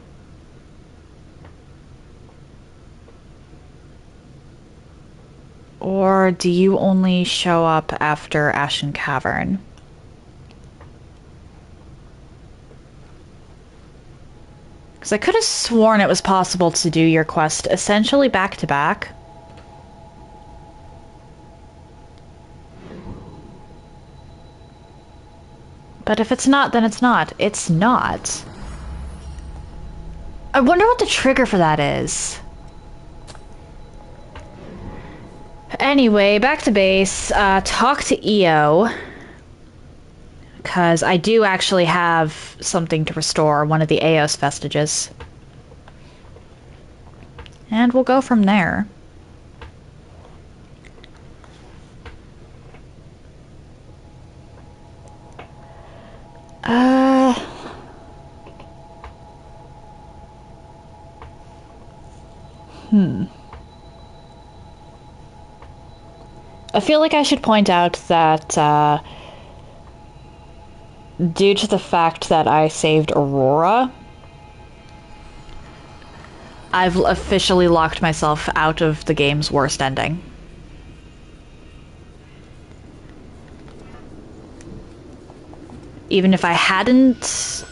Or do you only show up after Ashen Cavern? Because I could have sworn it was possible to do your quest essentially back to back. But if it's not, then it's not. It's not. I wonder what the trigger for that is. Anyway, back to base. Talk to EO. Because I do actually have something to restore, one of the Eos vestiges. And we'll go from there. I feel like I should point out that, due to the fact that I saved Aurora, I've officially locked myself out of the game's worst ending. Even if I hadn't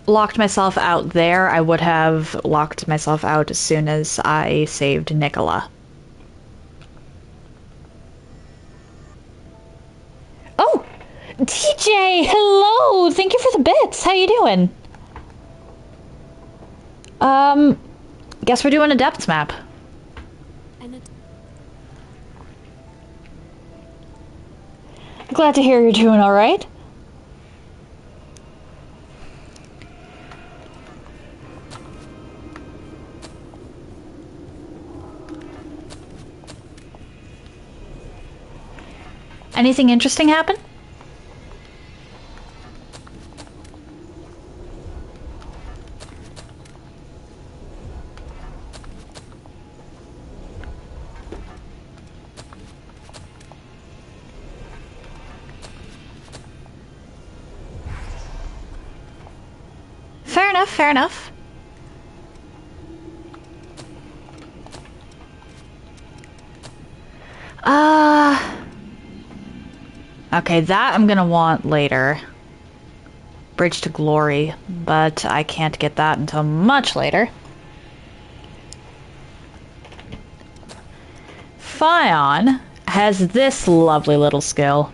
locked myself out there, I would have locked myself out as soon as I saved Nicola. TJ, hello! Thank you for the bits. How you doing? Guess we're doing a depths map. Glad to hear you're doing alright. Anything interesting happen? Fair enough, fair enough. Okay, that I'm gonna want later. Bridge to Glory, but I can't get that until much later. Fion has this lovely little skill.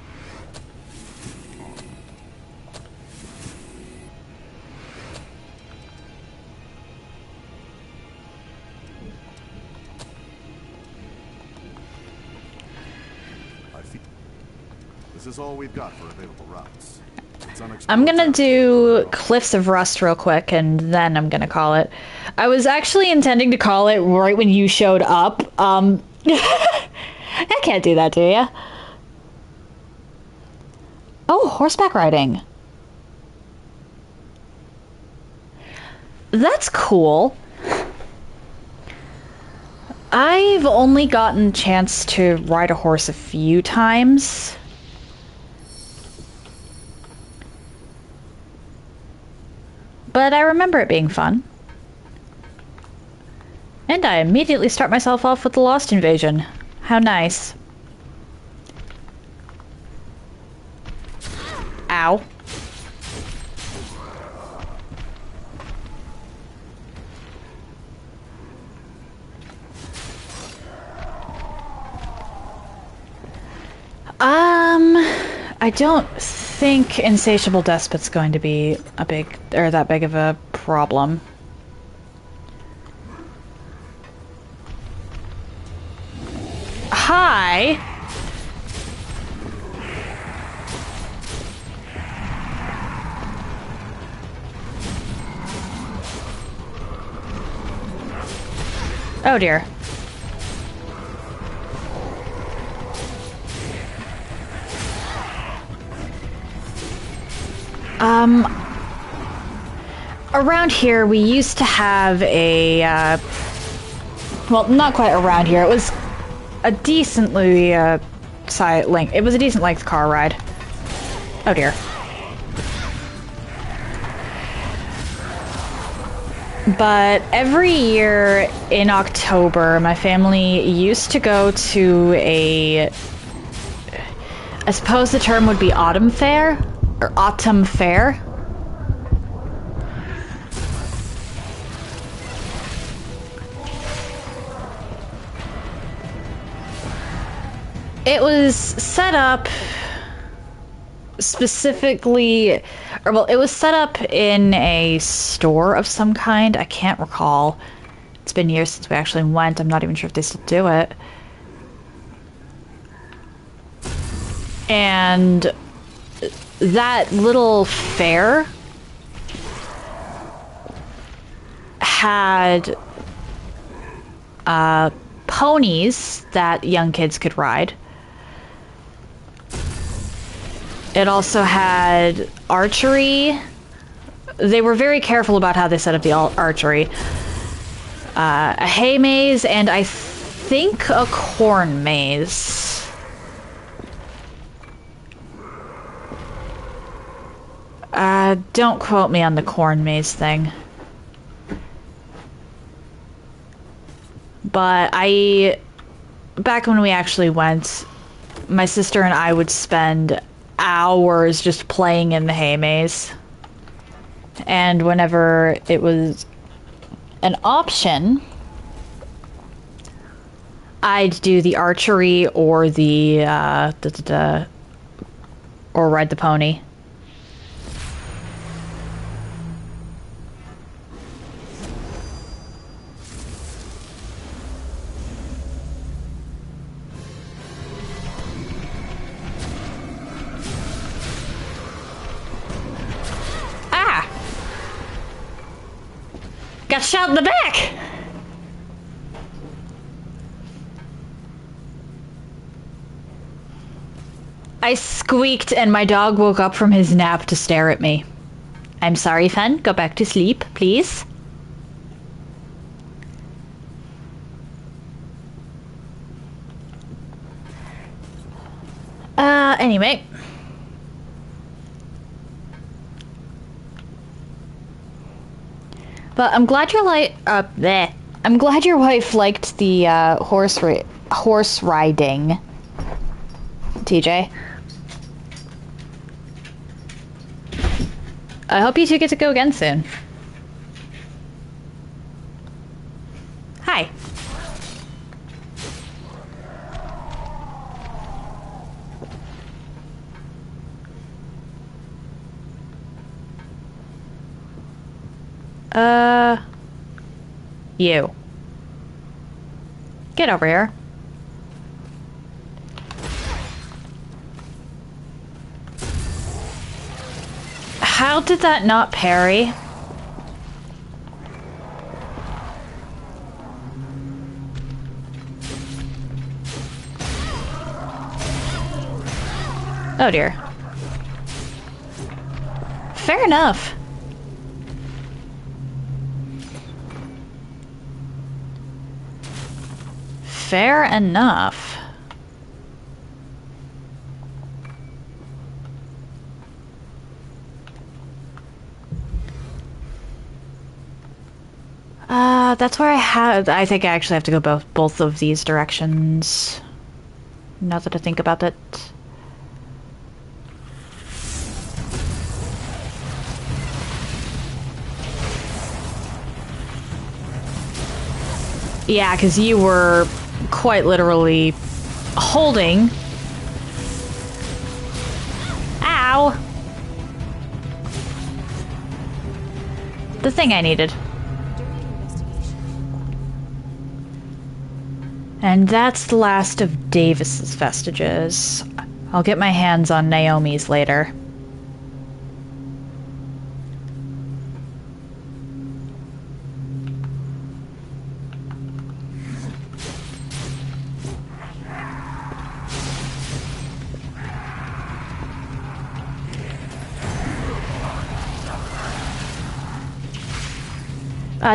This is all we've got for available routes. I'm gonna do Cliffs of Rust real quick, and then I'm gonna call it. I was actually intending to call it right when you showed up. I can't do that to you. Oh, horseback riding. That's cool. I've only gotten a chance to ride a horse a few times. But I remember it being fun. And I immediately start myself off with the Lost Invasion. How nice. Ow. I don't think Insatiable Despot's going to be a big, or that big of a problem. Hi! Oh dear. Around here we used to have a, well, not quite around here, it was a decently, it was a decent length car ride. Oh dear. But every year in October, my family used to go to a, I suppose the term would be autumn fair, or autumn fair. It was set up specifically, or well, it was set up in a store of some kind. I can't recall. It's been years since we actually went. I'm not even sure if they still do it. And that little fair had ponies that young kids could ride. It also had archery. They were very careful about how they set up the archery. A hay maze, and I think a corn maze. Don't quote me on the corn maze thing. But back when we actually went, my sister and I would spend hours just playing in the hay maze. And whenever it was an option, I'd do the archery or the or ride the pony. Ah! Got shot in the back! I squeaked and my dog woke up from his nap to stare at me. I'm sorry, Fen. Go back to sleep, please. Anyway. But I'm glad you're I'm glad your wife liked the horse riding, TJ. I hope you two get to go again soon. Hi. You. Get over here. How did that not parry? Oh dear. Fair enough. Fair enough. That's where I think I actually have to go both of these directions. Now that I think about it. Yeah, because you were quite literally holding. Ow! The thing I needed. And that's the last of Davis's vestiges. I'll get my hands on Naomi's later.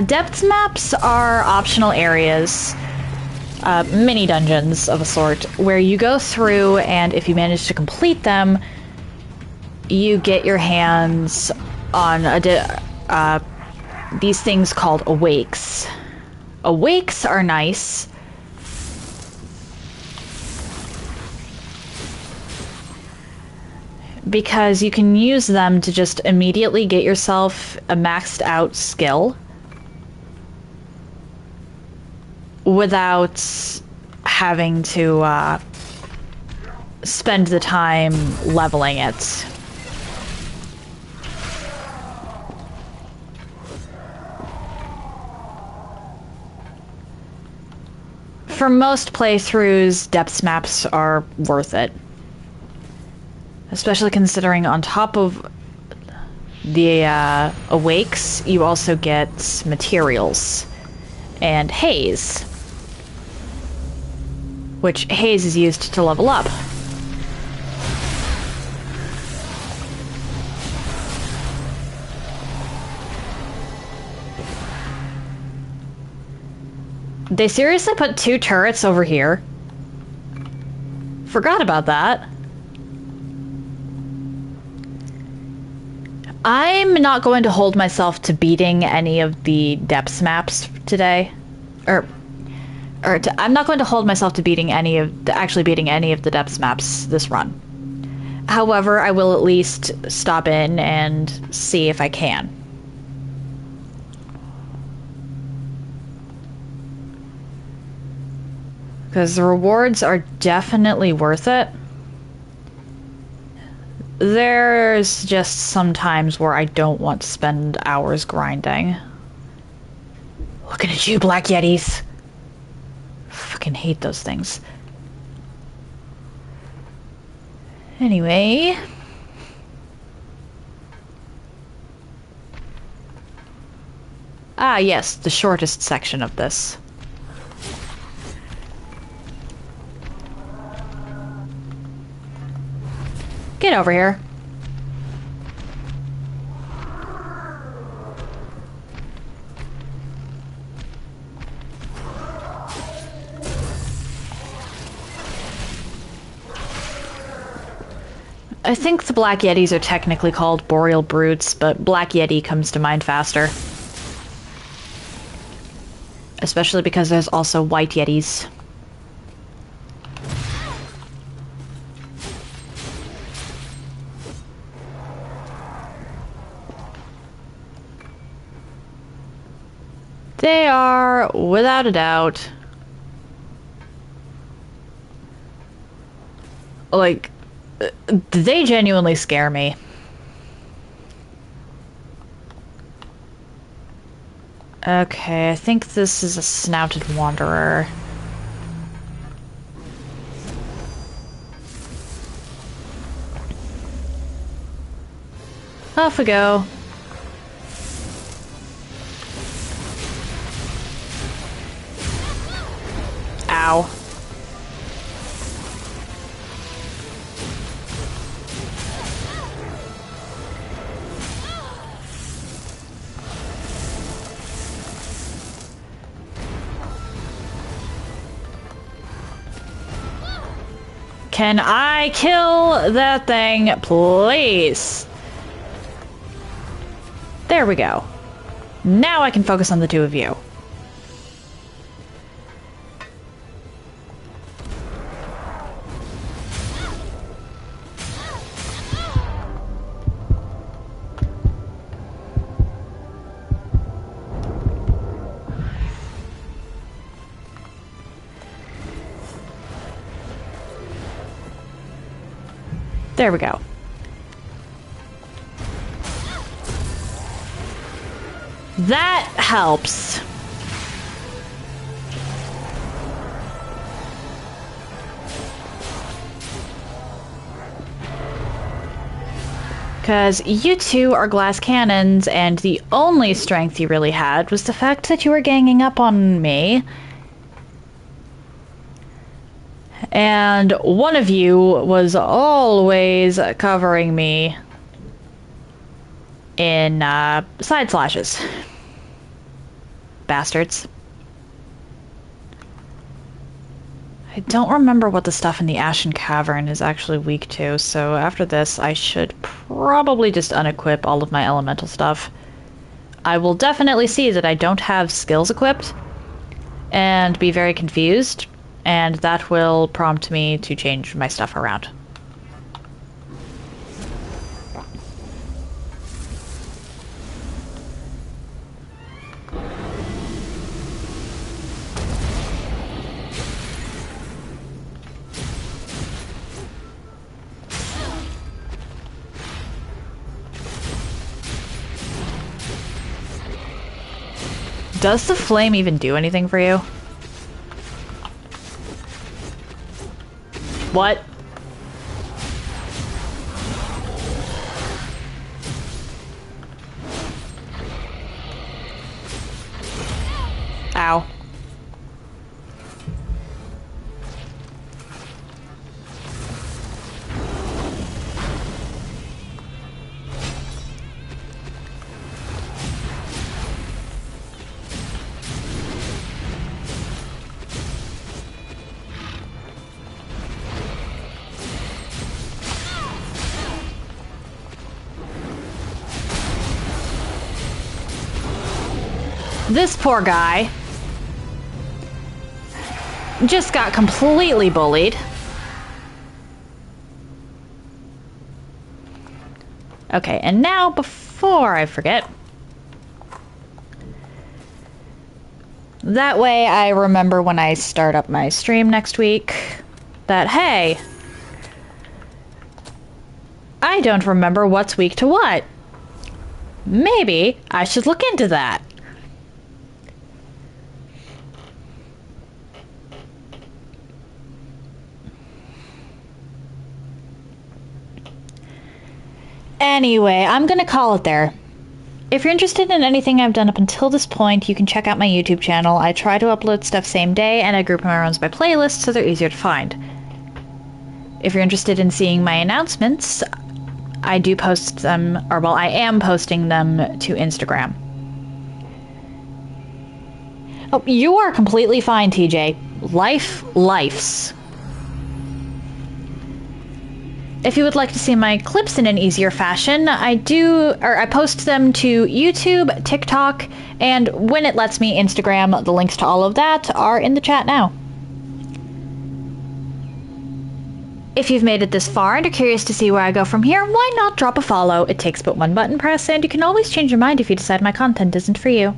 Depth maps are optional areas, mini dungeons of a sort, where you go through and if you manage to complete them, you get your hands on these things called awakes. Awakes are nice. Because you can use them to just immediately get yourself a maxed out skill without having to spend the time leveling it. For most playthroughs, depths maps are worth it. Especially considering on top of the awakes, you also get materials and haze. Which haze is used to level up. They seriously put 2 turrets over here? Forgot about that. I'm not going to hold myself to beating any of the depths maps today. I'm not going to hold myself to beating any of the depths maps this run. However, I will at least stop in and see if I can. Because the rewards are definitely worth it. there's just some times where I don't want to spend hours grinding. Looking at you, Black Yetis. Fucking hate those things. Anyway. Ah, yes, the shortest section of this. Get over here. I think the Black Yetis are technically called Boreal Brutes, but Black Yeti comes to mind faster. Especially because there's also White Yetis. They are, without a doubt, like, they genuinely scare me. Okay, I think this is a snouted wanderer. Off we go. Ow. Can I kill that thing, please? There we go. Now I can focus on the two of you. There we go. That helps. Because you two are glass cannons, and the only strength you really had was the fact that you were ganging up on me. And one of you was always covering me in side slashes. Bastards. I don't remember what the stuff in the Ashen Cavern is actually weak to, so after this I should probably just unequip all of my elemental stuff. I will definitely see that I don't have skills equipped and be very confused, and that will prompt me to change my stuff around. Does the flame even do anything for you? What? Ow. This poor guy just got completely bullied. Okay, and now before I forget, that way I remember when I start up my stream next week that, hey, I I don't remember what's weak to what. Maybe I should look into that. Anyway, I'm gonna call it there. If you're interested in anything I've done up until this point, you can check out my YouTube channel. I try to upload stuff same day, and I group my runs by playlist so they're easier to find. If you're interested in seeing my announcements, I do post them, or well, I am posting them to Instagram. Oh, you are completely fine, TJ. Lifes. If you would like to see my clips in an easier fashion, I post them to YouTube, TikTok, and when it lets me, Instagram. The links to all of that are in the chat now. If you've made it this far and are curious to see where I go from here, why not drop a follow? It takes but one button press, and you can always change your mind if you decide my content isn't for you.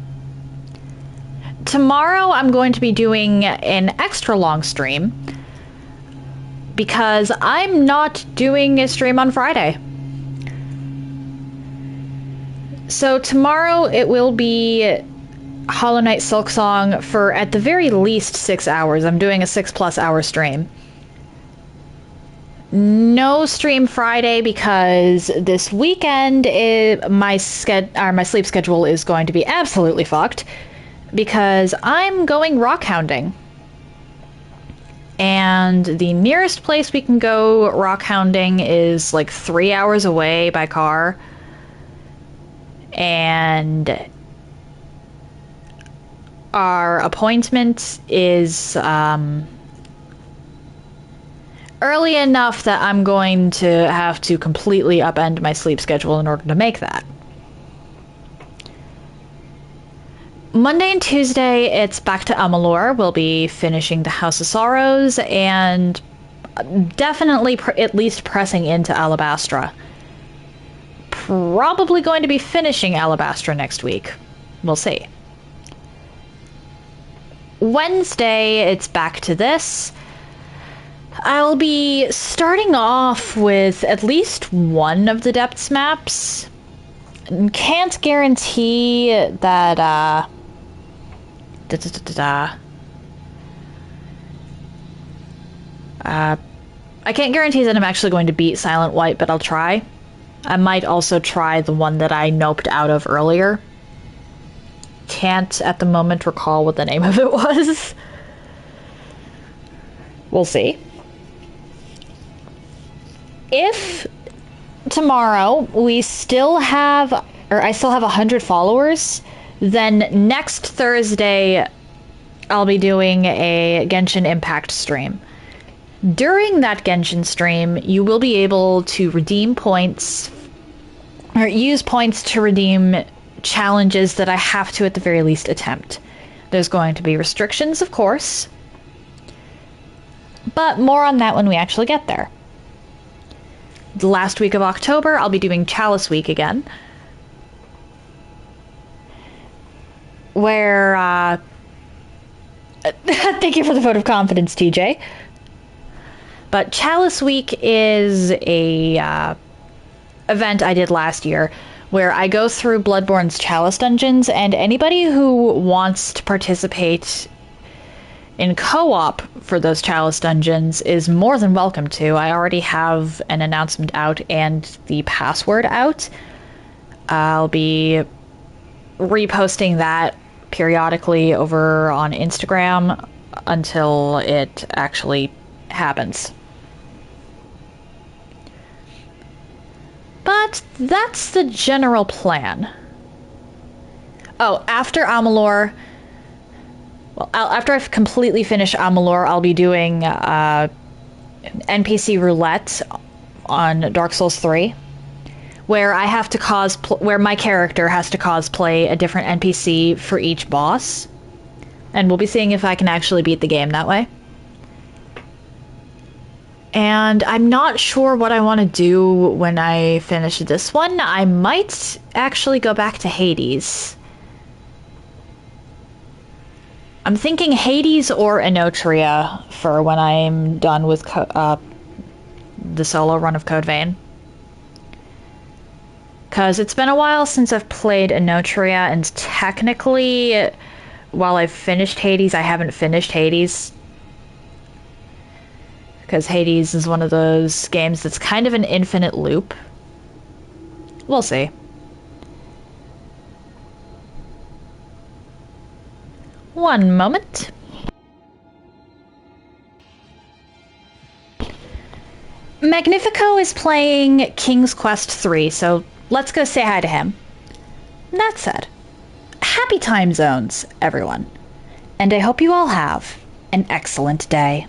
Tomorrow I'm going to be doing an extra long stream, because I'm not doing a stream on Friday. So tomorrow it will be Hollow Knight Silksong for at the very least 6 hours. I'm doing a 6+ hour stream. No stream Friday because this weekend my sleep schedule is going to be absolutely fucked because I'm going rock hounding. And the nearest place we can go rock hounding is like 3 hours away by car. And our appointment is early enough that I'm going to have to completely upend my sleep schedule in order to make that. Monday and Tuesday, it's back to Amalur. We'll be finishing the House of Sorrows and definitely at least pressing into Alabastra. Probably going to be finishing Alabastra next week. We'll see. Wednesday, it's back to this. I'll be starting off with at least one of the depths maps. Can't guarantee that, I can't guarantee that I'm actually going to beat Silent White, but I'll try. I might also try the one that I noped out of earlier. Can't at the moment recall what the name of it was. We'll see. If tomorrow I still have 100 followers, then next Thursday I'll be doing a Genshin Impact stream. During that Genshin stream, you will be able to redeem points, or use points to redeem challenges that I have to at the very least attempt. There's going to be restrictions, of course, but more on that when we actually get there. The last week of October, I'll be doing Chalice Week again, where, thank you for the vote of confidence, TJ. But Chalice Week is a event I did last year where I go through Bloodborne's Chalice dungeons, and anybody who wants to participate in co-op for those Chalice dungeons is more than welcome to. I already have an announcement out and the password out. I'll be reposting that periodically over on Instagram until it actually happens. But that's the general plan. Oh, after Amalur, after I've completely finished Amalur, I'll be doing NPC roulette on Dark Souls 3, where I have to where my character has to cosplay a different NPC for each boss, and we'll be seeing if I can actually beat the game that way. And I'm not sure what I want to do when I finish this one. I might actually go back to Hades. I'm thinking Hades or Enotria for when I'm done with the solo run of Code Vein. Because it's been a while since I've played Enotria, and technically, while I've finished Hades, I haven't finished Hades. Because Hades is one of those games that's kind of an infinite loop. We'll see. One moment. Magnifico is playing King's Quest 3, so let's go say hi to him. That said, happy time zones, everyone. And I hope you all have an excellent day.